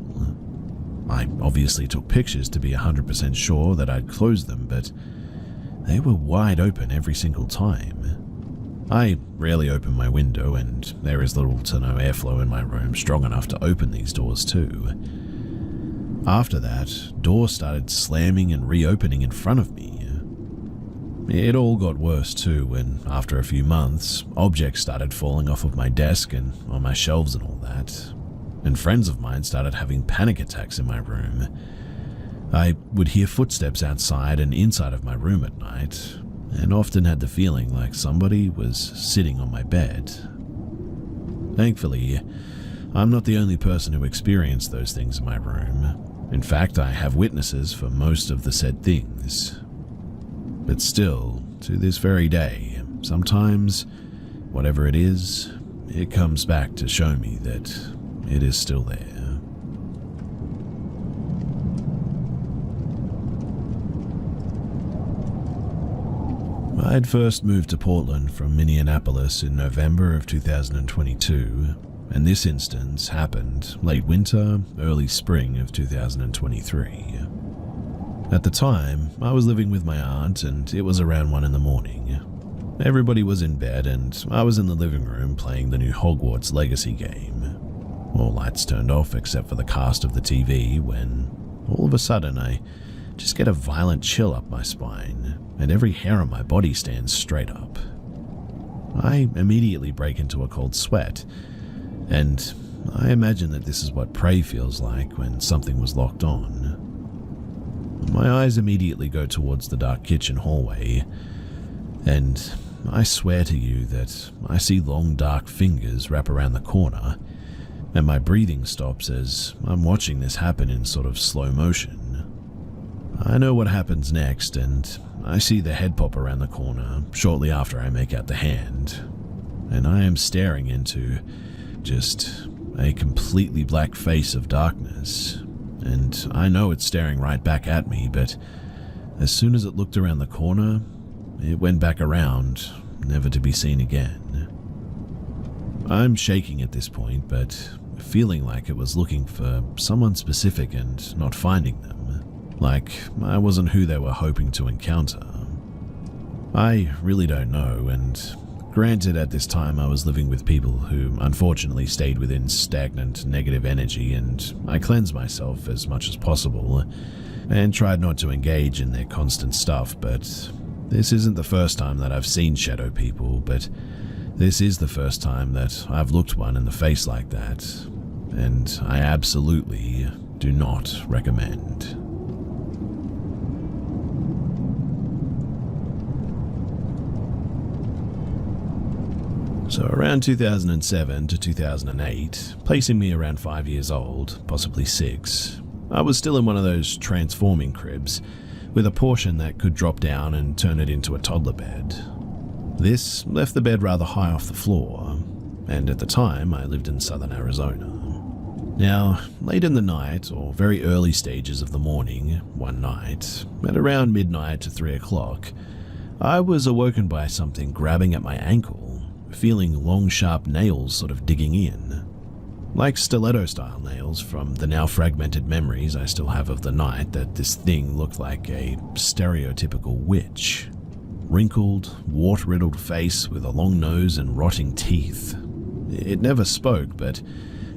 I obviously took pictures to be 100% sure that I'd closed them, but they were wide open every single time. I rarely open my window, and there is little to no airflow in my room strong enough to open these doors too. After that, doors started slamming and reopening in front of me. It all got worse too when, after a few months, objects started falling off of my desk and on my shelves and all that. And friends of mine started having panic attacks in my room. I would hear footsteps outside and inside of my room at night, and often had the feeling like somebody was sitting on my bed. Thankfully, I'm not the only person who experienced those things in my room. In fact, I have witnesses for most of the said things. But still, to this very day, sometimes, whatever it is, it comes back to show me that it is still there. I'd first moved to Portland from Minneapolis in November of 2022, and this instance happened late winter, early spring of 2023. At the time, I was living with my aunt, and it was around 1 a.m. Everybody was in bed, and I was in the living room playing the new Hogwarts Legacy game. All lights turned off except for the cast of the TV when, all of a sudden, I just get a violent chill up my spine, and every hair on my body stands straight up. I immediately break into a cold sweat, and I imagine that this is what prey feels like when something was locked on. My eyes immediately go towards the dark kitchen hallway, and I swear to you that I see long dark fingers wrap around the corner, and my breathing stops as I'm watching this happen in sort of slow motion. I know what happens next, and I see the head pop around the corner shortly after I make out the hand, and I am staring into just a completely black face of darkness, and I know it's staring right back at me, but as soon as it looked around the corner, it went back around, never to be seen again. I'm shaking at this point, but feeling like it was looking for someone specific and not finding them, like I wasn't who they were hoping to encounter. I really don't know, and granted, at this time I was living with people who unfortunately stayed within stagnant negative energy, and I cleansed myself as much as possible and tried not to engage in their constant stuff, but this isn't the first time that I've seen shadow people, but this is the first time that I've looked one in the face like that, and I absolutely do not recommend. So around 2007 to 2008, placing me around 5 years old, possibly 6, I was still in one of those transforming cribs, with a portion that could drop down and turn it into a toddler bed. This left the bed rather high off the floor, and at the time I lived in southern Arizona. Now, late in the night, or very early stages of the morning, one night, at around midnight to 3 o'clock, I was awoken by something grabbing at my ankle, feeling long sharp nails sort of digging in. Like stiletto-style nails from the now fragmented memories I still have of the night that this thing looked like a stereotypical witch. Wrinkled, wart-riddled face with a long nose and rotting teeth. It never spoke, but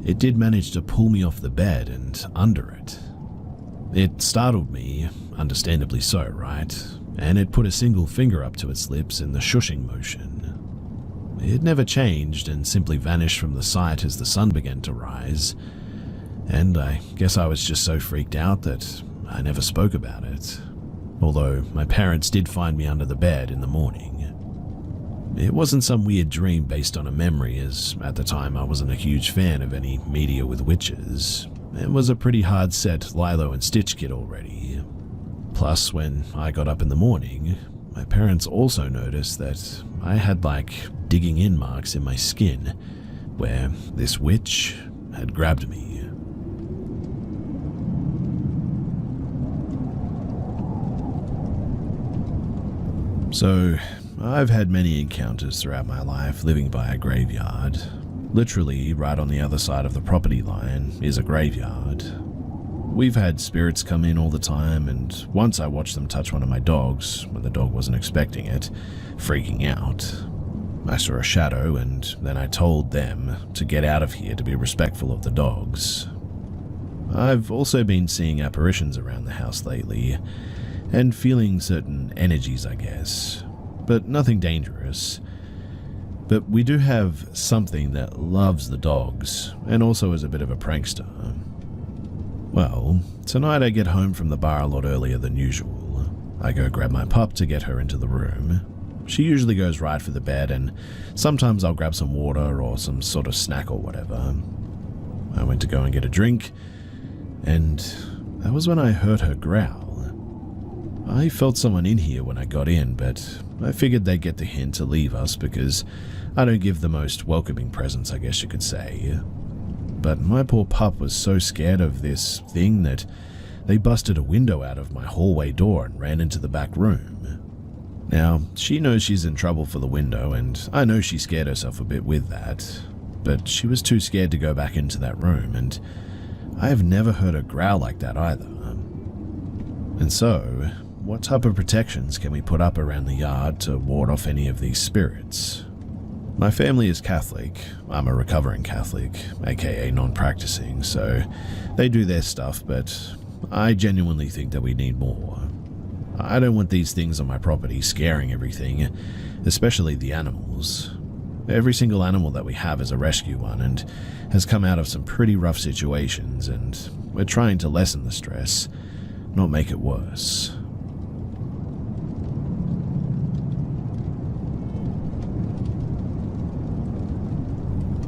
it did manage to pull me off the bed and under it. It startled me, understandably so, right? And it put a single finger up to its lips in the shushing motion. It never changed and simply vanished from the sight as the sun began to rise, and I guess I was just so freaked out that I never spoke about it, although my parents did find me under the bed in the morning. It wasn't some weird dream based on a memory, as at the time I wasn't a huge fan of any media with witches. It was a pretty hard set Lilo and Stitch kid already. Plus, when I got up in the morning, my parents also noticed that I had digging in marks in my skin where this witch had grabbed me. So, I've had many encounters throughout my life living by a graveyard. Literally, right on the other side of the property line is a graveyard. We've had spirits come in all the time, and once I watched them touch one of my dogs when the dog wasn't expecting it, freaking out. I saw a shadow, and then I told them to get out of here to be respectful of the dogs. I've also been seeing apparitions around the house lately, and feeling certain energies, I guess, but nothing dangerous. But we do have something that loves the dogs, and also is a bit of a prankster. Well, tonight I get home from the bar a lot earlier than usual. I go grab my pup to get her into the room. She usually goes right for the bed, and sometimes I'll grab some water or some sort of snack or whatever. I went to go and get a drink, and that was when I heard her growl. I felt someone in here when I got in, but I figured they'd get the hint to leave us because I don't give the most welcoming presence, I guess you could say. But my poor pup was so scared of this thing that they busted a window out of my hallway door and ran into the back room. Now, she knows she's in trouble for the window, and I know she scared herself a bit with that, but she was too scared to go back into that room, and I have never heard her growl like that either. And so, what type of protections can we put up around the yard to ward off any of these spirits? My family is Catholic. I'm a recovering Catholic, aka non-practicing, so they do their stuff, but I genuinely think that we need more. I don't want these things on my property scaring everything, especially the animals. Every single animal that we have is a rescue one and has come out of some pretty rough situations, and we're trying to lessen the stress, not make it worse.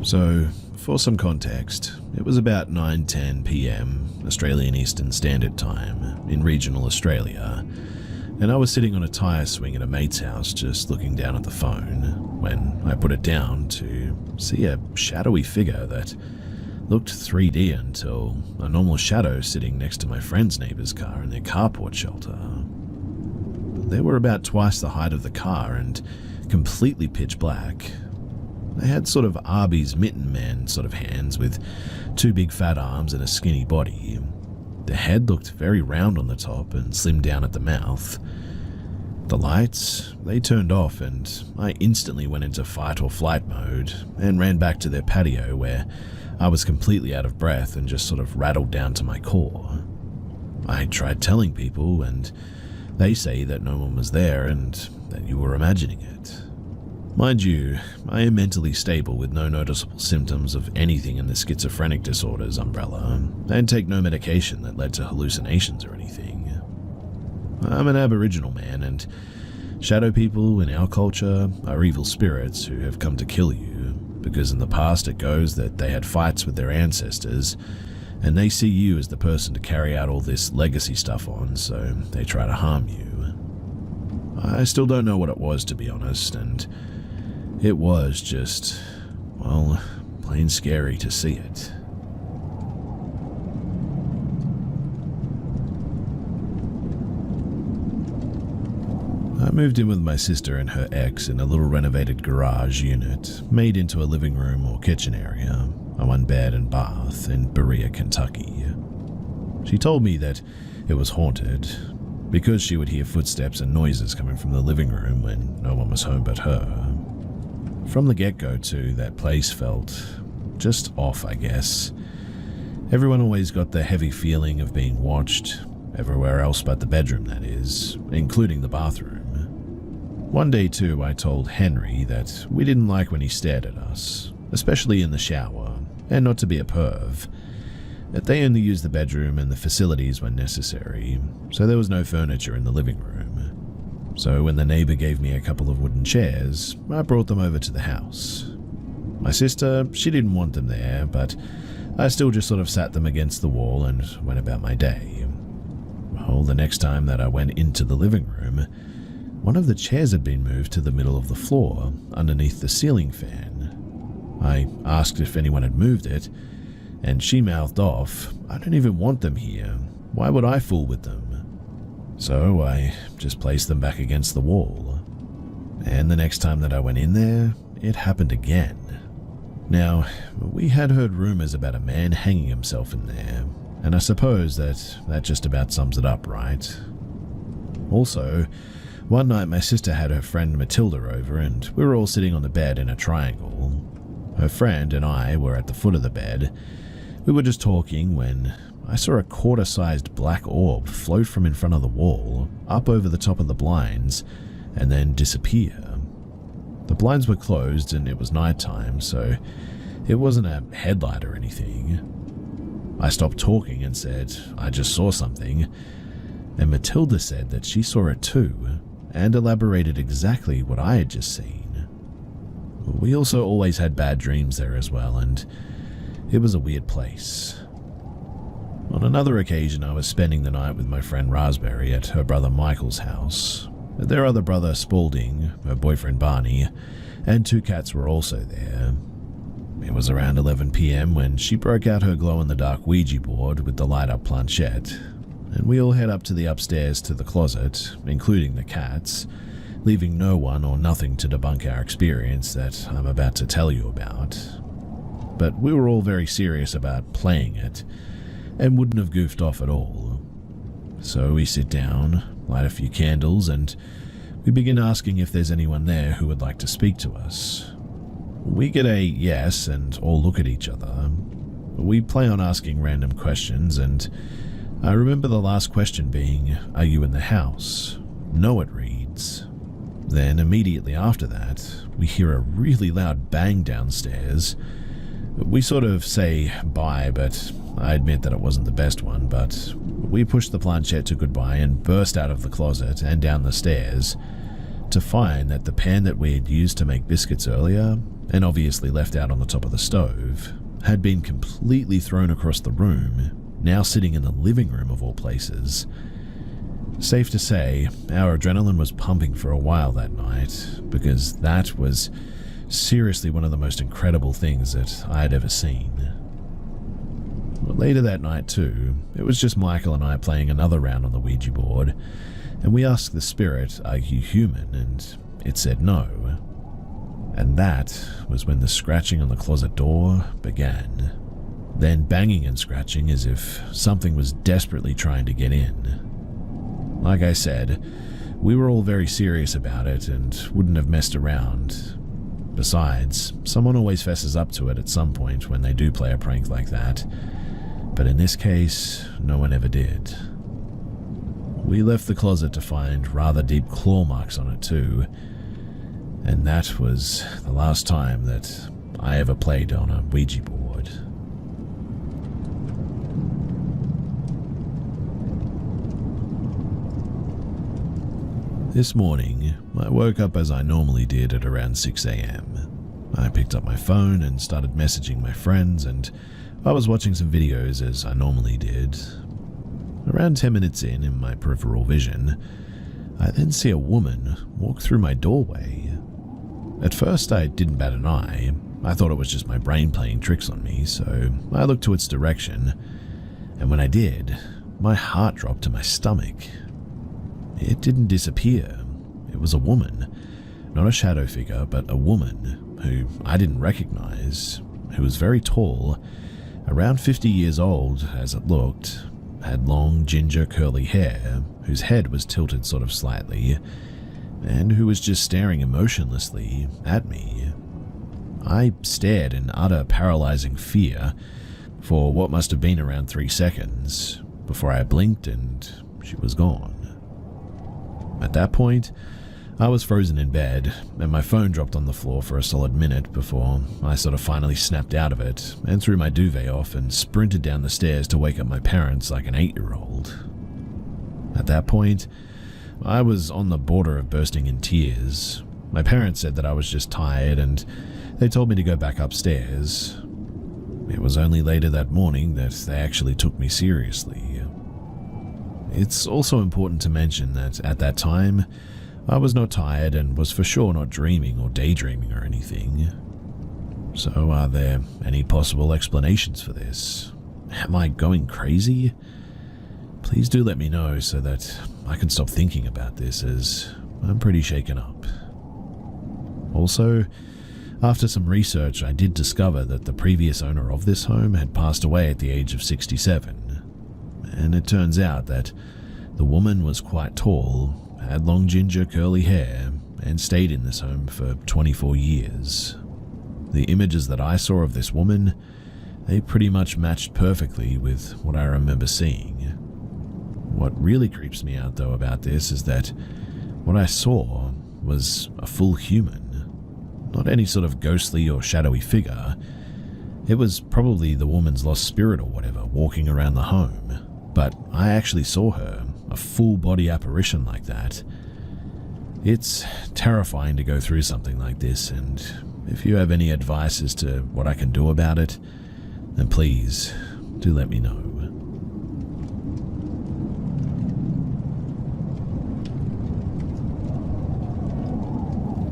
So, for some context, it was about 9:10 p.m. Australian Eastern Standard Time in regional Australia, and I was sitting on a tyre swing at a mate's house just looking down at the phone when I put it down to see a shadowy figure that looked 3D until a normal shadow sitting next to my friend's neighbour's car in their carport shelter. They were about twice the height of the car and completely pitch black. They had sort of Arby's mitten man sort of hands with two big fat arms and a skinny body. The head looked very round on the top and slimmed down at the mouth. The lights, they turned off, and I instantly went into fight or flight mode and ran back to their patio where I was completely out of breath and just sort of rattled down to my core. I tried telling people, and they say that no one was there and that you were imagining it. Mind you, I am mentally stable with no noticeable symptoms of anything in the schizophrenic disorders umbrella, and take no medication that led to hallucinations or anything. I'm an Aboriginal man, and shadow people in our culture are evil spirits who have come to kill you, because in the past it goes that they had fights with their ancestors, and they see you as the person to carry out all this legacy stuff on, so they try to harm you. I still don't know what it was, to be honest, and it was just, well, plain scary to see it. moved in with my sister and her ex in a little renovated garage unit made into a living room or kitchen area, a one bed and bath in Berea, Kentucky. She told me that it was haunted because she would hear footsteps and noises coming from the living room when no one was home but her. From the get-go too, that place felt just off, I guess. Everyone always got the heavy feeling of being watched, everywhere else but the bedroom, that is, including the bathroom. One day too, I told Henry that we didn't like when he stared at us, especially in the shower, and not to be a perv, that they only used the bedroom and the facilities when necessary, so there was no furniture in the living room. So when the neighbor gave me a couple of wooden chairs, I brought them over to the house. My sister, she didn't want them there, but I still just sort of sat them against the wall and went about my day. Well, the next time that I went into the living room, one of the chairs had been moved to the middle of the floor, underneath the ceiling fan. I asked if anyone had moved it, and she mouthed off, "I don't even want them here. Why would I fool with them?" So I just placed them back against the wall. And the next time that I went in there, it happened again. Now, we had heard rumors about a man hanging himself in there, and I suppose that just about sums it up, right? Also, one night my sister had her friend Matilda over, and we were all sitting on the bed in a triangle. Her friend and I were at the foot of the bed. We were just talking when I saw a quarter-sized black orb float from in front of the wall, up over the top of the blinds, and then disappear. The blinds were closed and it was nighttime, so it wasn't a headlight or anything. I stopped talking and said I just saw something, and Matilda said that she saw it too, and elaborated exactly what I had just seen. We also always had bad dreams there as well, and it was a weird place. On another occasion, I was spending the night with my friend Raspberry at her brother Michael's house. Their other brother Spaulding, her boyfriend Barney, and two cats were also there. It was around 11 p.m. when she broke out her glow-in-the-dark Ouija board with the light-up planchette, and we all head up to the upstairs to the closet, including the cats, leaving no one or nothing to debunk our experience that I'm about to tell you about. But we were all very serious about playing it, and wouldn't have goofed off at all. So we sit down, light a few candles, and we begin asking if there's anyone there who would like to speak to us. We get a yes and all look at each other. We play on asking random questions, and I remember the last question being, "Are you in the house?" "No," it reads. Then immediately after that, we hear a really loud bang downstairs. We sort of say bye, but I admit that it wasn't the best one, but we pushed the planchette to goodbye and burst out of the closet and down the stairs to find that the pan that we had used to make biscuits earlier, and obviously left out on the top of the stove, had been completely thrown across the room, now sitting in the living room of all places. Safe to say, our adrenaline was pumping for a while that night, because that was seriously one of the most incredible things that I had ever seen. Later that night too, it was just Michael and I playing another round on the Ouija board, and we asked the spirit, "Are you human?" and it said no. And that was when the scratching on the closet door began, then banging and scratching as if something was desperately trying to get in. Like I said, we were all very serious about it and wouldn't have messed around. Besides, someone always fesses up to it at some point when they do play a prank like that, but in this case, no one ever did. We left the closet to find rather deep claw marks on it too, and that was the last time that I ever played on a Ouija board. This morning, I woke up as I normally did at around 6 a.m. I picked up my phone and started messaging my friends, and I was watching some videos as I normally did. Around 10 minutes in my peripheral vision, I then see a woman walk through my doorway. At first, I didn't bat an eye. I thought it was just my brain playing tricks on me, so I looked to its direction, and when I did, my heart dropped to my stomach. It didn't disappear. It was a woman. Not a shadow figure, but a woman who I didn't recognize, who was very tall, around 50 years old as it looked, had long ginger curly hair, whose head was tilted sort of slightly, and who was just staring emotionlessly at me. I stared in utter paralyzing fear for what must have been around 3 seconds before I blinked and she was gone. At that point, I was frozen in bed, and my phone dropped on the floor for a solid minute before I sort of finally snapped out of it and threw my duvet off and sprinted down the stairs to wake up my parents like an 8-year-old. At that point, I was on the border of bursting in tears. My parents said that I was just tired and they told me to go back upstairs. It was only later that morning that they actually took me seriously. It's also important to mention that at that time, I was not tired and was for sure not dreaming or daydreaming or anything. So are there any possible explanations for this? Am I going crazy? Please do let me know so that I can stop thinking about this, as I'm pretty shaken up. Also, after some research, I did discover that the previous owner of this home had passed away at the age of 67, and it turns out that the woman was quite tall, had long ginger curly hair, and stayed in this home for 24 years. The images that I saw of this woman, they pretty much matched perfectly with what I remember seeing. What really creeps me out though about this is that what I saw was a full human, not any sort of ghostly or shadowy figure. It was probably the woman's lost spirit or whatever walking around the home, but I actually saw her, a full body apparition like that. It's terrifying to go through something like this, and if you have any advice as to what I can do about it, then please do let me know.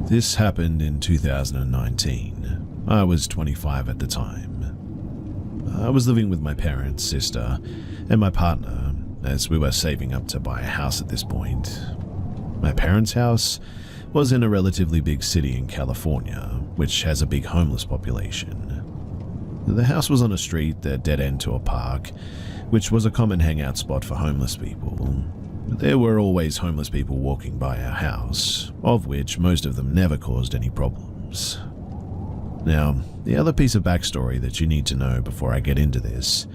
This happened in 2019. I was 25 at the time. I was living with my parents, sister, and my partner, as we were saving up to buy a house at this point. My parents' house was in a relatively big city in California, which has a big homeless population. The house was on a street that dead end to a park, which was a common hangout spot for homeless people. There were always homeless people walking by our house, of which most of them never caused any problems. Now, the other piece of backstory that you need to know before I get into this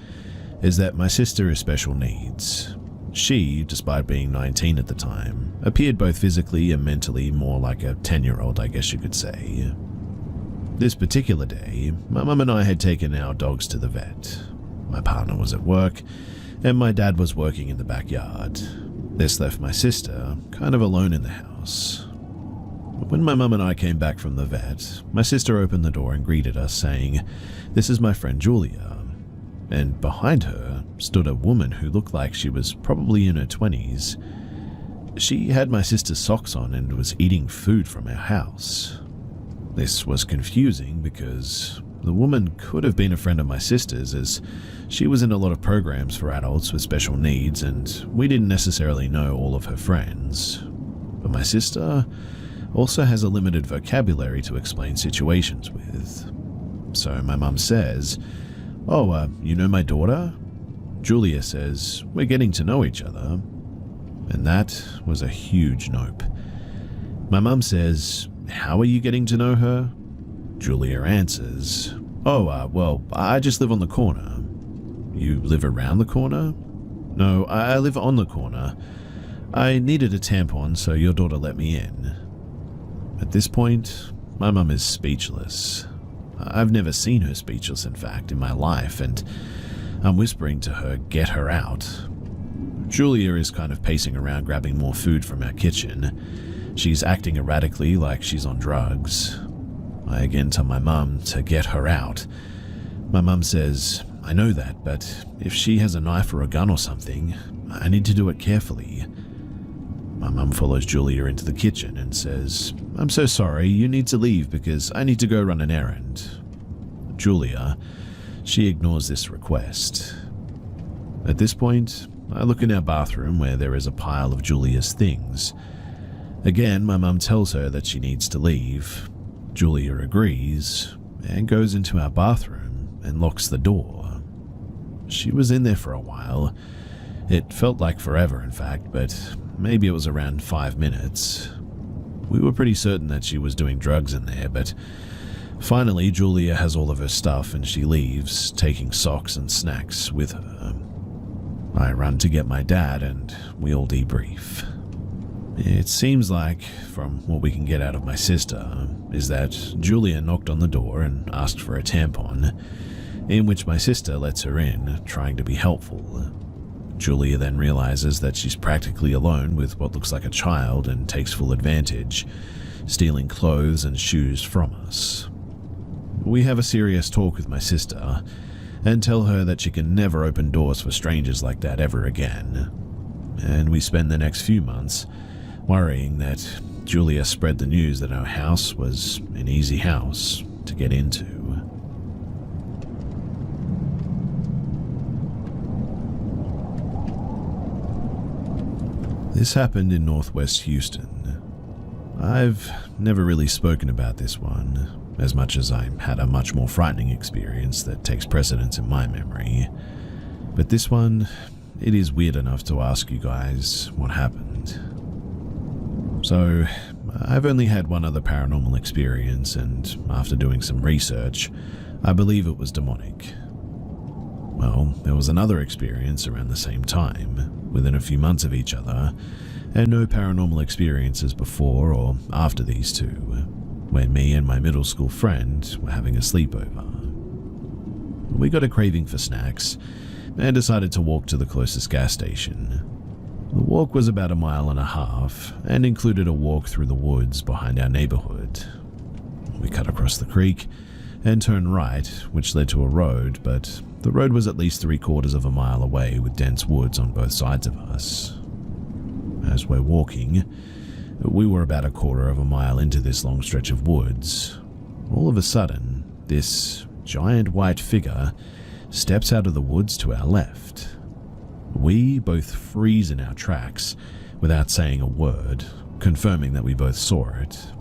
is that my sister is special needs. She, despite being 19 at the time, appeared both physically and mentally more like a 10-year-old, I guess you could say. This particular day, my mum and I had taken our dogs to the vet. My partner was at work, and my dad was working in the backyard. This left my sister kind of alone in the house. When my mum and I came back from the vet, my sister opened the door and greeted us, saying, "This is my friend Julia." And behind her stood a woman who looked like she was probably in her 20s. She had my sister's socks on and was eating food from our house. This was confusing because the woman could have been a friend of my sister's, as she was in a lot of programs for adults with special needs, and we didn't necessarily know all of her friends. But my sister also has a limited vocabulary to explain situations with. So my mum says, "Oh, you know my daughter?" Julia says, "We're getting to know each other." And that was a huge nope. My mum says, "How are you getting to know her?" Julia answers, "Oh, well, I just live on the corner." "You live around the corner?" "No, I live on the corner. I needed a tampon, so your daughter let me in." At this point, my mum is speechless. I've never seen her speechless, in fact, in my life, and I'm whispering to her, "Get her out." Julia is kind of pacing around grabbing more food from our kitchen. She's acting erratically like she's on drugs. I again tell my mum to get her out. My mum says, "I know that, but if she has a knife or a gun or something, I need to do it carefully." My mum follows Julia into the kitchen and says, "I'm so sorry, you need to leave because I need to go run an errand." Julia, she ignores this request. At this point, I look in our bathroom where there is a pile of Julia's things. Again, my mum tells her that she needs to leave. Julia agrees and goes into our bathroom and locks the door. She was in there for a while. It felt like forever, in fact, but maybe it was around 5 minutes. We were pretty certain that she was doing drugs in there, but finally Julia has all of her stuff and she leaves, taking socks and snacks with her. I run to get my dad and we all debrief. It seems like, from what we can get out of my sister, is that Julia knocked on the door and asked for a tampon, in which my sister lets her in, trying to be helpful. Julia then realizes that she's practically alone with what looks like a child and takes full advantage, stealing clothes and shoes from us. We have a serious talk with my sister and tell her that she can never open doors for strangers like that ever again. And we spend the next few months worrying that Julia spread the news that our house was an easy house to get into. This happened in northwest Houston. I've never really spoken about this one, as much as I had a much more frightening experience that takes precedence in my memory. But this one, it is weird enough to ask you guys what happened. So, I've only had one other paranormal experience, and after doing some research, I believe it was demonic. Well, there was another experience around the same time, within a few months of each other, and no paranormal experiences before or after these two, when me and my middle school friend were having a sleepover. We got a craving for snacks, and decided to walk to the closest gas station. The walk was about 1.5 miles and included a walk through the woods behind our neighborhood. We cut across the creek and turned right, which led to a road, but the road was at least 3/4 mile away with dense woods on both sides of us. As we're walking, we were about 1/4 mile into this long stretch of woods. All of a sudden, this giant white figure steps out of the woods to our left. We both freeze in our tracks without saying a word, confirming that we both saw it,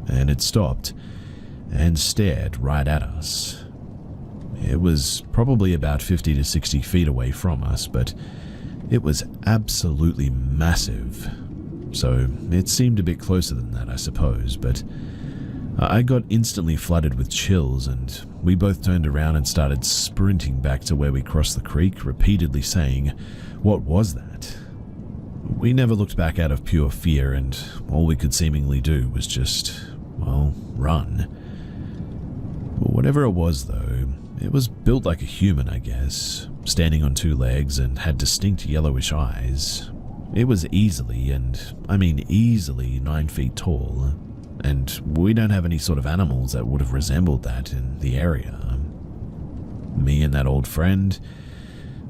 and it stopped and stared right at us. It was probably about 50 to 60 feet away from us, but it was absolutely massive. So it seemed a bit closer than that, I suppose, but I got instantly flooded with chills, and we both turned around and started sprinting back to where we crossed the creek, repeatedly saying, "What was that?" We never looked back out of pure fear, and all we could seemingly do was just, well, run. Whatever it was, though, it was built like a human, I guess, standing on 2 legs and had distinct yellowish eyes. It was easily, and I mean easily, 9 feet tall, and we don't have any sort of animals that would have resembled that in the area. Me and that old friend,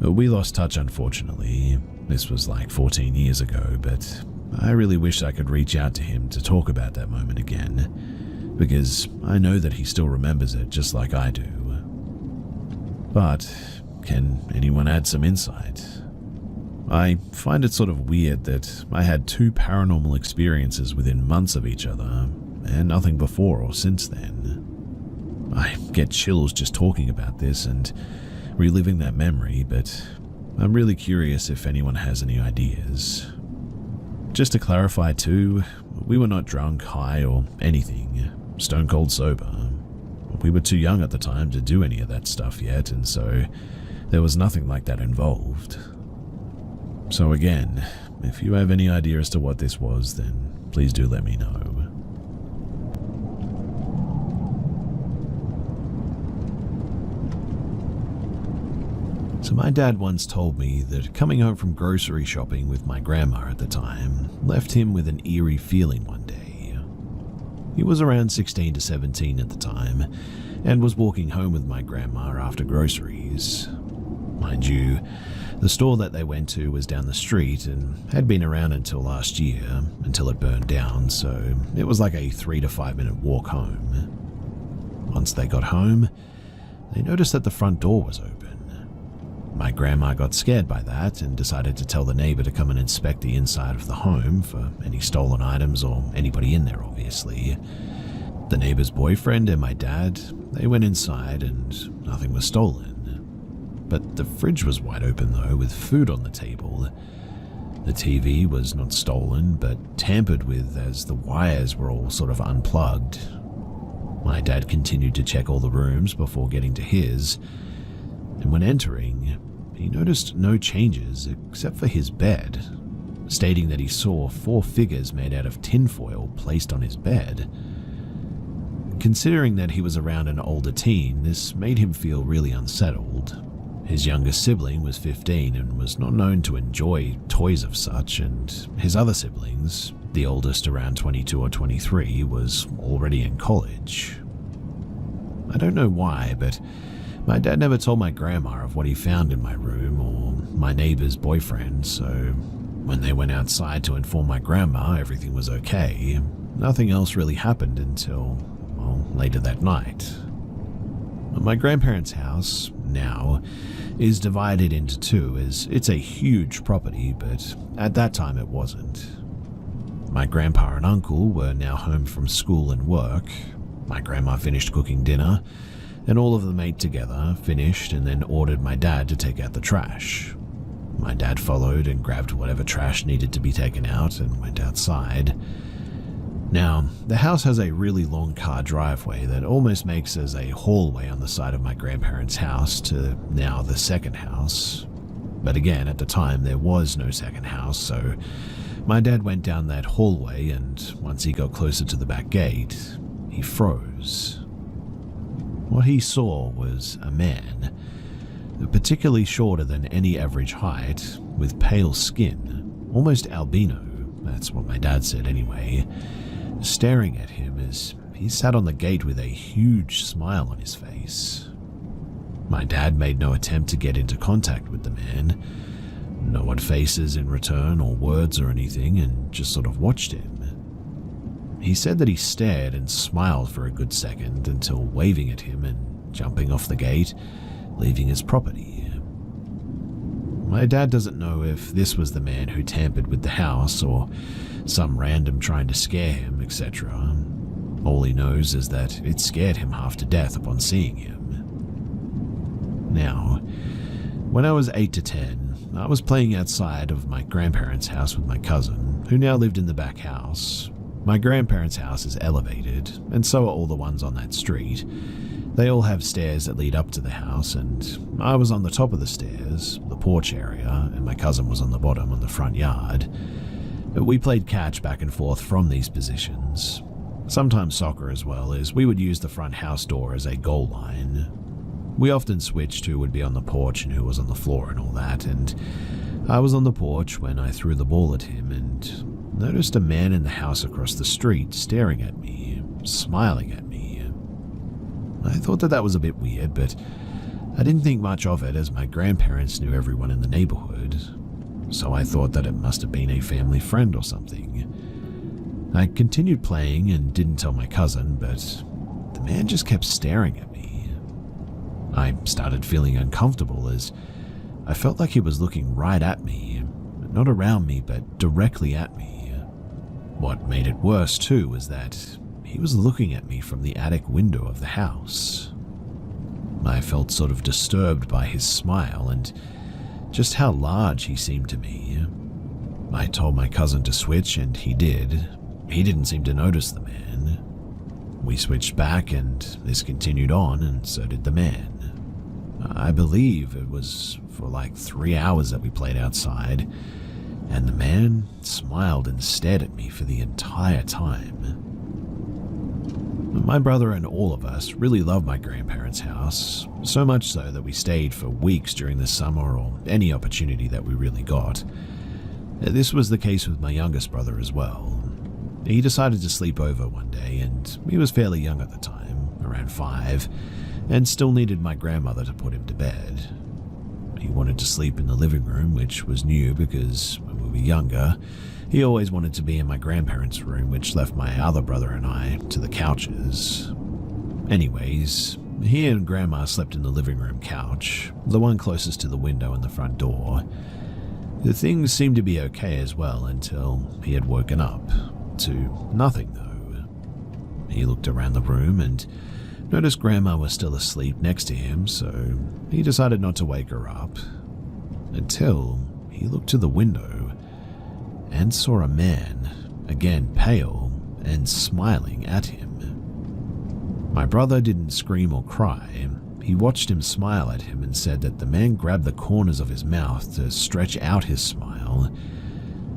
we lost touch, unfortunately. This was like 14 years ago, but I really wish I could reach out to him to talk about that moment again, because I know that he still remembers it just like I do. But can anyone add some insight? I find it sort of weird that I had 2 paranormal experiences within months of each other, and nothing before or since then. I get chills just talking about this and reliving that memory, but I'm really curious if anyone has any ideas. Just to clarify too, we were not drunk, high, or anything, stone cold sober. We were too young at the time to do any of that stuff yet, and so there was nothing like that involved. So again, if you have any idea as to what this was, then please do let me know. So my dad once told me that coming home from grocery shopping with my grandma at the time left him with an eerie feeling one day. He was around 16 to 17 at the time and was walking home with my grandma after groceries. Mind you, the store that they went to was down the street and had been around until last year, until it burned down, so it was like a 3 to 5 minute walk home. Once they got home, they noticed that the front door was open. My grandma got scared by that and decided to tell the neighbor to come and inspect the inside of the home for any stolen items or anybody in there, obviously. The neighbor's boyfriend and my dad, they went inside and nothing was stolen. But the fridge was wide open though, with food on the table. The TV was not stolen, but tampered with as the wires were all sort of unplugged. My dad continued to check all the rooms before getting to his, and when entering, he noticed no changes except for his bed, stating that he saw 4 figures made out of tinfoil placed on his bed. Considering that he was around an older teen, this made him feel really unsettled. His youngest sibling was 15 and was not known to enjoy toys of such, and his other siblings, the oldest around 22 or 23, was already in college. I don't know why, but my dad never told my grandma of what he found in my room or my neighbor's boyfriend, so when they went outside to inform my grandma everything was okay, nothing else really happened until, well, later that night. My grandparents' house, now, is divided into 2 as it's a huge property, but at that time it wasn't. My grandpa and uncle were now home from school and work. My grandma finished cooking dinner, and all of them ate together, finished, and then ordered my dad to take out the trash. My dad followed and grabbed whatever trash needed to be taken out and went outside. Now, the house has a really long car driveway that almost makes as a hallway on the side of my grandparents' house to now the second house. But again, at the time there was no second house, so my dad went down that hallway, and once he got closer to the back gate, he froze. What he saw was a man, particularly shorter than any average height, with pale skin, almost albino, that's what my dad said anyway, staring at him as he sat on the gate with a huge smile on his face. My dad made no attempt to get into contact with the man, no one faces in return or words or anything, and just sort of watched him. He said that he stared and smiled for a good second until waving at him and jumping off the gate, leaving his property. My dad doesn't know if this was the man who tampered with the house or some random trying to scare him, etc. All he knows is that it scared him half to death upon seeing him. Now, when I was 8 to 10, I was playing outside of my grandparents' house with my cousin, who now lived in the back house. My grandparents' house is elevated, and so are all the ones on that street. They all have stairs that lead up to the house, and I was on the top of the stairs, the porch area, and my cousin was on the bottom on the front yard. We played catch back and forth from these positions. Sometimes soccer as well, as we would use the front house door as a goal line. We often switched who would be on the porch and who was on the floor and all that, and I was on the porch when I threw the ball at him and noticed a man in the house across the street staring at me, smiling at me. I thought that was a bit weird, but I didn't think much of it as my grandparents knew everyone in the neighborhood, so I thought that it must have been a family friend or something. I continued playing and didn't tell my cousin, but the man just kept staring at me. I started feeling uncomfortable as I felt like he was looking right at me, not around me, but directly at me. What made it worse too was that he was looking at me from the attic window of the house. I felt sort of disturbed by his smile and just how large he seemed to me. I told my cousin to switch and he did. He didn't seem to notice the man. We switched back and this continued on, and so did the man. I believe it was for like 3 hours that we played outside, and the man smiled and stared at me for the entire time. My brother and all of us really loved my grandparents' house, so much so that we stayed for weeks during the summer or any opportunity that we really got. This was the case with my youngest brother as well. He decided to sleep over one day, and he was fairly young at the time, around 5, and still needed my grandmother to put him to bed. He wanted to sleep in the living room, which was new because when we were younger, he always wanted to be in my grandparents' room, which left my other brother and I to the couches. Anyways, He and Grandma slept in the living room couch, the one closest to the window and the front door. The things seemed to be okay as well until he had woken up, to nothing though. He looked around the room and noticed Grandma was still asleep next to him, so he decided not to wake her up, until he looked to the window and saw a man, again pale and smiling at him. My brother didn't scream or cry. He watched him smile at him and said that the man grabbed the corners of his mouth to stretch out his smile,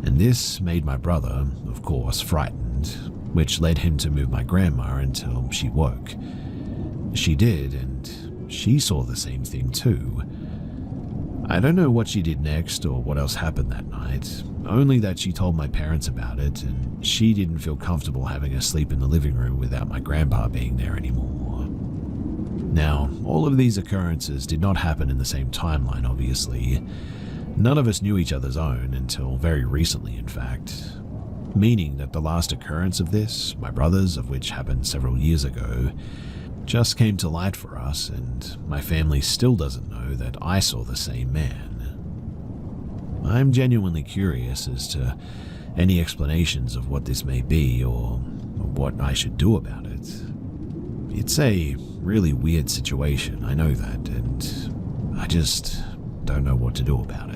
and this made my brother, of course, frightened, which led him to move my grandma until she woke. She did, and she saw the same thing too. I don't know what she did next or what else happened that night, only that she told my parents about it and she didn't feel comfortable having us sleep in the living room without my grandpa being there anymore. Now, all of these occurrences did not happen in the same timeline, obviously. None of us knew each other's own until very recently, in fact. Meaning that the last occurrence of this, my brother's, of which happened several years ago, just came to light for us, and my family still doesn't know that I saw the same man. I'm genuinely curious as to any explanations of what this may be or what I should do about it. It's a really weird situation, I know that, and I just don't know what to do about it.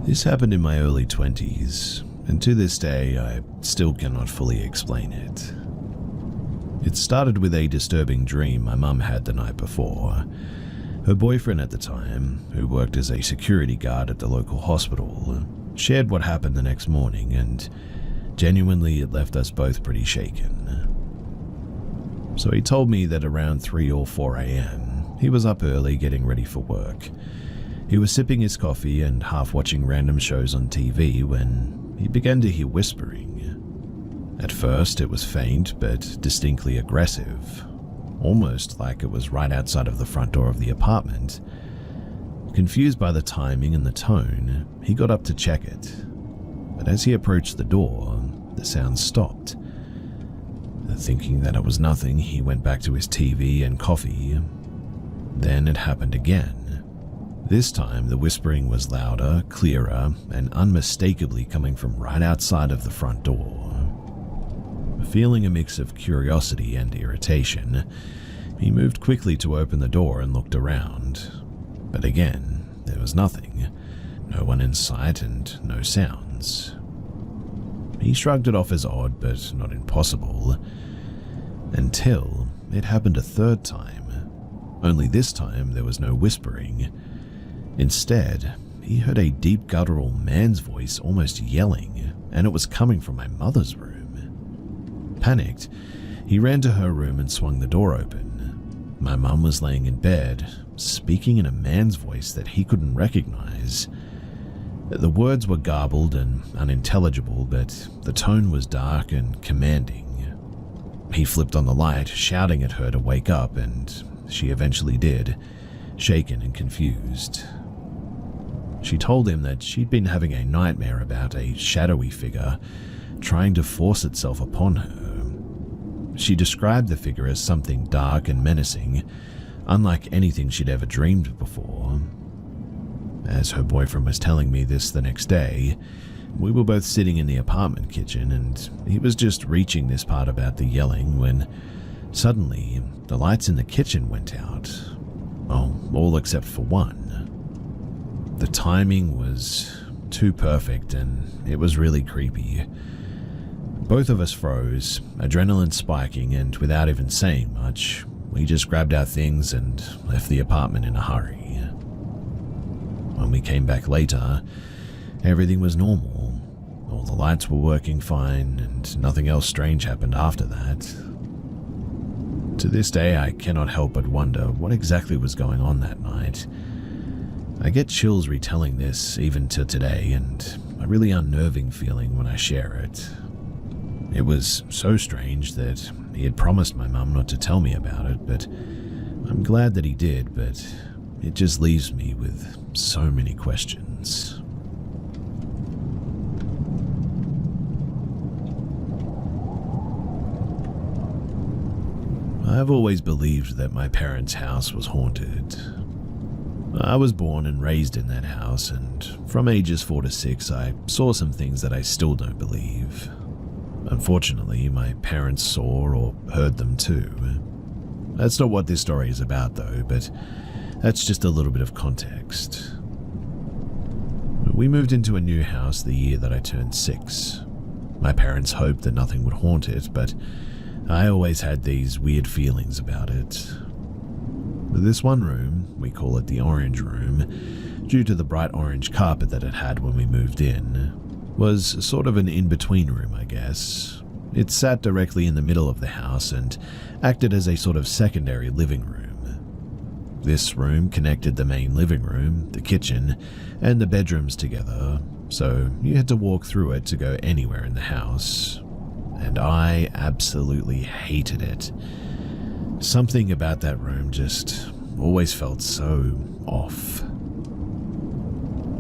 This happened in my early 20s, and to this day I still cannot fully explain it. It started with a disturbing dream my mum had the night before. Her boyfriend at the time, who worked as a security guard at the local hospital, shared what happened the next morning, and genuinely it left us both pretty shaken. So he told me that around 3 or 4 a.m, he was up early getting ready for work. He was sipping his coffee and half watching random shows on TV when he began to hear whispering. At first it was faint but distinctly aggressive, almost like it was right outside of the front door of the apartment. Confused by the timing and the tone, he got up to check it, but as he approached the door, the sound stopped. Thinking that it was nothing, he went back to his TV and coffee. Then it happened again. This time, the whispering was louder, clearer, and unmistakably coming from right outside of the front door. Feeling a mix of curiosity and irritation, he moved quickly to open the door and looked around. But again, there was nothing. No one in sight and no sounds. He shrugged it off as odd, but not impossible. Until it happened a third time. Only this time, there was no whispering. Instead, he heard a deep guttural man's voice almost yelling, and it was coming from my mother's room. Panicked, he ran to her room and swung the door open. My mum was laying in bed, speaking in a man's voice that he couldn't recognize. The words were garbled and unintelligible, but the tone was dark and commanding. He flipped on the light, shouting at her to wake up, and she eventually did, shaken and confused. She told him that she'd been having a nightmare about a shadowy figure trying to force itself upon her. She described the figure as something dark and menacing, unlike anything she'd ever dreamed before. As her boyfriend was telling me this the next day, we were both sitting in the apartment kitchen and he was just reaching this part about the yelling when suddenly the lights in the kitchen went out. Oh, all except for one. The timing was too perfect and it was really creepy. Both of us froze, adrenaline spiking, and without even saying much, we just grabbed our things and left the apartment in a hurry. When we came back later, everything was normal. All the lights were working fine and nothing else strange happened after that. To this day, I cannot help but wonder what exactly was going on that night. I get chills retelling this even to today, and a really unnerving feeling when I share it. It was so strange that he had promised my mum not to tell me about it, but I'm glad that he did, but it just leaves me with so many questions. I've always believed that my parents' house was haunted. I was born and raised in that house, and from ages 4 to 6, I saw some things that I still don't believe. Unfortunately, my parents saw or heard them too. That's not what this story is about though, but that's just a little bit of context. We moved into a new house the year that I turned 6. My parents hoped that nothing would haunt it, but I always had these weird feelings about it. This one room, we call it the orange room, due to the bright orange carpet that it had when we moved in, was sort of an in-between room, I guess. It sat directly in the middle of the house and acted as a sort of secondary living room. This room connected the main living room, the kitchen, and the bedrooms together, so you had to walk through it to go anywhere in the house. And I absolutely hated it. Something about that room just always felt so off.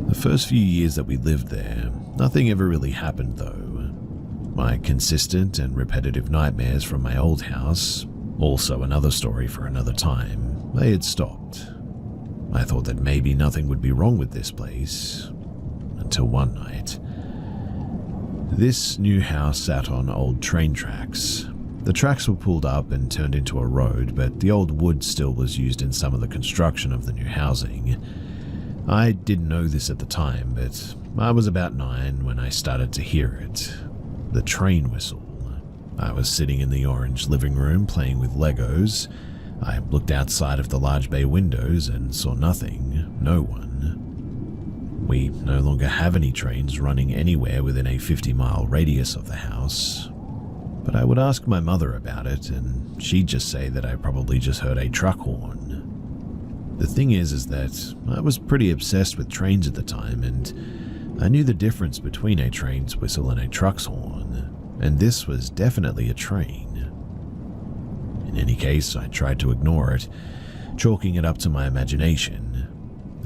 The first few years that we lived there, nothing ever really happened though. My consistent and repetitive nightmares from my old house, also another story for another time, they had stopped. I thought that maybe nothing would be wrong with this place, until one night. This new house sat on old train tracks. The tracks were pulled up and turned into a road, but the old wood still was used in some of the construction of the new housing. I didn't know this at the time, but I was about 9 when I started to hear it. The train whistle. I was sitting in the orange living room playing with Legos. I looked outside of the large bay windows and saw nothing, no one. We no longer have any trains running anywhere within a 50-mile radius of the house. But I would ask my mother about it, and she'd just say that I probably just heard a truck horn. The thing is that I was pretty obsessed with trains at the time, and I knew the difference between a train's whistle and a truck's horn, and this was definitely a train. In any case, I tried to ignore it, chalking it up to my imagination,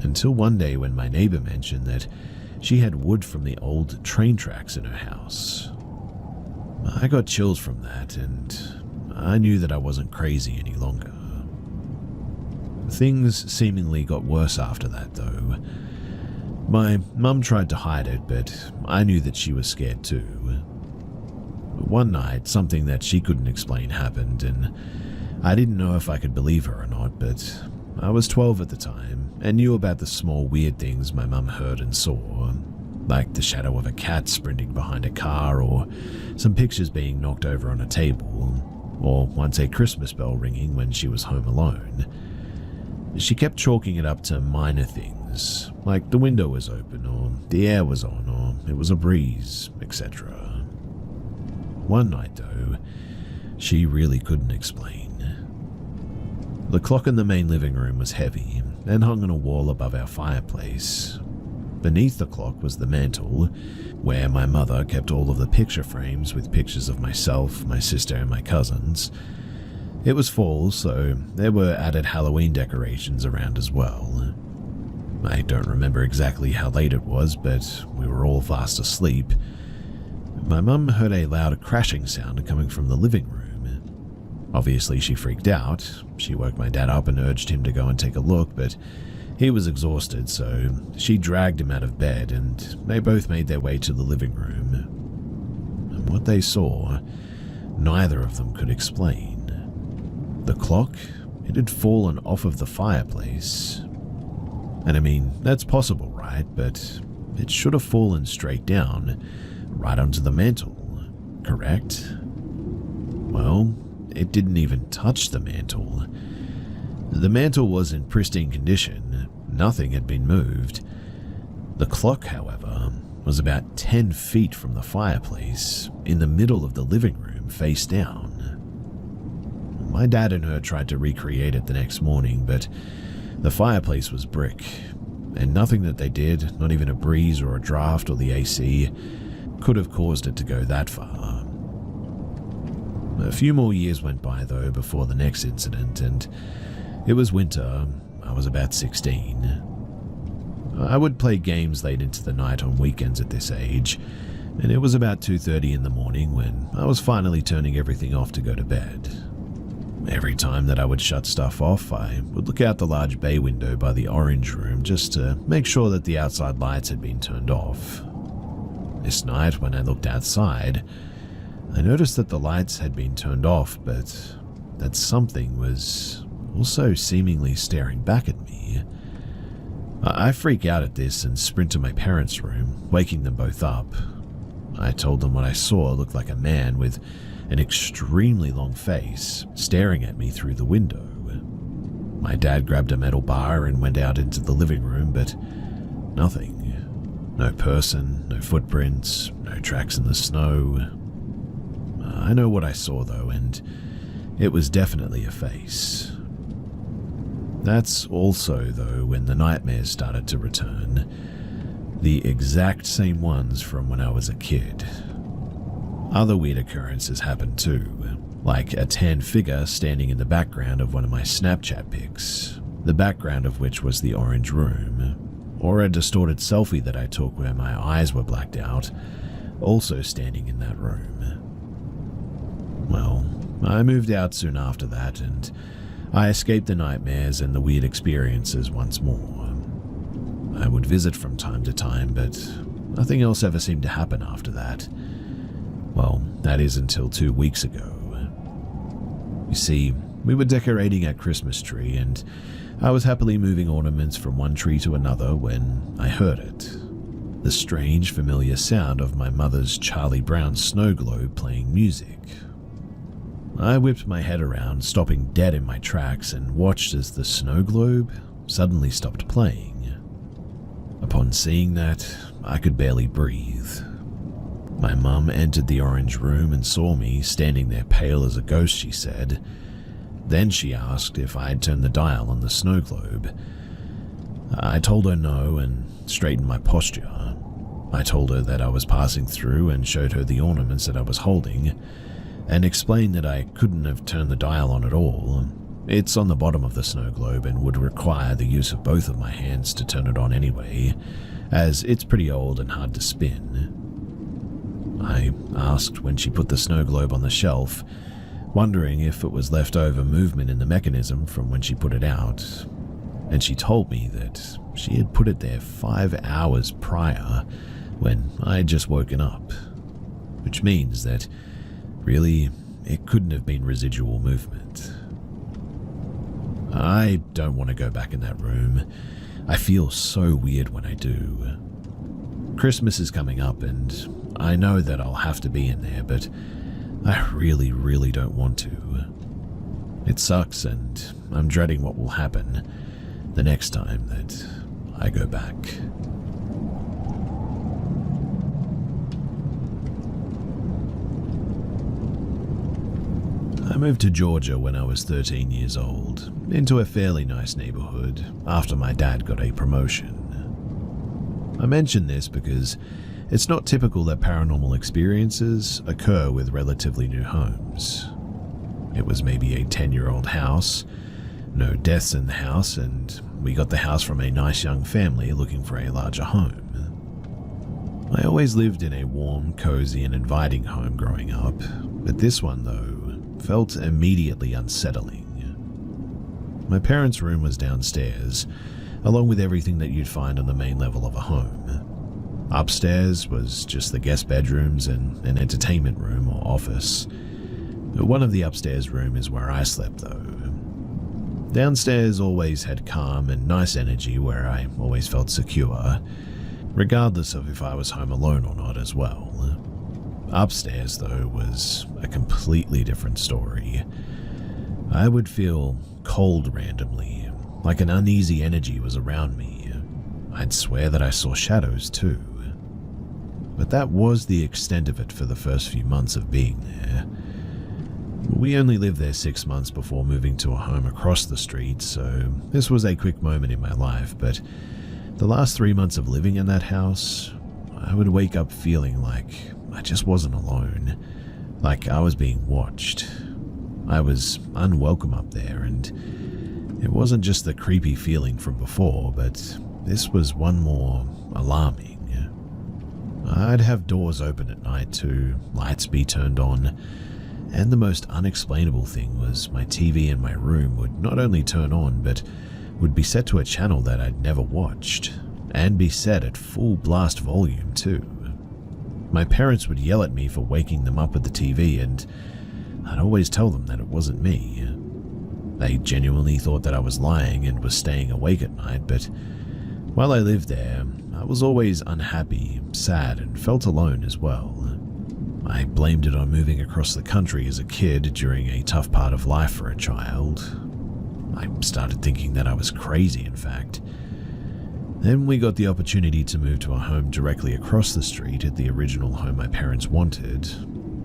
until one day when my neighbor mentioned that she had wood from the old train tracks in her house. I got chills from that, and I knew that I wasn't crazy any longer. Things seemingly got worse after that, though. My mum tried to hide it, but I knew that she was scared too. One night, something that she couldn't explain happened, and I didn't know if I could believe her or not, but I was 12 at the time and knew about the small weird things my mum heard and saw, like the shadow of a cat sprinting behind a car, or some pictures being knocked over on a table, or once a Christmas bell ringing when she was home alone. She kept chalking it up to minor things, like the window was open, or the air was on, or it was a breeze, etc. One night, though, she really couldn't explain. The clock in the main living room was heavy and hung on a wall above our fireplace. Beneath the clock was the mantle, where my mother kept all of the picture frames with pictures of myself, my sister, and my cousins. It was fall, so there were added Halloween decorations around as well. I don't remember exactly how late it was, but we were all fast asleep. My mum heard a loud crashing sound coming from the living room. Obviously, she freaked out. She woke my dad up and urged him to go and take a look, but he was exhausted, so she dragged him out of bed, and they both made their way to the living room. And what they saw, neither of them could explain. The clock, it had fallen off of the fireplace. And I mean, that's possible, right? But it should have fallen straight down, right onto the mantle, correct? Well, it didn't even touch the mantle. The mantle was in pristine condition. Nothing had been moved. The clock, however, was about 10 feet from the fireplace, in the middle of the living room, face down. My dad and her tried to recreate it the next morning, but the fireplace was brick, and nothing that they did, not even a breeze or a draft or the AC, could have caused it to go that far. A few more years went by, though, before the next incident, and it was winter. I was about 16. I would play games late into the night on weekends at this age, and it was about 2:30 in the morning when I was finally turning everything off to go to bed. Every time that I would shut stuff off, I would look out the large bay window by the orange room just to make sure that the outside lights had been turned off. This night, when I looked outside, I noticed that the lights had been turned off, but that something was also seemingly staring back at me. I freak out at this and sprint to my parents' room, waking them both up. I told them what I saw looked like a man with an extremely long face staring at me through the window. My dad grabbed a metal bar and went out into the living room, but nothing. No person, no footprints, no tracks in the snow. I know what I saw though, and it was definitely a face. That's also though when the nightmares started to return. The exact same ones from when I was a kid. Other weird occurrences happened too, like a tan figure standing in the background of one of my Snapchat pics, the background of which was the orange room, or a distorted selfie that I took where my eyes were blacked out, also standing in that room. Well, I moved out soon after that, and I escaped the nightmares and the weird experiences once more. I would visit from time to time, but nothing else ever seemed to happen after that. Well, that is until 2 weeks ago. You see, we were decorating our Christmas tree, and I was happily moving ornaments from one tree to another when I heard it. The strange, familiar sound of my mother's Charlie Brown snow globe playing music. I whipped my head around, stopping dead in my tracks, and watched as the snow globe suddenly stopped playing. Upon seeing that, I could barely breathe. My mum entered the orange room and saw me standing there pale as a ghost, she said. Then she asked if I had turned the dial on the snow globe. I told her no and straightened my posture. I told her that I was passing through and showed her the ornaments that I was holding, and explained that I couldn't have turned the dial on at all. It's on the bottom of the snow globe and would require the use of both of my hands to turn it on anyway, as it's pretty old and hard to spin. I asked when she put the snow globe on the shelf, wondering if it was leftover movement in the mechanism from when she put it out, and she told me that she had put it there 5 hours prior when I had just woken up, which means that really it couldn't have been residual movement. I don't want to go back in that room. I feel so weird when I do. Christmas is coming up and I know that I'll have to be in there, but I really don't want to. It sucks and I'm dreading what will happen the next time that I go back. I moved to Georgia when I was 13 years old, into a fairly nice neighborhood after my dad got a promotion. I mention this because it's not typical that paranormal experiences occur with relatively new homes. It was maybe a 10-year-old house, no deaths in the house, and we got the house from a nice young family looking for a larger home. I always lived in a warm, cozy, and inviting home growing up, but this one, though, felt immediately unsettling. My parents' room was downstairs, along with everything that you'd find on the main level of a home. Upstairs was just the guest bedrooms and an entertainment room or office. One of the upstairs rooms is where I slept though. Downstairs always had calm and nice energy where I always felt secure, regardless of if I was home alone or not as well. Upstairs though was a completely different story. I would feel cold randomly, like an uneasy energy was around me. I'd swear that I saw shadows too. But that was the extent of it for the first few months of being there. We only lived there 6 months before moving to a home across the street, so this was a quick moment in my life, but the last 3 months of living in that house, I would wake up feeling like I just wasn't alone, like I was being watched. I was unwelcome up there, and it wasn't just the creepy feeling from before, but this was one more alarming. I'd have doors open at night too, lights be turned on, And the most unexplainable thing was my TV in my room would not only turn on, but would be set to a channel that I'd never watched, and be set at full blast volume too. My parents would yell at me for waking them up with the TV, and I'd always tell them that it wasn't me. They genuinely thought that I was lying and was staying awake at night, but while I lived there, I was always unhappy, sad, and felt alone as well. I blamed it on moving across the country as a kid during a tough part of life for a child. I started thinking that I was crazy, in fact. Then we got the opportunity to move to a home directly across the street at the original home my parents wanted.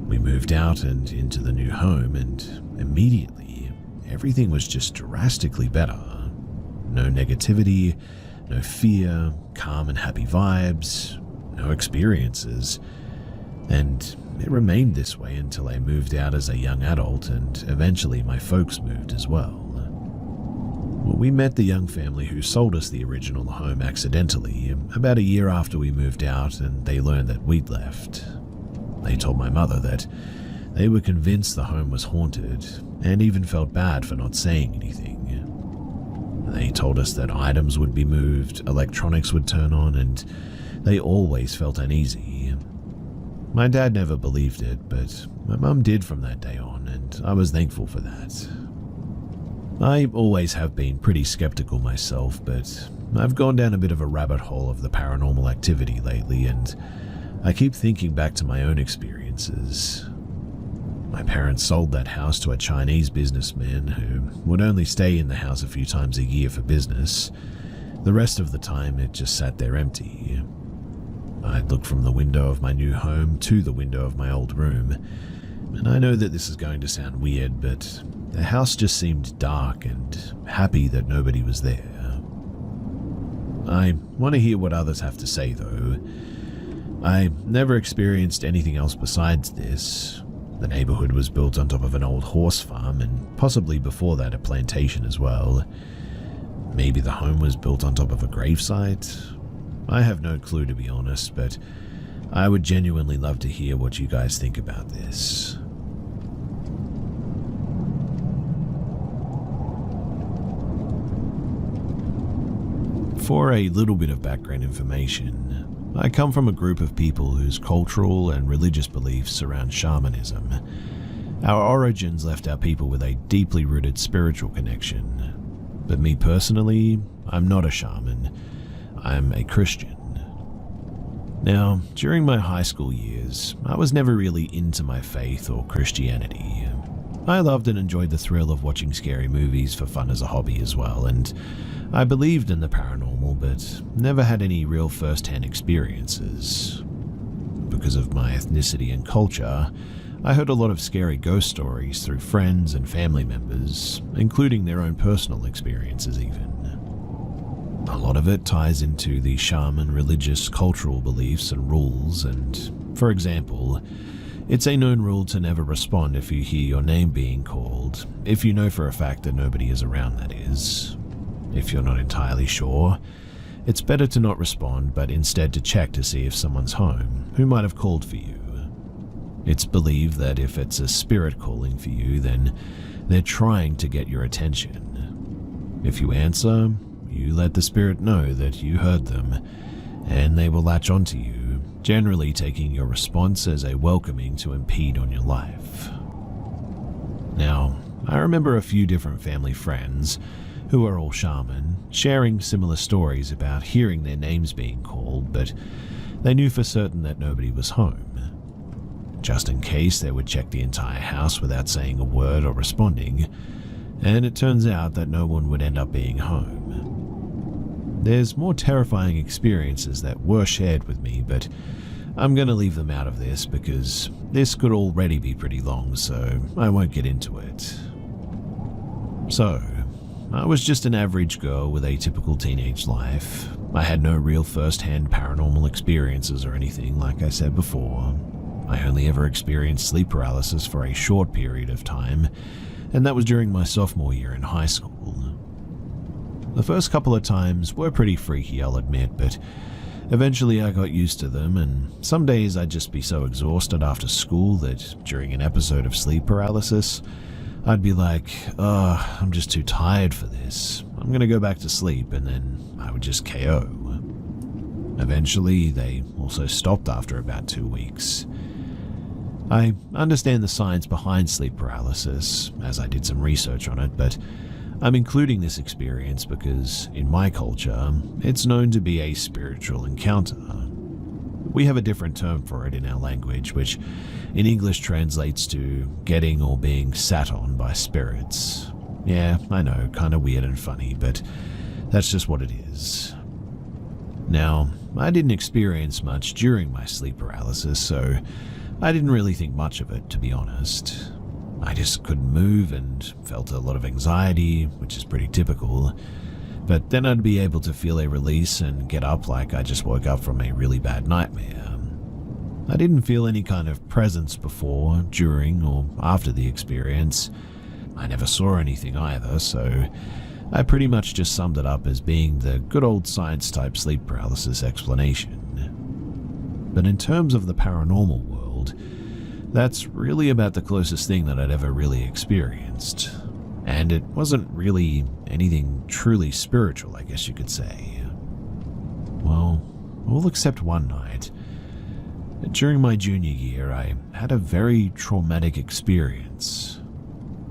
We moved out and into the new home, and immediately, everything was just drastically better. No negativity, no fear, calm and happy vibes, no experiences. And it remained this way until I moved out as a young adult, and eventually my folks moved as well. We met the young family who sold us the original home accidentally about a year after we moved out, and they learned that we'd left. They told my mother that they were convinced the home was haunted and even felt bad for not saying anything. They told us that items would be moved, electronics would turn on, and they always felt uneasy. My dad never believed it, but my mum did from that day on, and I was thankful for that. I always have been pretty skeptical myself, but I've gone down a bit of a rabbit hole of the paranormal activity lately, and I keep thinking back to my own experiences. My parents sold that house to a Chinese businessman who would only stay in the house a few times a year for business. The rest of the time, it just sat there empty. I'd look from the window of my new home to the window of my old room, and I know that this is going to sound weird, but the house just seemed dark and happy that nobody was there. I want to hear what others have to say, though. I never experienced anything else besides this. The neighborhood was built on top of an old horse farm, and possibly before that a plantation as well. Maybe the home was built on top of a gravesite. I have no clue, to be honest, but I would genuinely love to hear what you guys think about this. For a little bit of background information, I come from a group of people whose cultural and religious beliefs surround shamanism. Our origins left our people with a deeply rooted spiritual connection. But me personally, I'm not a shaman. I'm a Christian. Now, during my high school years, I was never really into my faith or Christianity. I loved and enjoyed the thrill of watching scary movies for fun as a hobby as well, and I believed in the paranormal, but never had any real first-hand experiences. Because of my ethnicity and culture, I heard a lot of scary ghost stories through friends and family members, including their own personal experiences even. A lot of it ties into the shaman religious cultural beliefs and rules, and, for example, it's a known rule to never respond if you hear your name being called, if you know for a fact that nobody is around, that is. If you're not entirely sure, it's better to not respond, but instead to check to see if someone's home who might have called for you. It's believed that if it's a spirit calling for you, then they're trying to get your attention. If you answer, you let the spirit know that you heard them, and they will latch onto you, generally taking your response as a welcoming to impede on your life. Now, I remember a few different family friends, who are all shaman, sharing similar stories about hearing their names being called, but they knew for certain that nobody was home. Just in case, they would check the entire house without saying a word or responding, and it turns out that no one would end up being home. There's more terrifying experiences that were shared with me, but I'm going to leave them out of this because this could already be pretty long, so I won't get into it. So, I was just an average girl with a typical teenage life. I had no real first-hand paranormal experiences or anything, like I said before. I only ever experienced sleep paralysis for a short period of time, and that was during my sophomore year in high school. The first couple of times were pretty freaky, I'll admit, but Eventually I got used to them, and some days I'd just be so exhausted after school that during an episode of sleep paralysis, I'd be like, oh, I'm just too tired for this. I'm gonna go back to sleep, and then I would just KO. Eventually, they also stopped after about 2 weeks. I understand the science behind sleep paralysis, as I did some research on it, but I'm including this experience because, in my culture, it's known to be a spiritual encounter. We have a different term for it in our language, which in English translates to getting or being sat on by spirits. Yeah, I know, kinda weird and funny, but that's just what it is. Now, I didn't experience much during my sleep paralysis, so I didn't really think much of it, to be honest. I just couldn't move and felt a lot of anxiety, which is pretty typical. But then I'd be able to feel a release and get up like I just woke up from a really bad nightmare. I didn't feel any kind of presence before, during, or after the experience. I never saw anything either, so I pretty much just summed it up as being the good old science-type sleep paralysis explanation. But in terms of the paranormal world, that's really about the closest thing that I'd ever really experienced. And it wasn't really anything truly spiritual, I guess you could say. Well, all except one night. During my junior year, I had a very traumatic experience.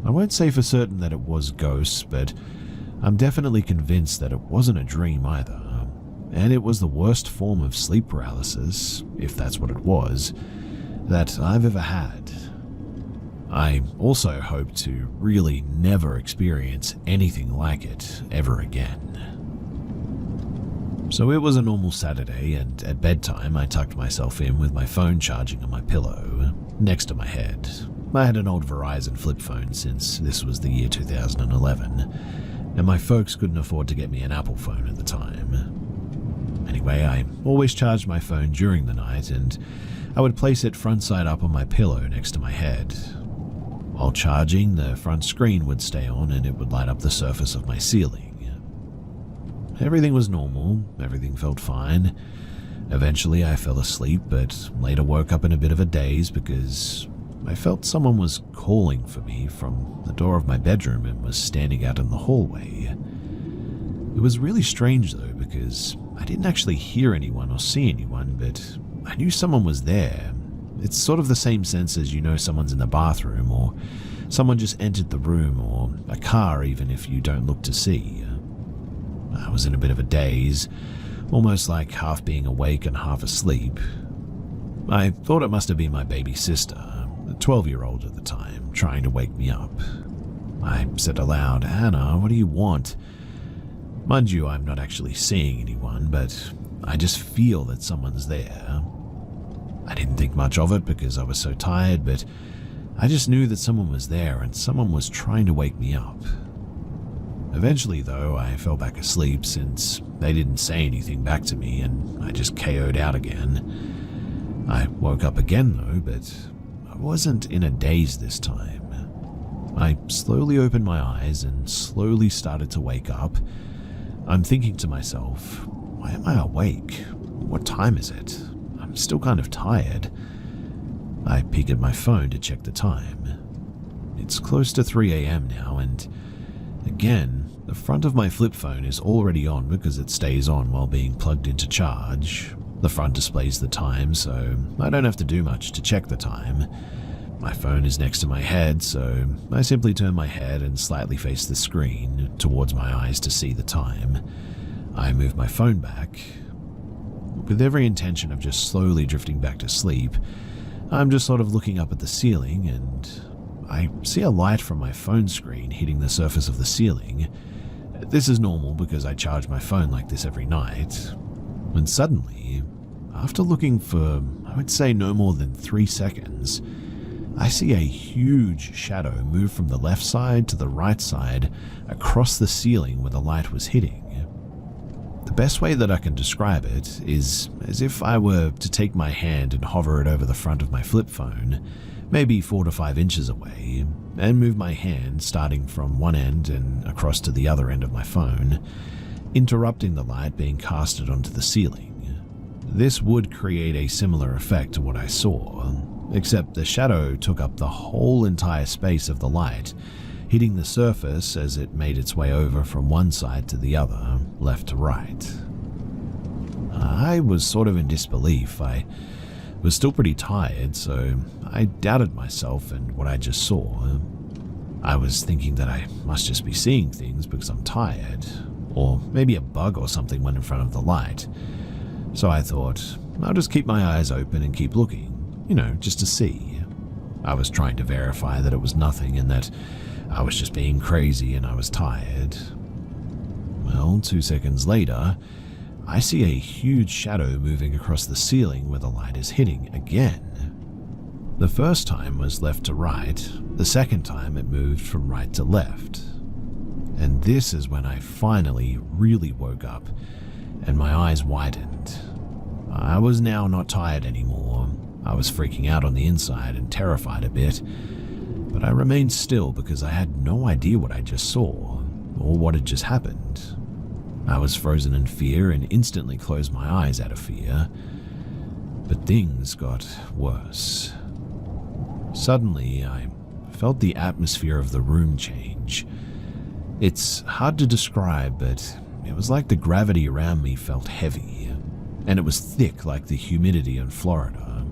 I won't say for certain that it was ghosts, but I'm definitely convinced that it wasn't a dream either. And it was the worst form of sleep paralysis, if that's what it was, that I've ever had. I also hope to really never experience anything like it ever again. So it was a normal Saturday, and at bedtime I tucked myself in with my phone charging on my pillow, next to my head. I had an old Verizon flip phone since this was the year 2011, and my folks couldn't afford to get me an Apple phone at the time. Anyway, I always charged my phone during the night, and I would place it front side up on my pillow next to my head. While charging, the front screen would stay on and it would light up the surface of my ceiling. Everything was normal, everything felt fine. Eventually I fell asleep, but later woke up in a bit of a daze because I felt someone was calling for me from the door of my bedroom and was standing out in the hallway. It was really strange though, because I didn't actually hear anyone or see anyone, but I knew someone was there. It's sort of the same sense as you know someone's in the bathroom, or someone just entered the room, or a car even if you don't look to see. I was in a bit of a daze, almost like half being awake and half asleep. I thought it must have been my baby sister, a 12-year-old at the time, trying to wake me up. I said aloud, "Hannah, what do you want?" Mind you, I'm not actually seeing anyone, but I just feel that someone's there. I didn't think much of it because I was so tired, but I just knew that someone was there and someone was trying to wake me up. Eventually, though, I fell back asleep since they didn't say anything back to me and I just KO'd out again. I woke up again, though, but I wasn't in a daze this time. I slowly opened my eyes and slowly started to wake up. I'm thinking to myself, why am I awake? What time is it? I'm still kind of tired. I peek at my phone to check the time. It's close to 3 a.m. now, and again, the front of my flip phone is already on because it stays on while being plugged into charge. The front displays the time, so I don't have to do much to check the time. My phone is next to my head, so I simply turn my head and slightly face the screen towards my eyes to see the time. I move my phone back. With every intention of just slowly drifting back to sleep, I'm just sort of looking up at the ceiling and I see a light from my phone screen hitting the surface of the ceiling. This is normal because I charge my phone like this every night. When suddenly, after looking for, I would say no more than 3 seconds, I see a huge shadow move from the left side to the right side across the ceiling where the light was hitting. The best way that I can describe it is as if I were to take my hand and hover it over the front of my flip phone, maybe 4 to 5 inches away, and move my hand starting from one end and across to the other end of my phone, interrupting the light being casted onto the ceiling. This would create a similar effect to what I saw, except the shadow took up the whole entire space of the light, hitting the surface as it made its way over from one side to the other, left to right. I was sort of in disbelief. I was still pretty tired, so I doubted myself and what I just saw. I was thinking that I must just be seeing things because I'm tired, or maybe a bug or something went in front of the light. So I thought, I'll just keep my eyes open and keep looking, just to see. I was trying to verify that it was nothing and that I was just being crazy and I was tired. Well, 2 seconds later, I see a huge shadow moving across the ceiling where the light is hitting again. The first time was left to right, the second time it moved from right to left. And this is when I finally really woke up and my eyes widened. I was now not tired anymore. I was freaking out on the inside and terrified a bit, but I remained still because I had no idea what I just saw or what had just happened. I was frozen in fear and instantly closed my eyes out of fear. But things got worse. Suddenly, I felt the atmosphere of the room change. It's hard to describe, but it was like the gravity around me felt heavy, and it was thick like the humidity in Florida.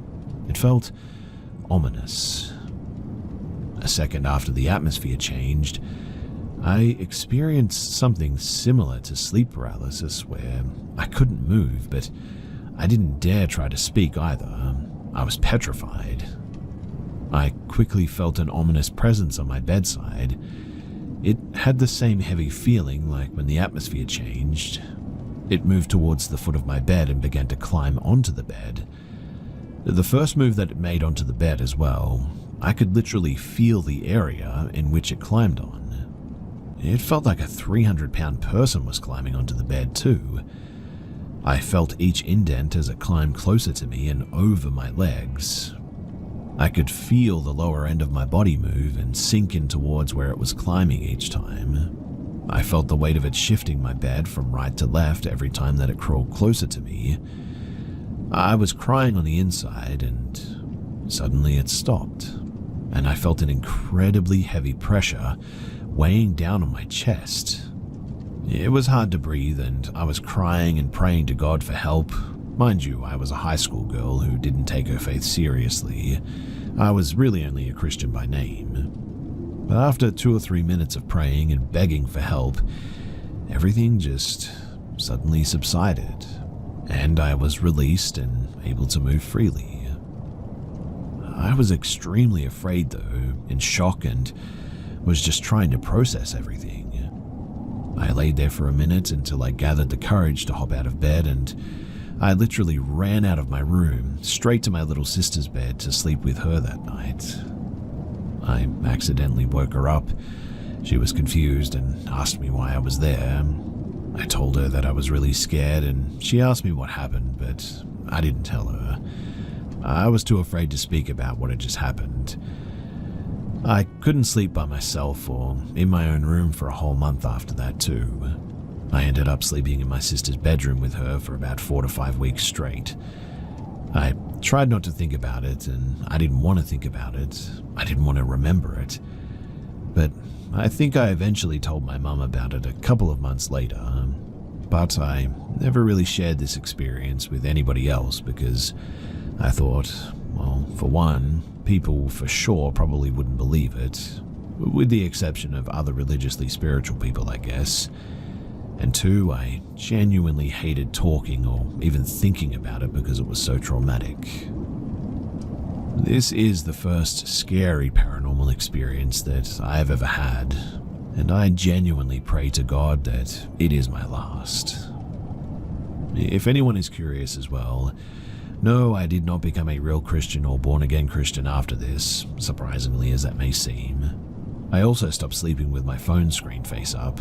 It felt ominous. A second after the atmosphere changed, I experienced something similar to sleep paralysis where I couldn't move, but I didn't dare try to speak either. I was petrified. I quickly felt an ominous presence on my bedside. It had the same heavy feeling like when the atmosphere changed. It moved towards the foot of my bed and began to climb onto the bed. The first move that it made onto the bed as well, I could literally feel the area in which it climbed on. It felt like a 300-pound person was climbing onto the bed too. I felt each indent as it climbed closer to me and over my legs. I could feel the lower end of my body move and sink in towards where it was climbing each time. I felt the weight of it shifting my bed from right to left every time that it crawled closer to me. I was crying on the inside and suddenly it stopped, and I felt an incredibly heavy pressure weighing down on my chest. It was hard to breathe and I was crying and praying to God for help. Mind you, I was a high school girl who didn't take her faith seriously. I was really only a Christian by name. But after 2 or 3 minutes of praying and begging for help, everything just suddenly subsided, and I was released and able to move freely. I was extremely afraid though, in shock, and was just trying to process everything. I laid there for a minute until I gathered the courage to hop out of bed, and I literally ran out of my room, straight to my little sister's bed to sleep with her that night. I accidentally woke her up. She was confused and asked me why I was there. I told her that I was really scared, and she asked me what happened, but I didn't tell her. I was too afraid to speak about what had just happened. I couldn't sleep by myself or in my own room for a whole month after that too. I ended up sleeping in my sister's bedroom with her for about 4 to 5 weeks straight. I tried not to think about it, and I didn't want to think about it. I didn't want to remember it. But I think I eventually told my mum about it a couple of months later. But I never really shared this experience with anybody else because I thought, well, for one, people for sure probably wouldn't believe it, with the exception of other religiously spiritual people, I guess. And 2, I genuinely hated talking or even thinking about it because it was so traumatic. This is the first scary paranormal experience that I have ever had, and I genuinely pray to God that it is my last. If anyone is curious as well, no, I did not become a real Christian or born-again Christian after this, surprisingly as that may seem. I also stopped sleeping with my phone screen face up.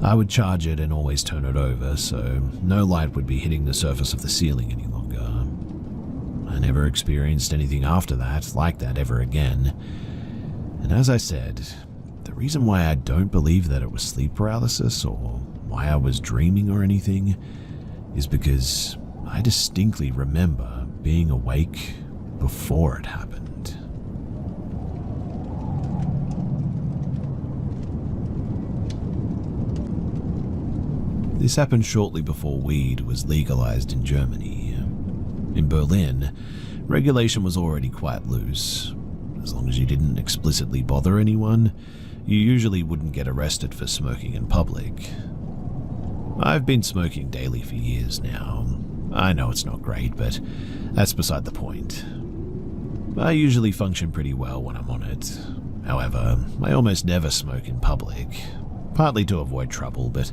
I would charge it and always turn it over, so no light would be hitting the surface of the ceiling any longer. I never experienced anything after that like that ever again. And as I said, the reason why I don't believe that it was sleep paralysis or why I was dreaming or anything is because I distinctly remember being awake before it happened. This happened shortly before weed was legalized in Germany. In Berlin, regulation was already quite loose. As long as you didn't explicitly bother anyone, you usually wouldn't get arrested for smoking in public. I've been smoking daily for years now. I know it's not great, but that's beside the point. I usually function pretty well when I'm on it. However, I almost never smoke in public, partly to avoid trouble, but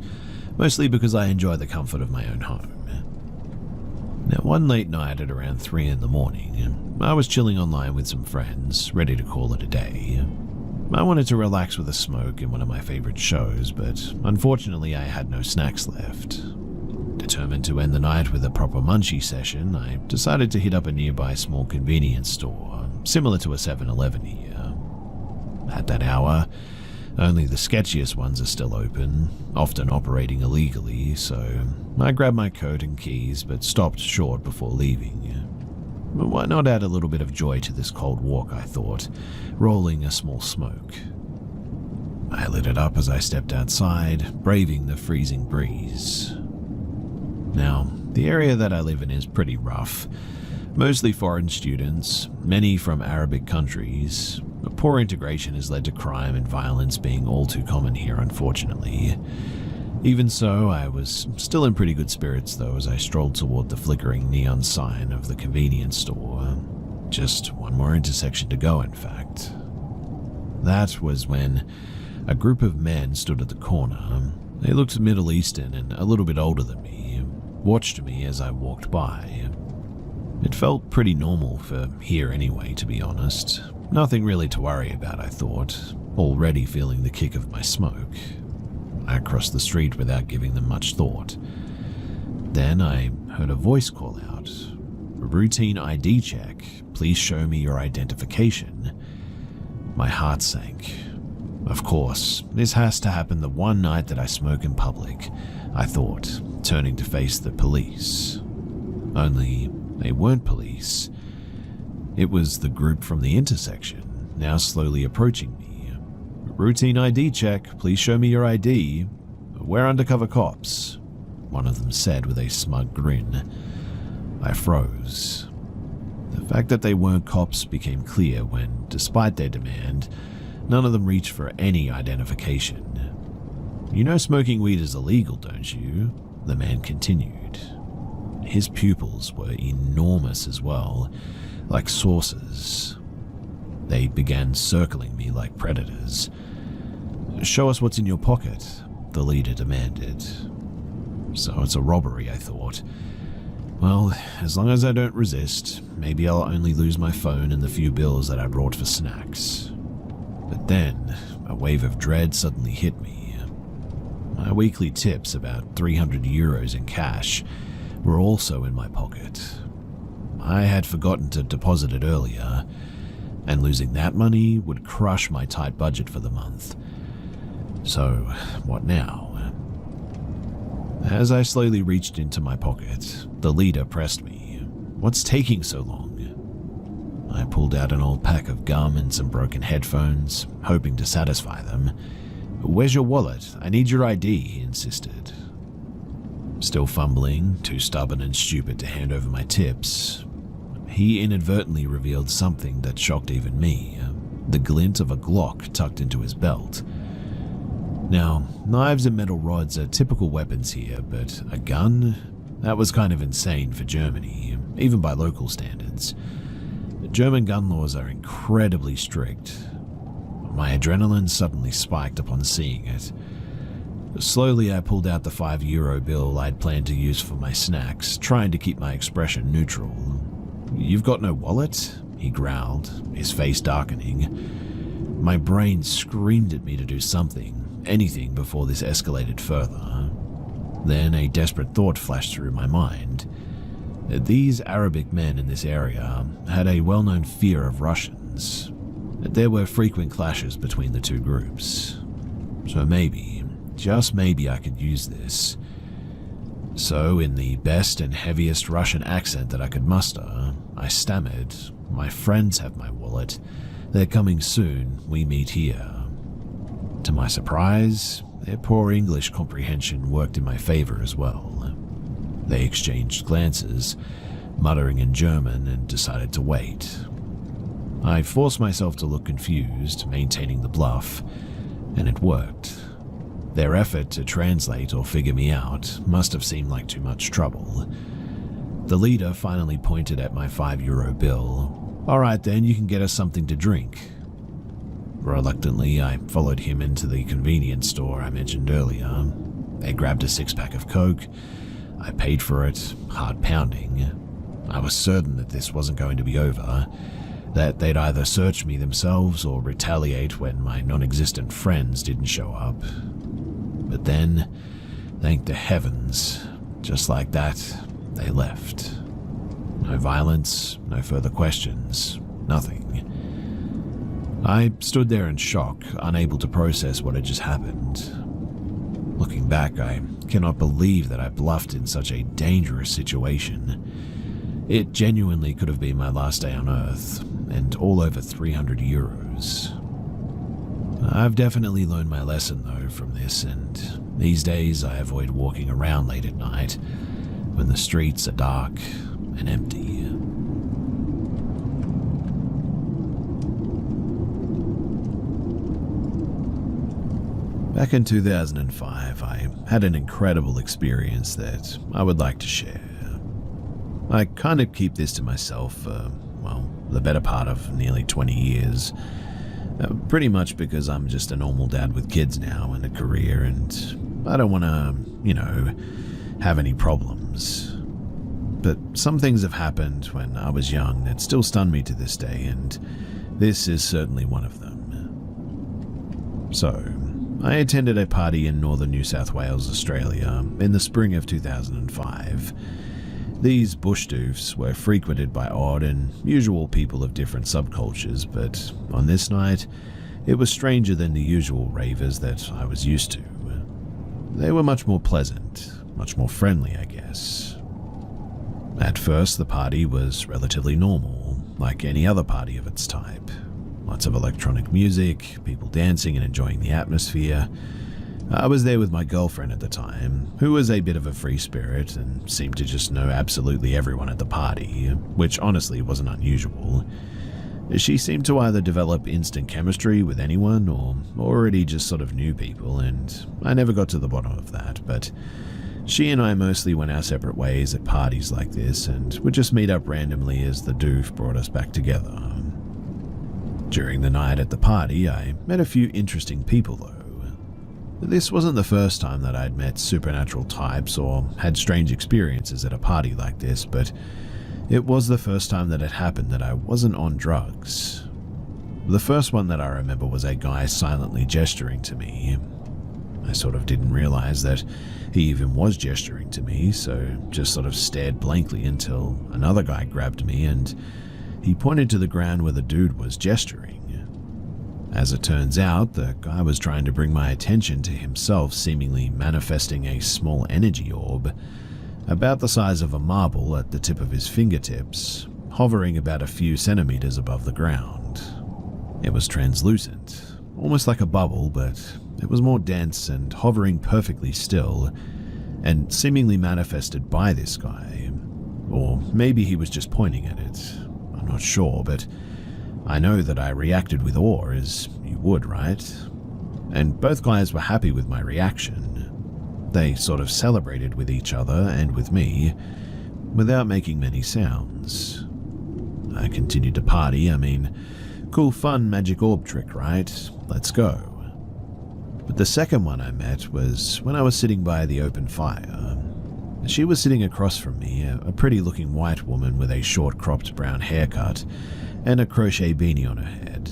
mostly because I enjoy the comfort of my own home. Now, one late night at around 3 in the morning, I was chilling online with some friends, ready to call it a day. I wanted to relax with a smoke in one of my favorite shows, but unfortunately I had no snacks left. Determined to end the night with a proper munchie session, I decided to hit up a nearby small convenience store, similar to a 7-Eleven here. At that hour, only the sketchiest ones are still open, often operating illegally, so I grabbed my coat and keys but stopped short before leaving. But why not add a little bit of joy to this cold walk, I thought, rolling a small smoke. I lit it up as I stepped outside, braving the freezing breeze. Now, the area that I live in is pretty rough. Mostly foreign students, many from Arabic countries. Poor integration has led to crime and violence being all too common here, unfortunately. Even so, I was still in pretty good spirits though as I strolled toward the flickering neon sign of the convenience store. Just one more intersection to go, in fact. That was when a group of men stood at the corner. They looked Middle Eastern and a little bit older than me, watched me as I walked by. It felt pretty normal for here anyway, to be honest. Nothing really to worry about, I thought, already feeling the kick of my smoke. I crossed the street without giving them much thought. Then I heard a voice call out, "Routine ID check, please show me your identification." My heart sank. Of course, this has to happen the one night that I smoke in public, I thought, turning to face the police. Only they weren't police. It was the group from the intersection, now slowly approaching me. "Routine ID check, please show me your ID. We're undercover cops," one of them said with a smug grin. I froze. The fact that they weren't cops became clear when, despite their demand, none of them reached for any identification. "You know smoking weed is illegal, don't you?" the man continued. His pupils were enormous as well, like saucers. They began circling me like predators. "Show us what's in your pocket," the leader demanded. So it's a robbery, I thought. Well, as long as I don't resist, maybe I'll only lose my phone and the few bills that I brought for snacks. But then, a wave of dread suddenly hit me. My weekly tips, about 300 euros in cash, were also in my pocket. I had forgotten to deposit it earlier, and losing that money would crush my tight budget for the month. So, what now? As I slowly reached into my pocket, the leader pressed me. "What's taking so long?" I pulled out an old pack of gum and some broken headphones, hoping to satisfy them. "Where's your wallet? I need your ID," he insisted. Still fumbling, too stubborn and stupid to hand over my tips, he inadvertently revealed something that shocked even me, the glint of a Glock tucked into his belt. Now, knives and metal rods are typical weapons here, but a gun? That was kind of insane for Germany, even by local standards. German gun laws are incredibly strict. My adrenaline suddenly spiked upon seeing it. Slowly, I pulled out the €5 bill I'd planned to use for my snacks, trying to keep my expression neutral. "You've got no wallet?" he growled, his face darkening. My brain screamed at me to do something, anything before this escalated further. Then a desperate thought flashed through my mind. These Arabic men in this area had a well-known fear of Russians. There were frequent clashes between the two groups. So maybe, just maybe I could use this. So, in the best and heaviest Russian accent that I could muster, I stammered, "My friends have my wallet. They're coming soon. We meet here." To my surprise, their poor English comprehension worked in my favor as well. They exchanged glances, muttering in German, and decided to wait. I forced myself to look confused, maintaining the bluff, and it worked. Their effort to translate or figure me out must have seemed like too much trouble. The leader finally pointed at my €5 bill. "All right then, you can get us something to drink." Reluctantly, I followed him into the convenience store I mentioned earlier. They grabbed a 6-pack of Coke. I paid for it, heart pounding. I was certain that this wasn't going to be over, that they'd either search me themselves or retaliate when my non-existent friends didn't show up. But then, thank the heavens, just like that, they left. No violence, no further questions, nothing. I stood there in shock, unable to process what had just happened. Looking back, I cannot believe that I bluffed in such a dangerous situation. It genuinely could have been my last day on Earth, and all over €300. I've definitely learned my lesson though from this, and these days I avoid walking around late at night when the streets are dark and empty. Back in 2005, I had an incredible experience that I would like to share. I kind of keep this to myself for, the better part of nearly 20 years. Pretty much because I'm just a normal dad with kids now and a career, and I don't want to, have any problems. But some things have happened when I was young that still stun me to this day, and this is certainly one of them. So, I attended a party in northern New South Wales, Australia, in the spring of 2005. These bush doofs were frequented by odd and usual people of different subcultures, but on this night, it was stranger than the usual ravers that I was used to. They were much more pleasant, much more friendly, I guess. At first, the party was relatively normal, like any other party of its type. Lots of electronic music, people dancing and enjoying the atmosphere. I was there with my girlfriend at the time, who was a bit of a free spirit and seemed to just know absolutely everyone at the party, which honestly wasn't unusual. She seemed to either develop instant chemistry with anyone or already just sort of knew people, and I never got to the bottom of that, but she and I mostly went our separate ways at parties like this and would just meet up randomly as the doof brought us back together. During the night at the party, I met a few interesting people though. This wasn't the first time that I'd met supernatural types or had strange experiences at a party like this, but it was the first time that it happened that I wasn't on drugs. The first one that I remember was a guy silently gesturing to me. I sort of didn't realize that he even was gesturing to me, so just sort of stared blankly until another guy grabbed me and he pointed to the ground where the dude was gesturing. As it turns out, the guy was trying to bring my attention to himself, seemingly manifesting a small energy orb, about the size of a marble at the tip of his fingertips, hovering about a few centimeters above the ground. It was translucent, almost like a bubble, but it was more dense and hovering perfectly still, and seemingly manifested by this guy. Or maybe he was just pointing at it. I'm not sure, but I know that I reacted with awe, as you would, right? And both guys were happy with my reaction. They sort of celebrated with each other and with me, without making many sounds. I continued to party. Cool fun magic orb trick, right? Let's go. But the second one I met was when I was sitting by the open fire. She was sitting across from me, a pretty looking white woman with a short cropped brown haircut and a crochet beanie on her head.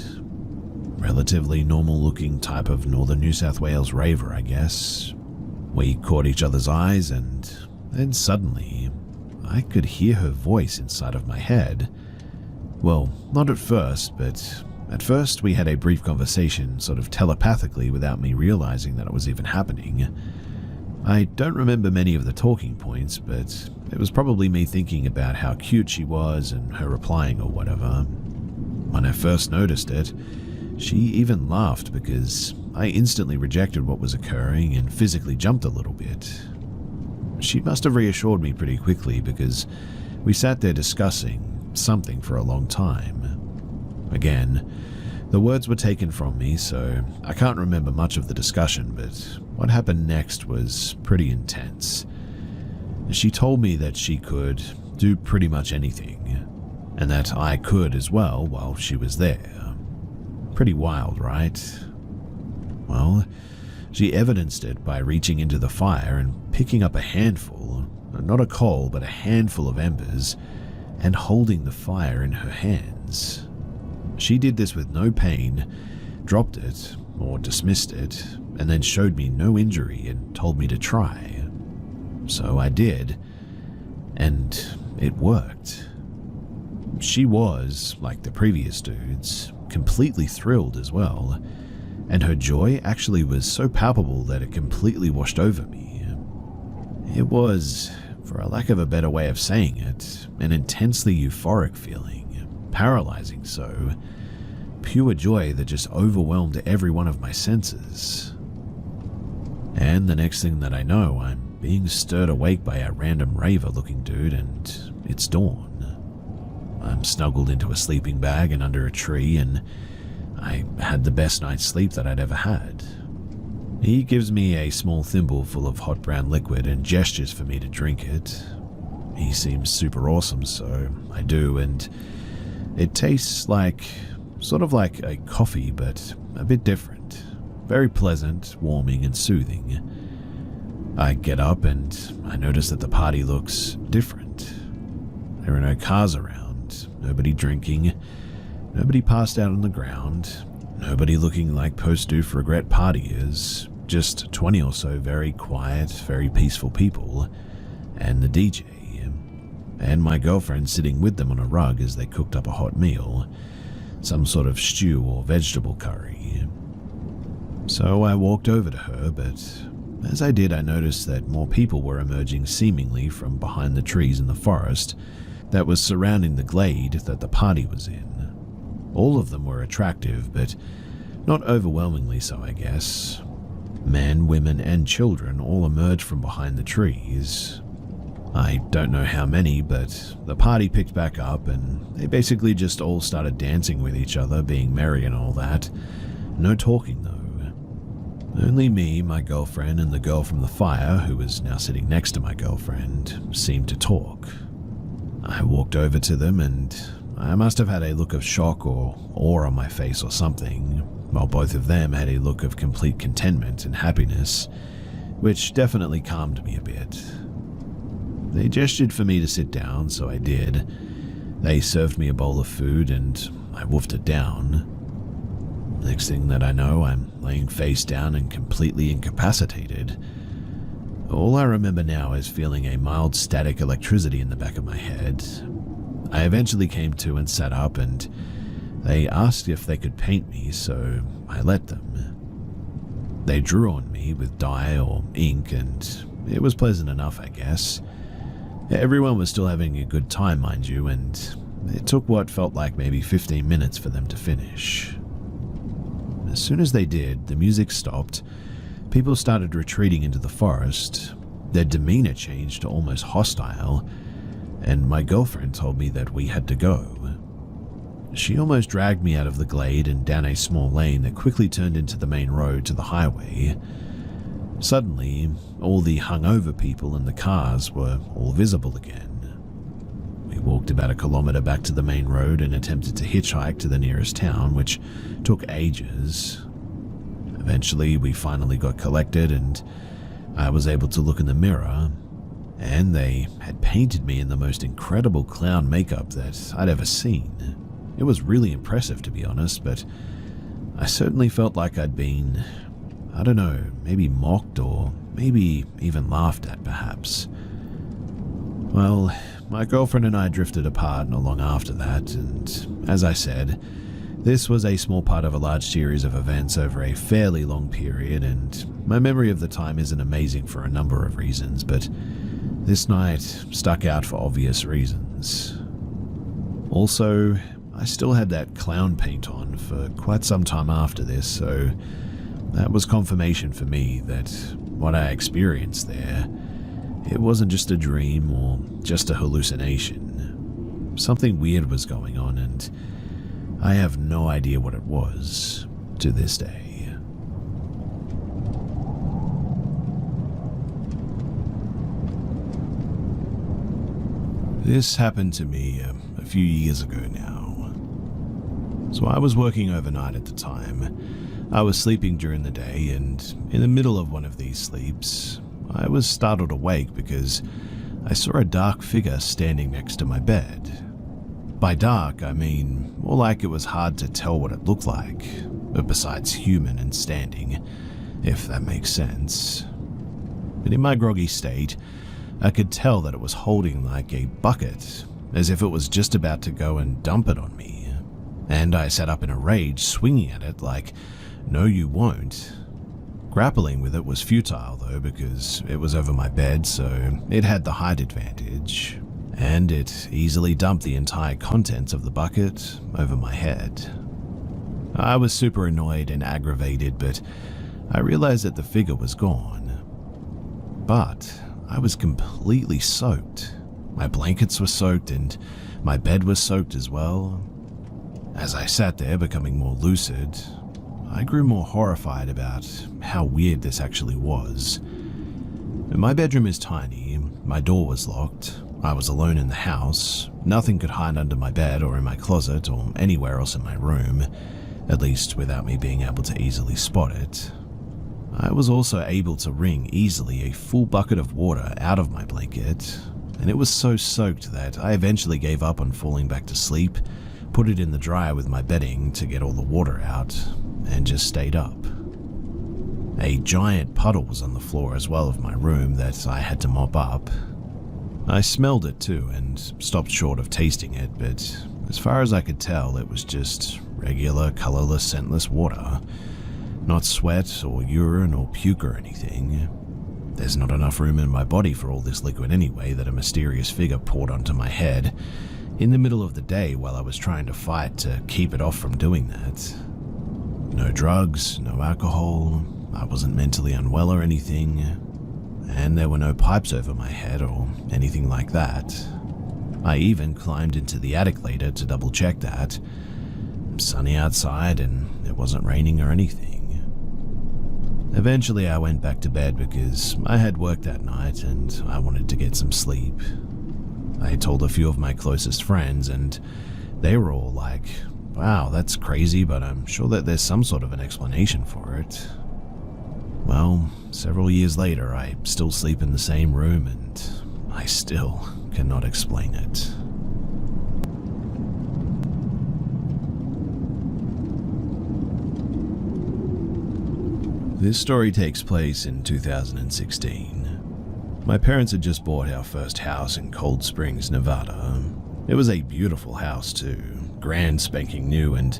Relatively normal looking type of northern New South Wales raver, I guess. We caught each other's eyes and then suddenly I could hear her voice inside of my head. Well, not at first, but at first we had a brief conversation sort of telepathically without me realizing that it was even happening. I don't remember many of the talking points, but it was probably me thinking about how cute she was and her replying or whatever. When I first noticed it, she even laughed because I instantly rejected what was occurring and physically jumped a little bit. She must have reassured me pretty quickly because we sat there discussing something for a long time. Again, the words were taken from me, so I can't remember much of the discussion, but what happened next was pretty intense. She told me that she could do pretty much anything, and that I could as well while she was there. Pretty wild, right? Well, she evidenced it by reaching into the fire and picking up a handful, not a coal, but a handful of embers, and holding the fire in her hands. She did this with no pain, dropped it, or dismissed it, and then showed me no injury and told me to try. So I did, and it worked. She was, like the previous dudes, completely thrilled as well, and her joy actually was so palpable that it completely washed over me. It was, for a lack of a better way of saying it, an intensely euphoric feeling, paralyzing so, pure joy that just overwhelmed every one of my senses. And the next thing that I know, I'm being stirred awake by a random raver-looking dude, and it's dawn. I'm snuggled into a sleeping bag and under a tree, and I had the best night's sleep that I'd ever had. He gives me a small thimble full of hot brown liquid and gestures for me to drink it. He seems super awesome, so I do, and it tastes like, sort of like a coffee, but a bit different. Very pleasant, warming, and soothing. I get up and I notice that the party looks different. There are no cars around, nobody drinking, nobody passed out on the ground, nobody looking like post-do-for-regret partiers, just 20 or so very quiet, very peaceful people, and the DJ. And my girlfriend sitting with them on a rug as they cooked up a hot meal, some sort of stew or vegetable curry. So I walked over to her, but as I did, I noticed that more people were emerging seemingly from behind the trees in the forest that was surrounding the glade that the party was in. All of them were attractive, but not overwhelmingly so, I guess. Men, women, and children all emerged from behind the trees. I don't know how many, but the party picked back up and they basically just all started dancing with each other, being merry and all that. No talking though. Only me, my girlfriend, and the girl from the fire, who was now sitting next to my girlfriend, seemed to talk. I walked over to them and I must have had a look of shock or awe on my face or something, while both of them had a look of complete contentment and happiness, which definitely calmed me a bit. They gestured for me to sit down, so I did. They served me a bowl of food and I wolfed it down. Next thing that I know, I'm laying face down and completely incapacitated. All I remember now is feeling a mild static electricity in the back of my head. I eventually came to and sat up, and they asked if they could paint me, so I let them. They drew on me with dye or ink, and it was pleasant enough, I guess. Everyone was still having a good time, mind you, and it took what felt like maybe 15 minutes for them to finish. As soon as they did, the music stopped, people started retreating into the forest, their demeanor changed to almost hostile, and my girlfriend told me that we had to go. She almost dragged me out of the glade and down a small lane that quickly turned into the main road to the highway. Suddenly, all the hungover people and the cars were all visible again. We walked about a kilometer back to the main road and attempted to hitchhike to the nearest town, which took ages. Eventually, we finally got collected and I was able to look in the mirror, and they had painted me in the most incredible clown makeup that I'd ever seen. It was really impressive, to be honest, but I certainly felt like I'd been, I don't know, maybe mocked or maybe even laughed at, perhaps. Well, my girlfriend and I drifted apart not long after that, and as I said, This was a small part of a large series of events over a fairly long period, and my memory of the time isn't amazing for a number of reasons, but this night stuck out for obvious reasons. Also, I still had that clown paint on for quite some time after this, so that was confirmation for me that what I experienced there, it wasn't just a dream or just a hallucination. Something weird was going on, and I have no idea what it was to this day. This happened to me a few years ago now. So I was working overnight at the time. I was sleeping during the day, and in the middle of one of these sleeps, I was startled awake because I saw a dark figure standing next to my bed. By dark, I mean more like it was hard to tell what it looked like, but besides human and standing, if that makes sense. But in my groggy state, I could tell that it was holding like a bucket, as if it was just about to go and dump it on me. And I sat up in a rage, swinging at it like, "No, you won't." Grappling with it was futile though, because it was over my bed, so it had the height advantage, and it easily dumped the entire contents of the bucket over my head. I was super annoyed and aggravated, but I realized that the figure was gone. But I was completely soaked. My blankets were soaked and my bed was soaked as well. As I sat there becoming more lucid, I grew more horrified about how weird this actually was. My bedroom is tiny, my door was locked, I was alone in the house, nothing could hide under my bed or in my closet or anywhere else in my room, at least without me being able to easily spot it. I was also able to wring easily a full bucket of water out of my blanket, and it was so soaked that I eventually gave up on falling back to sleep, put it in the dryer with my bedding to get all the water out, and just stayed up. A giant puddle was on the floor as well of my room that I had to mop up. I smelled it too and stopped short of tasting it, but as far as I could tell, it was just regular, colorless, scentless water. Not sweat or urine or puke or anything. There's not enough room in my body for all this liquid anyway that a mysterious figure poured onto my head in the middle of the day while I was trying to fight to keep it off from doing that. No drugs, no alcohol, I wasn't mentally unwell or anything, and there were no pipes over my head or anything like that. I even climbed into the attic later to double check that. Sunny outside and it wasn't raining or anything. Eventually I went back to bed because I had work that night and I wanted to get some sleep. I told a few of my closest friends and they were all like, "Wow, that's crazy, but I'm sure that there's some sort of an explanation for it." Well, several years later, I still sleep in the same room and I still cannot explain it. This story takes place in 2016. My parents had just bought our first house in Cold Springs, Nevada. It was a beautiful house too, grand spanking new, and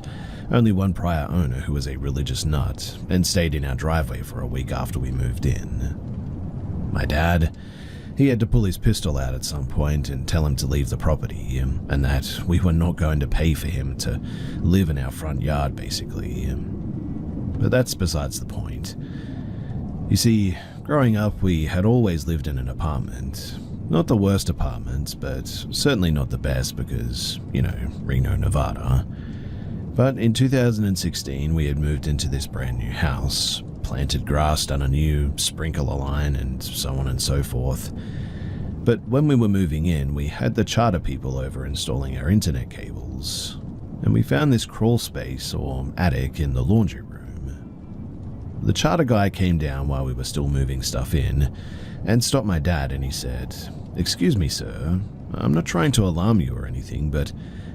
only one prior owner who was a religious nut and stayed in our driveway for a week after we moved in. My dad, he had to pull his pistol out at some point and tell him to leave the property, and that we were not going to pay for him to live in our front yard basically. But that's besides the point. You see, growing up we had always lived in an apartment. Not the worst apartment, but certainly not the best because, Reno, Nevada. But in 2016 we had moved into this brand new house, planted grass, done a new sprinkler line, and so on and so forth. But when we were moving in, we had the charter people over installing our internet cables, and we found this crawl space or attic in the laundry room. The charter guy came down while we were still moving stuff in and stopped my dad, and he said, "Excuse me, sir, I'm not trying to alarm you or anything, but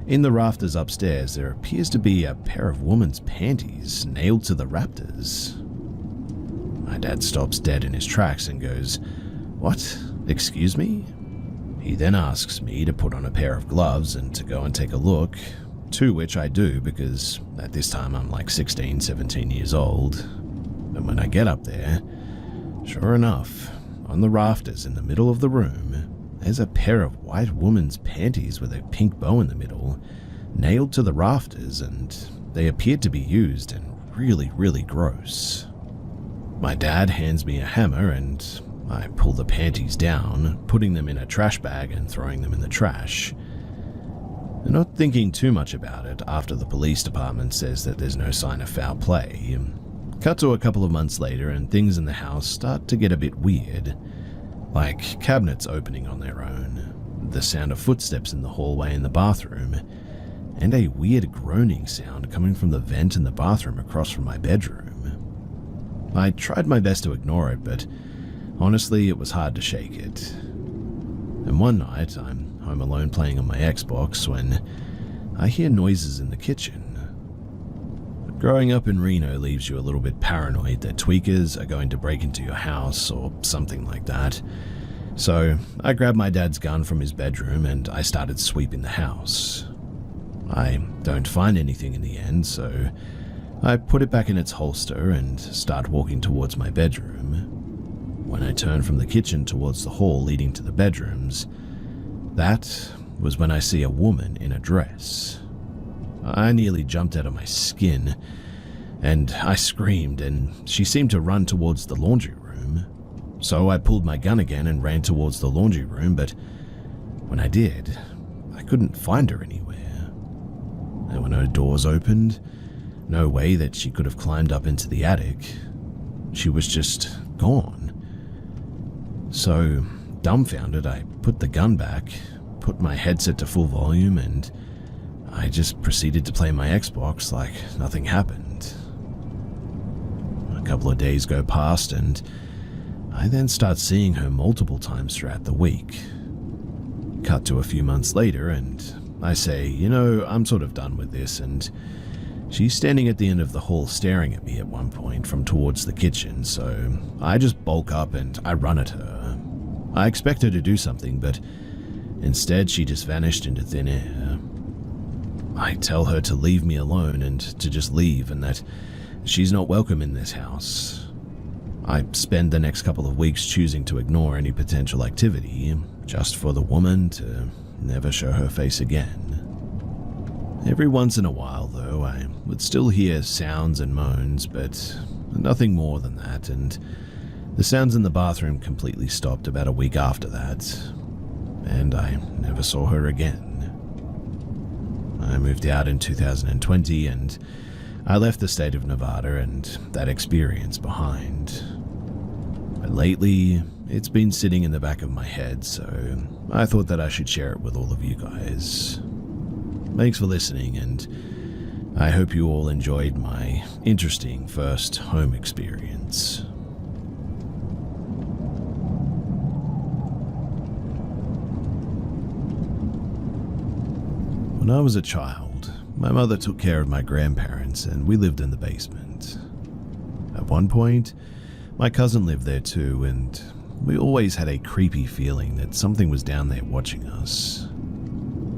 in the rafters upstairs there appears to be a pair of woman's panties nailed to the rafters." My dad stops dead in his tracks and goes, "What? Excuse me?" He then asks me to put on a pair of gloves and to go and take a look, To which I do, because at this time I'm like 16, 17 years old. And when I get up there, sure enough, on the rafters in the middle of the room, there's a pair of white woman's panties with a pink bow in the middle, nailed to the rafters, and they appeared to be used and really, really gross. My dad hands me a hammer and I pull the panties down, putting them in a trash bag and throwing them in the trash. Not thinking too much about it after the police department says that there's no sign of foul play. Cut to a couple of months later and things in the house start to get a bit weird, like cabinets opening on their own, the sound of footsteps in the hallway in the bathroom, and a weird groaning sound coming from the vent in the bathroom across from my bedroom. I tried my best to ignore it, but honestly it was hard to shake it. And one night, I'm home alone playing on my Xbox when I hear noises in the kitchen. Growing up in Reno leaves you a little bit paranoid that tweakers are going to break into your house or something like that. So I grabbed my dad's gun from his bedroom and I started sweeping the house. I don't find anything in the end, so I put it back in its holster and start walking towards my bedroom. When I turn from the kitchen towards the hall leading to the bedrooms, that was when I see a woman in a dress. I nearly jumped out of my skin, and I screamed, and she seemed to run towards the laundry room. So I pulled my gun again and ran towards the laundry room, but when I did, I couldn't find her anywhere. There were no doors opened, no way that she could have climbed up into the attic. She was just gone. So, dumbfounded, I put the gun back, put my headset to full volume, and I just proceeded to play my Xbox like nothing happened. A couple of days go past, and I then start seeing her multiple times throughout the week. Cut to a few months later, and I say, I'm sort of done with this, and she's standing at the end of the hall staring at me at one point from towards the kitchen, so I just bulk up and I run at her. I expect her to do something, but instead she just vanished into thin air. I tell her to leave me alone and to just leave, and that she's not welcome in this house. I spend the next couple of weeks choosing to ignore any potential activity, just for the woman to never show her face again. Every once in a while, though, I would still hear sounds and moans, but nothing more than that, and the sounds in the bathroom completely stopped about a week after that, and I never saw her again. I moved out in 2020, and I left the state of Nevada and that experience behind. But lately, it's been sitting in the back of my head, so I thought that I should share it with all of you guys. Thanks for listening, and I hope you all enjoyed my interesting first home experience. When I was a child, my mother took care of my grandparents and we lived in the basement. At one point, my cousin lived there too, and we always had a creepy feeling that something was down there watching us.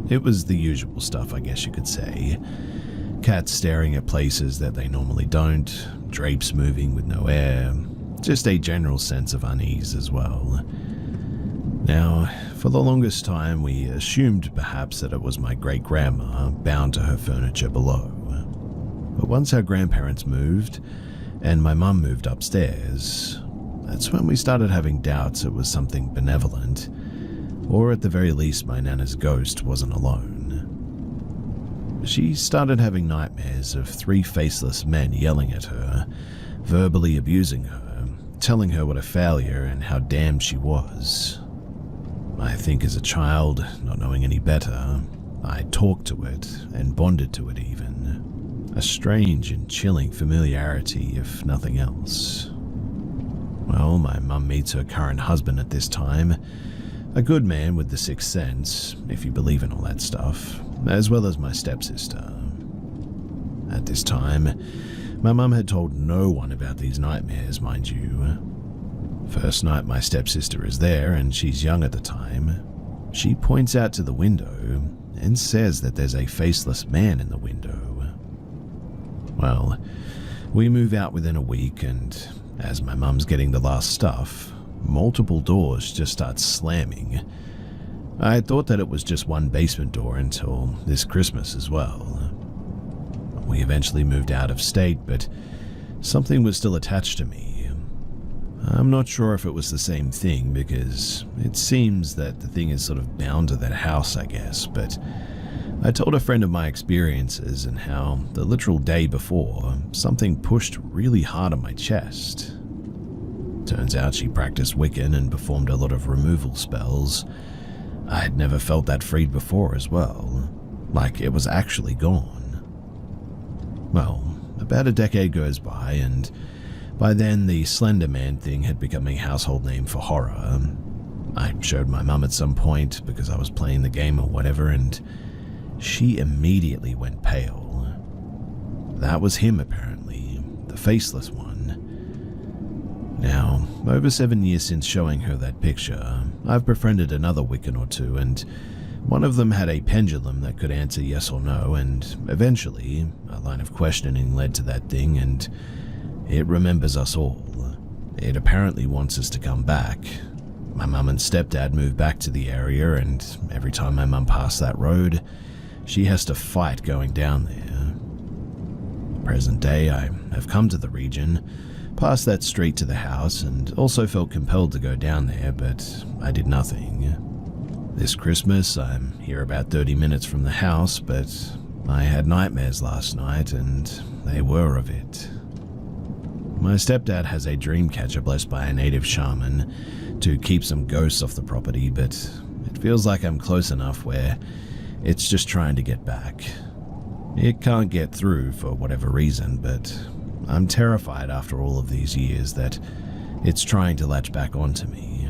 It was the usual stuff, I guess you could say. Cats staring at places that they normally don't, drapes moving with no air, just a general sense of unease as well. Now, for the longest time, we assumed perhaps that it was my great-grandma bound to her furniture below. But once our grandparents moved, and my mum moved upstairs, that's when we started having doubts it was something benevolent, or at the very least my Nana's ghost wasn't alone. She started having nightmares of 3 faceless men yelling at her, verbally abusing her, telling her what a failure and how damned she was. I think as a child, not knowing any better, I talked to it and bonded to it even. A strange and chilling familiarity, if nothing else. Well, my mum meets her current husband at this time, a good man with the 6th sense, if you believe in all that stuff, as well as my stepsister. At this time, my mum had told no one about these nightmares, mind you. First night my stepsister is there, and she's young at the time. She points out to the window, and says that there's a faceless man in the window. Well, we move out within a week, and as my mum's getting the last stuff, multiple doors just start slamming. I thought that it was just one basement door until this Christmas as well. We eventually moved out of state, but something was still attached to me. I'm not sure if it was the same thing, because it seems that the thing is sort of bound to that house, I guess, but I told a friend of my experiences and how the literal day before, something pushed really hard on my chest. Turns out she practiced Wiccan and performed a lot of removal spells. I'd never felt that freed before as well, like it was actually gone. Well, about a decade goes by, and by then the Slender Man thing had become a household name for horror. I showed my mum at some point because I was playing the game or whatever, and she immediately went pale. That was him, apparently, the faceless one. Now, over 7 years since showing her that picture, I've befriended another Wiccan or two, and one of them had a pendulum that could answer yes or no, and eventually, a line of questioning led to that thing, and it remembers us all. It apparently wants us to come back. My mum and stepdad moved back to the area, and every time my mum passed that road, she has to fight going down there. Present day, I have come to the region, passed that street to the house, and also felt compelled to go down there, but I did nothing. This Christmas, I'm here about 30 minutes from the house, but I had nightmares last night, and they were of it. My stepdad has a dream catcher blessed by a native shaman to keep some ghosts off the property, but it feels like I'm close enough where it's just trying to get back. It can't get through for whatever reason, but I'm terrified after all of these years that it's trying to latch back onto me.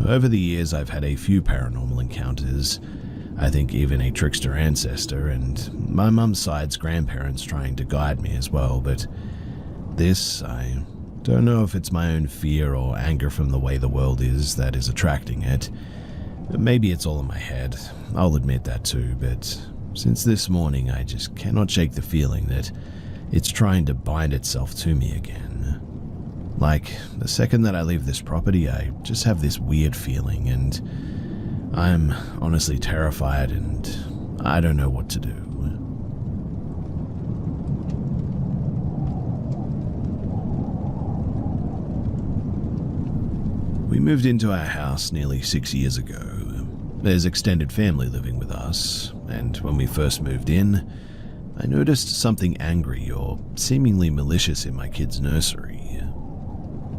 Over the years, I've had a few paranormal encounters, I think even a trickster ancestor, and my mum's side's grandparents trying to guide me as well, but this, I don't know if it's my own fear or anger from the way the world is that is attracting it. Maybe it's all in my head, I'll admit that too, but since this morning I just cannot shake the feeling that it's trying to bind itself to me again. Like, the second that I leave this property, I just have this weird feeling, and I'm honestly terrified, and I don't know what to do. We moved into our house nearly 6 years ago. There's extended family living with us, and when we first moved in, I noticed something angry or seemingly malicious in my kids' nursery.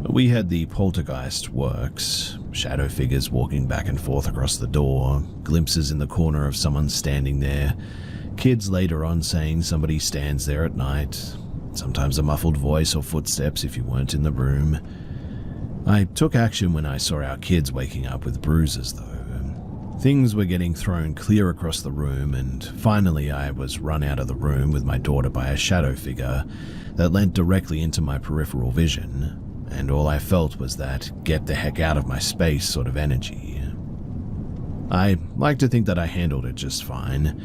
We had the poltergeist works, shadow figures walking back and forth across the door, glimpses in the corner of someone standing there, kids later on saying somebody stands there at night, sometimes a muffled voice or footsteps if you weren't in the room. I took action when I saw our kids waking up with bruises, though. Things were getting thrown clear across the room, and finally I was run out of the room with my daughter by a shadow figure that leant directly into my peripheral vision, and all I felt was that get the heck out of my space sort of energy. I like to think that I handled it just fine.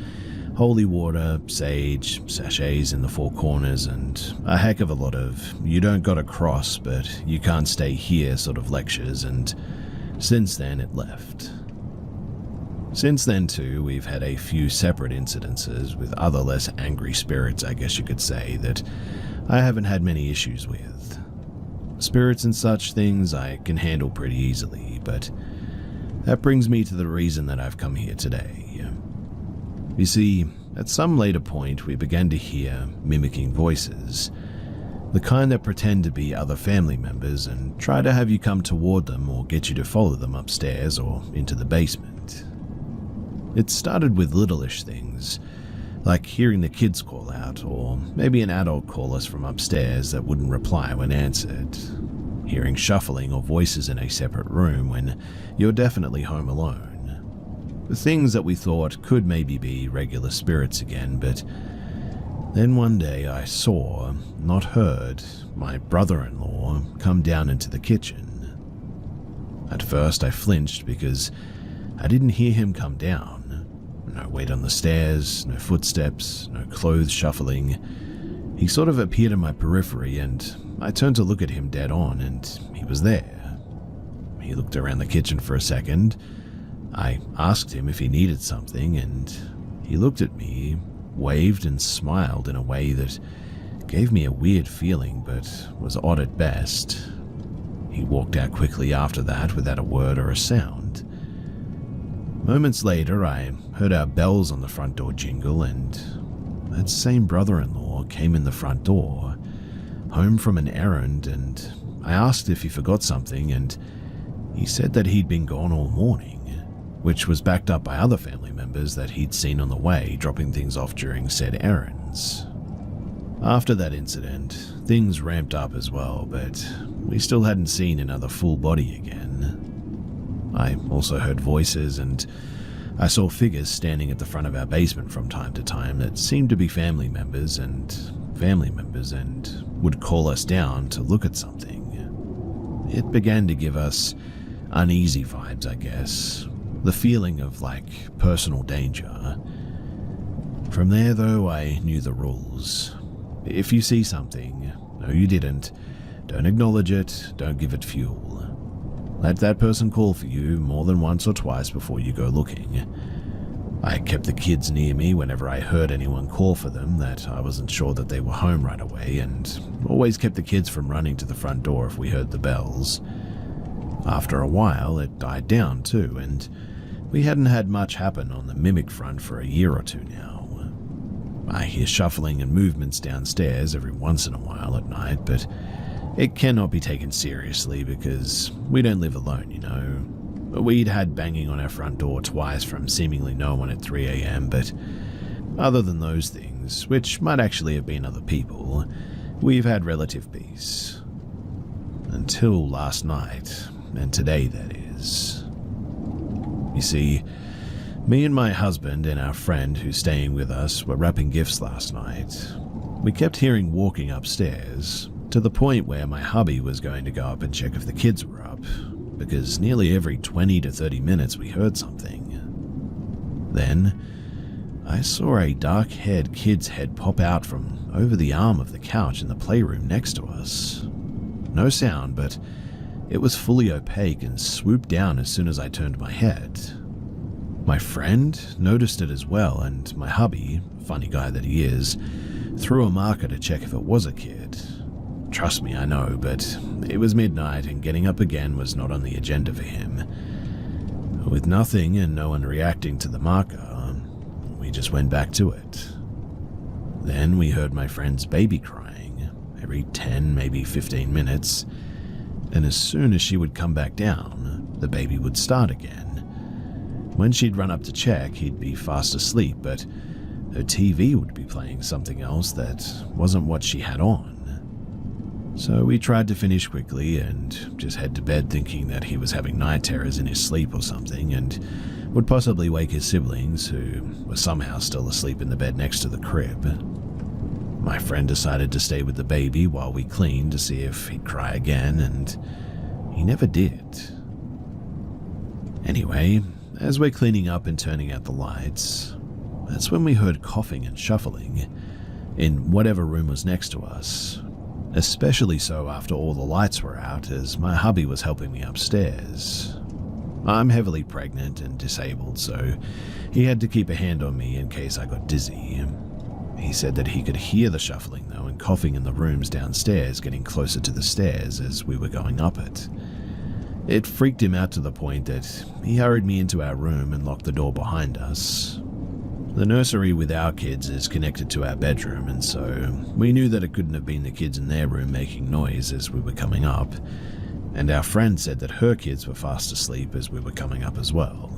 Holy water, sage, sachets in the four corners, and a heck of a lot of you don't gotta cross, but you can't stay here sort of lectures, and since then it left. Since then too, we've had a few separate incidences with other less angry spirits, I guess you could say, that I haven't had many issues with. Spirits and such things I can handle pretty easily, but that brings me to the reason that I've come here today. You see, at some later point we began to hear mimicking voices, the kind that pretend to be other family members and try to have you come toward them or get you to follow them upstairs or into the basement. It started with littleish things, like hearing the kids call out, or maybe an adult call us from upstairs that wouldn't reply when answered, hearing shuffling or voices in a separate room when you're definitely home alone. Things that we thought could maybe be regular spirits again, but then one day I saw, not heard, my brother-in-law come down into the kitchen. At first I flinched because I didn't hear him come down, No weight on the stairs, no footsteps, no clothes shuffling. He sort of appeared in my periphery, and I turned to look at him dead on, and he was there. He looked around the kitchen for a second. I asked him if he needed something, and he looked at me, waved and smiled in a way that gave me a weird feeling but was odd at best. He walked out quickly after that without a word or a sound. Moments later, I heard our bells on the front door jingle, and that same brother-in-law came in the front door, home from an errand, and I asked if he forgot something, and he said that he'd been gone all morning, which was backed up by other family members that he'd seen on the way dropping things off during said errands. After that incident, things ramped up as well, but we still hadn't seen another full body again. I also heard voices, and I saw figures standing at the front of our basement from time to time that seemed to be family members and would call us down to look at something. It began to give us uneasy vibes, I guess. The feeling of, like, personal danger. From there, though, I knew the rules. If you see something, no you didn't, don't acknowledge it, don't give it fuel. Let that person call for you more than once or twice before you go looking. I kept the kids near me whenever I heard anyone call for them that I wasn't sure that they were home right away, and always kept the kids from running to the front door if we heard the bells. After a while, it died down too, and we hadn't had much happen on the mimic front for a year or two now. I hear shuffling and movements downstairs every once in a while at night, but it cannot be taken seriously because we don't live alone, you know. We'd had banging on our front door twice from seemingly no one at 3 a.m, but other than those things, which might actually have been other people, we've had relative peace. Until last night, and today that is. You see, me and my husband and our friend who's staying with us were wrapping gifts last night. We kept hearing walking upstairs, to the point where my hubby was going to go up and check if the kids were up, because nearly every 20 to 30 minutes we heard something. Then, I saw a dark-haired kid's head pop out from over the arm of the couch in the playroom next to us. No sound, but it was fully opaque and swooped down as soon as I turned my head. My friend noticed it as well, and my hubby, funny guy that he is, threw a marker to check if it was a kid. Trust me, I know, but it was midnight and getting up again was not on the agenda for him. With nothing and no one reacting to the marker, we just went back to it. Then we heard my friend's baby crying every 10, maybe 15 minutes, and as soon as she would come back down, the baby would start again. When she'd run up to check, he'd be fast asleep, but her TV would be playing something else that wasn't what she had on. So we tried to finish quickly and just head to bed thinking that he was having night terrors in his sleep or something and would possibly wake his siblings, who were somehow still asleep in the bed next to the crib. My friend decided to stay with the baby while we cleaned to see if he'd cry again, and he never did. Anyway, as we're cleaning up and turning out the lights, that's when we heard coughing and shuffling in whatever room was next to us, especially so after all the lights were out as my hubby was helping me upstairs. I'm heavily pregnant and disabled, so he had to keep a hand on me in case I got dizzy. He said that he could hear the shuffling though and coughing in the rooms downstairs getting closer to the stairs as we were going up it. It freaked him out to the point that he hurried me into our room and locked the door behind us. The nursery with our kids is connected to our bedroom, and so we knew that it couldn't have been the kids in their room making noise as we were coming up, and our friend said that her kids were fast asleep as we were coming up as well.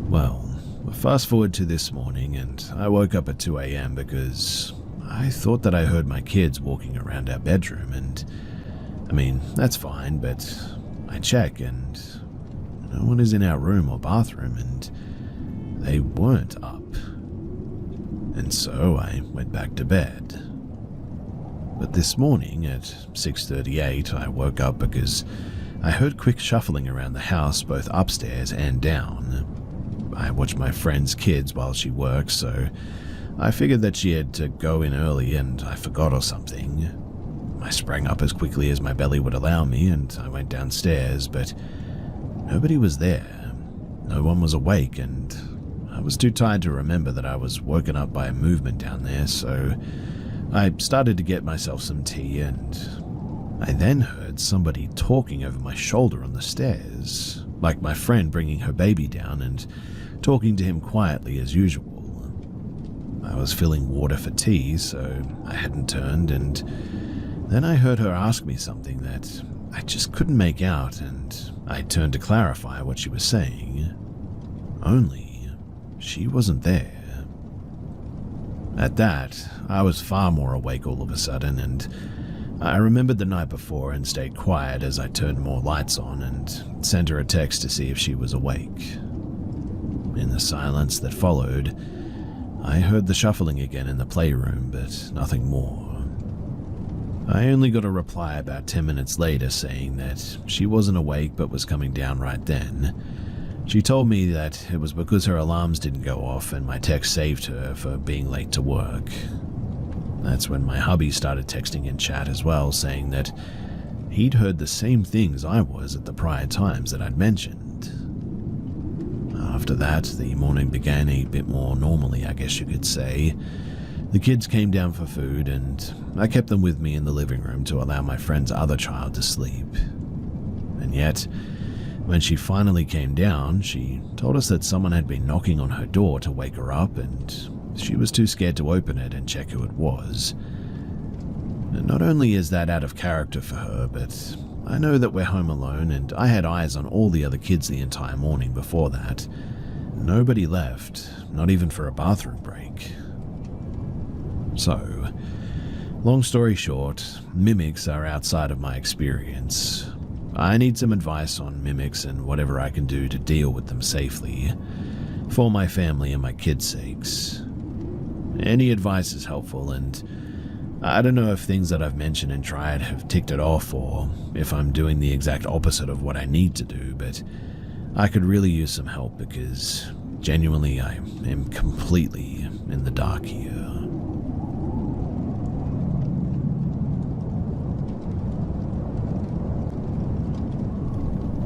Well, fast forward to this morning, and I woke up at 2 a.m. because I thought that I heard my kids walking around our bedroom, and I mean, that's fine, but I check and no one is in our room or bathroom, and they weren't up. And so I went back to bed. But this morning at 6:38, I woke up because I heard quick shuffling around the house both upstairs and down. I watch my friend's kids while she works, so I figured that she had to go in early and I forgot or something. I sprang up as quickly as my belly would allow me and I went downstairs, but nobody was there. No one was awake, and I was too tired to remember that I was woken up by a movement down there, so I started to get myself some tea, and I then heard somebody talking over my shoulder on the stairs, like my friend bringing her baby down and talking to him quietly as usual. I was filling water for tea, so I hadn't turned, and then I heard her ask me something that I just couldn't make out, and I turned to clarify what she was saying. Only she wasn't there. At that, I was far more awake all of a sudden, and I remembered the night before and stayed quiet as I turned more lights on and sent her a text to see if she was awake. In the silence that followed, I heard the shuffling again in the playroom, but nothing more. I only got a reply about 10 minutes later saying that she wasn't awake but was coming down right then. She told me that it was because her alarms didn't go off and my text saved her for being late to work. That's when my hubby started texting in chat as well, saying that he'd heard the same things I was at the prior times that I'd mentioned. After that, the morning began a bit more normally, I guess you could say. The kids came down for food, and I kept them with me in the living room to allow my friend's other child to sleep. And yet, when she finally came down, she told us that someone had been knocking on her door to wake her up, and she was too scared to open it and check who it was. And not only is that out of character for her, but I know that we're home alone, and I had eyes on all the other kids the entire morning before that. Nobody left, not even for a bathroom break. So, long story short, mimics are outside of my experience. I need some advice on mimics and whatever I can do to deal with them safely, for my family and my kids' sakes. Any advice is helpful, and I don't know if things that I've mentioned and tried have ticked it off, or if I'm doing the exact opposite of what I need to do, but I could really use some help because, genuinely, I am completely in the dark here.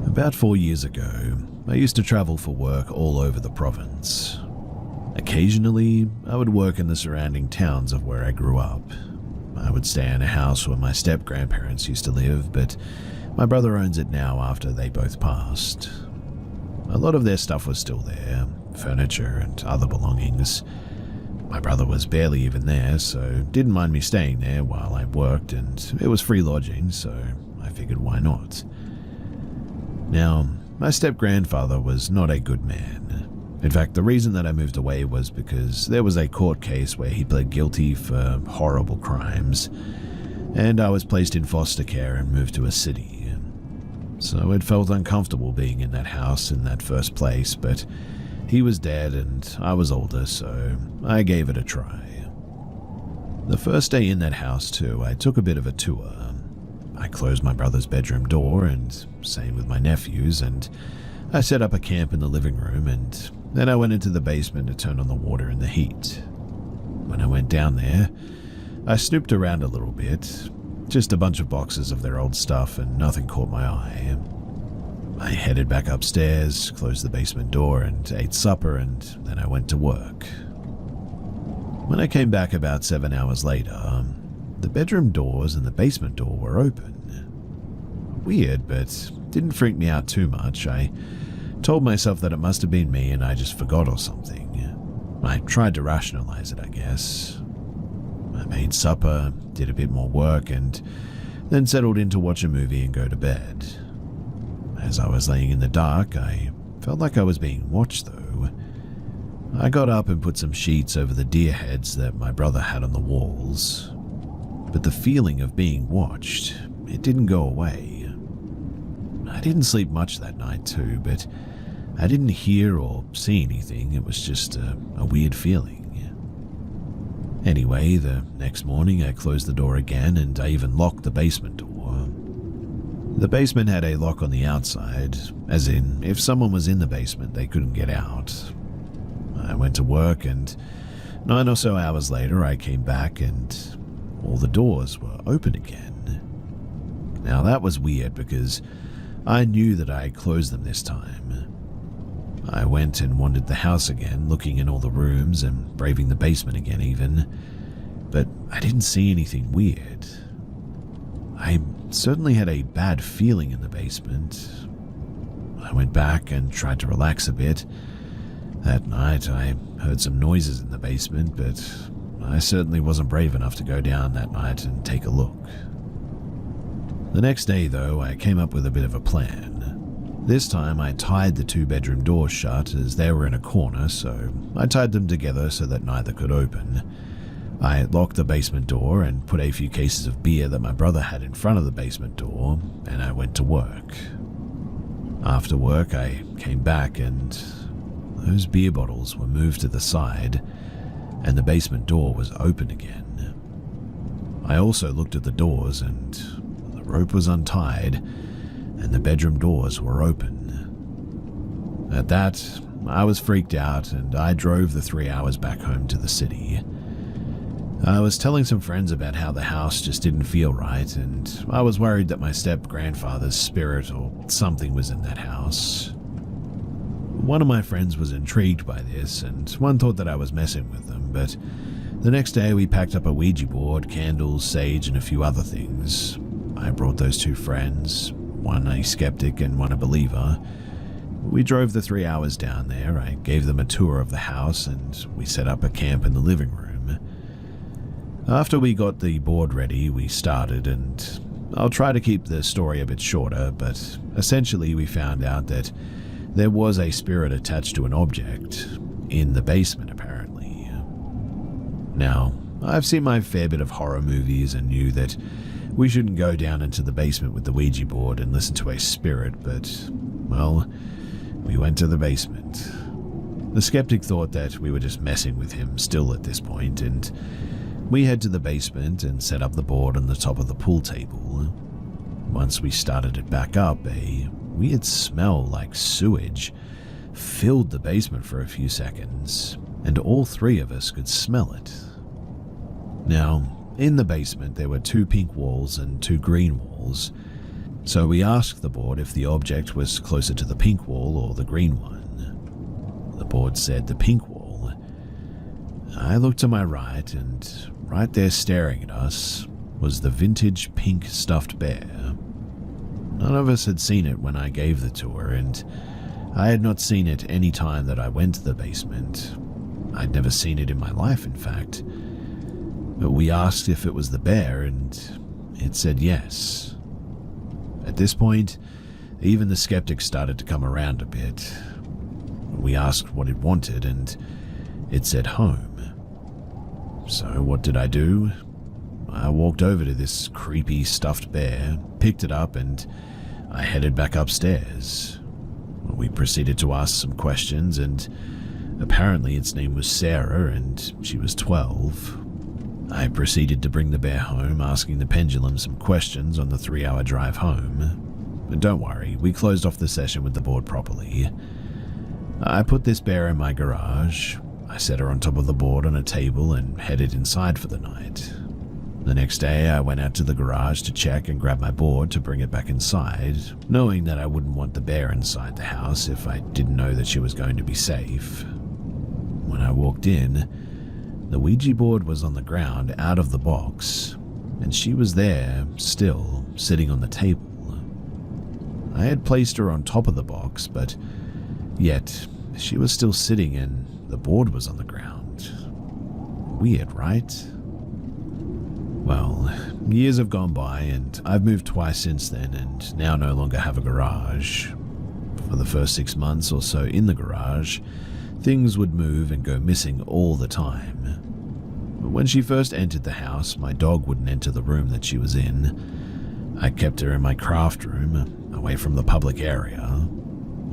About 4 years ago, I used to travel for work all over the province. Occasionally, I would work in the surrounding towns of where I grew up. I would stay in a house where my step-grandparents used to live, but my brother owns it now after they both passed. A lot of their stuff was still there, furniture and other belongings. My brother was barely even there, so didn't mind me staying there while I worked, and it was free lodging, so I figured why not. Now, my step-grandfather was not a good man. In fact, the reason that I moved away was because there was a court case where he pled guilty for horrible crimes, and I was placed in foster care and moved to a city. So it felt uncomfortable being in that house in that first place, but he was dead and I was older, so I gave it a try. The first day in that house, too, I took a bit of a tour. I closed my brother's bedroom door, and same with my nephew's, and I set up a camp in the living room, and then I went into the basement to turn on the water and the heat. When I went down there, I snooped around a little bit, just a bunch of boxes of their old stuff, and nothing caught my eye. I headed back upstairs, closed the basement door, and ate supper, and then I went to work. When I came back about 7 hours later, the bedroom doors and the basement door were open. Weird, but didn't freak me out too much. I told myself that it must have been me and I just forgot or something. I tried to rationalize it, I guess. I made supper, did a bit more work, and then settled in to watch a movie and go to bed. As I was laying in the dark, I felt like I was being watched, though. I got up and put some sheets over the deer heads that my brother had on the walls. But the feeling of being watched, it didn't go away. I didn't sleep much that night too, but I didn't hear or see anything. It was just a weird feeling. Anyway, the next morning I closed the door again, and I even locked the basement door. The basement had a lock on the outside, as in if someone was in the basement they couldn't get out. I went to work, and 9 or so hours later I came back and all the doors were open again. Now that was weird because I knew that I had closed them this time. I went and wandered the house again, looking in all the rooms and braving the basement again even, but I didn't see anything weird. I certainly had a bad feeling in the basement. I went back and tried to relax a bit. That night I heard some noises in the basement, but I certainly wasn't brave enough to go down that night and take a look. The next day, though, I came up with a bit of a plan. This time I tied the 2-bedroom doors shut as they were in a corner, so I tied them together so that neither could open. I locked the basement door and put a few cases of beer that my brother had in front of the basement door, and I went to work. After work, I came back and those beer bottles were moved to the side, and the basement door was open again. I also looked at the doors, and the rope was untied, and the bedroom doors were open. At that, I was freaked out, and I drove the 3 hours back home to the city. I was telling some friends about how the house just didn't feel right, and I was worried that my step-grandfather's spirit or something was in that house. One of my friends was intrigued by this, and one thought that I was messing with them, but the next day we packed up a Ouija board, candles, sage, and a few other things. I brought those 2 friends, one a skeptic and one a believer. We drove the 3 hours down there, I gave them a tour of the house, and we set up a camp in the living room. After we got the board ready, we started, and I'll try to keep the story a bit shorter, but essentially we found out that there was a spirit attached to an object in the basement, apparently. Now, I've seen my fair bit of horror movies and knew that we shouldn't go down into the basement with the Ouija board and listen to a spirit, but, well, we went to the basement. The skeptic thought that we were just messing with him still at this point, and we head to the basement and set up the board on the top of the pool table. Once we started it back up, a weird smell like sewage filled the basement for a few seconds, and all 3 of us could smell it. Now, in the basement there were 2 pink walls and 2 green walls, so we asked the board if the object was closer to the pink wall or the green one. The board said the pink wall. I looked to my right, and right there staring at us was the vintage pink stuffed bear. None of us had seen it when I gave the tour, and I had not seen it any time that I went to the basement. I'd never seen it in my life, in fact. But we asked if it was the bear, and it said yes. At this point, even the skeptic started to come around a bit. We asked what it wanted, and it said home. So what did I do? I walked over to this creepy stuffed bear, picked it up, and I headed back upstairs. We proceeded to ask some questions, and apparently its name was Sarah, and she was 12. I proceeded to bring the bear home, asking the pendulum some questions on the 3-hour drive home. But don't worry, we closed off the session with the board properly. I put this bear in my garage. I set her on top of the board on a table and headed inside for the night. The next day, I went out to the garage to check and grab my board to bring it back inside, knowing that I wouldn't want the bear inside the house if I didn't know that she was going to be safe. When I walked in, the Ouija board was on the ground out of the box, and she was there, still, sitting on the table. I had placed her on top of the box, but yet she was still sitting and the board was on the ground. Weird, right? Well, years have gone by, and I've moved twice since then, and now no longer have a garage. For the first 6 months or so in the garage, things would move and go missing all the time. But when she first entered the house, my dog wouldn't enter the room that she was in. I kept her in my craft room, away from the public area.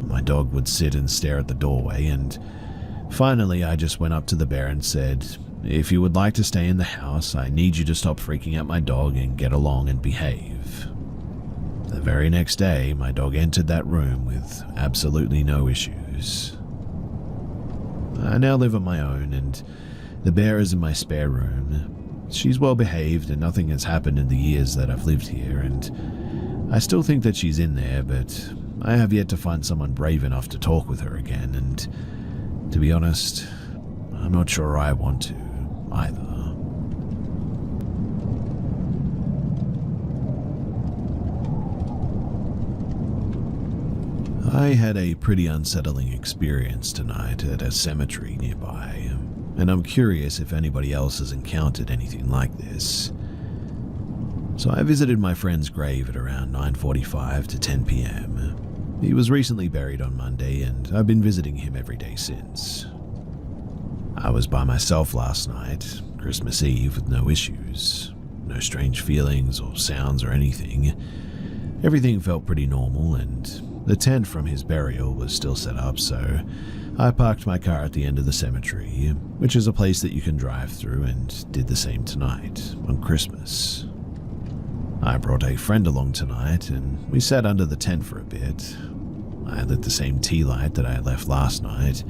My dog would sit and stare at the doorway, and finally I just went up to the bear and said, "If you would like to stay in the house, I need you to stop freaking out my dog and get along and behave." The very next day, my dog entered that room with absolutely no issues. I now live on my own, and the bear is in my spare room. She's well behaved, and nothing has happened in the years that I've lived here, and I still think that she's in there, but I have yet to find someone brave enough to talk with her again, and to be honest, I'm not sure I want to either. I had a pretty unsettling experience tonight at a cemetery nearby, and I'm curious if anybody else has encountered anything like this. So I visited my friend's grave at around 9:45 to 10 p.m. He was recently buried on Monday, and I've been visiting him every day since. I was by myself last night, Christmas Eve, with no issues. No strange feelings or sounds or anything. Everything felt pretty normal, and the tent from his burial was still set up, so I parked my car at the end of the cemetery, which is a place that you can drive through, and did the same tonight, on Christmas. I brought a friend along tonight, and we sat under the tent for a bit. I lit the same tea light that I left last night.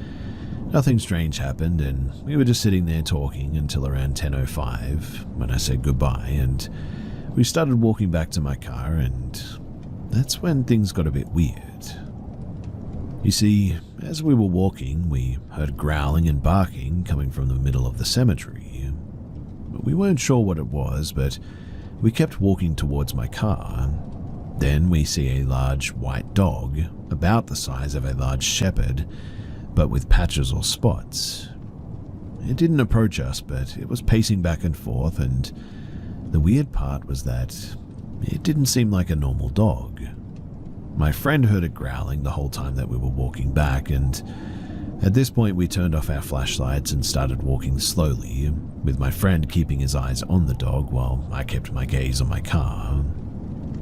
Nothing strange happened, and we were just sitting there talking until around 10:05, when I said goodbye, and we started walking back to my car, and that's when things got a bit weird. You see, as we were walking, we heard growling and barking coming from the middle of the cemetery. We weren't sure what it was, but we kept walking towards my car. Then we see a large white dog, about the size of a large shepherd, but with patches or spots. It didn't approach us, but it was pacing back and forth, and the weird part was that it didn't seem like a normal dog. My friend heard it growling the whole time that we were walking back, and at this point we turned off our flashlights and started walking slowly, with my friend keeping his eyes on the dog while I kept my gaze on my car.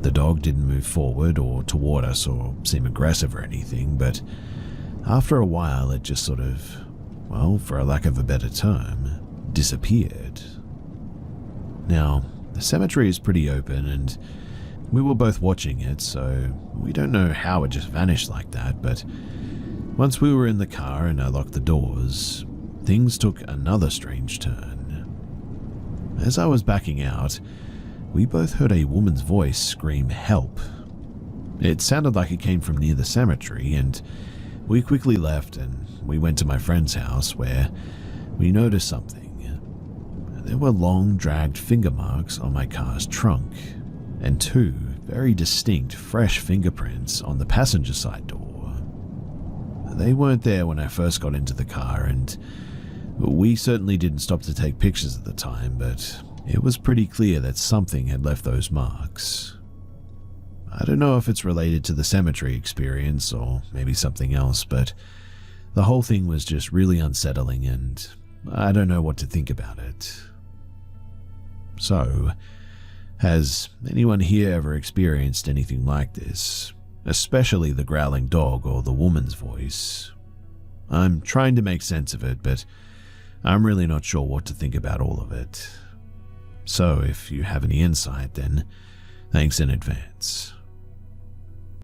The dog didn't move forward or toward us or seem aggressive or anything, but after a while it just sort of, well, for a lack of a better term, disappeared. Now, the cemetery is pretty open, and we were both watching it, so we don't know how it just vanished like that, but once we were in the car and I locked the doors, things took another strange turn. As I was backing out, we both heard a woman's voice scream help. It sounded like it came from near the cemetery, and we quickly left and we went to my friend's house, where we noticed something. There were long, dragged finger marks on my car's trunk, and two very distinct, fresh fingerprints on the passenger side door. They weren't there when I first got into the car, and we certainly didn't stop to take pictures at the time, but it was pretty clear that something had left those marks. I don't know if it's related to the cemetery experience or maybe something else, but the whole thing was just really unsettling, and I don't know what to think about it. So, has anyone here ever experienced anything like this, especially the growling dog or the woman's voice? I'm trying to make sense of it, but I'm really not sure what to think about all of it. So if you have any insight, then thanks in advance.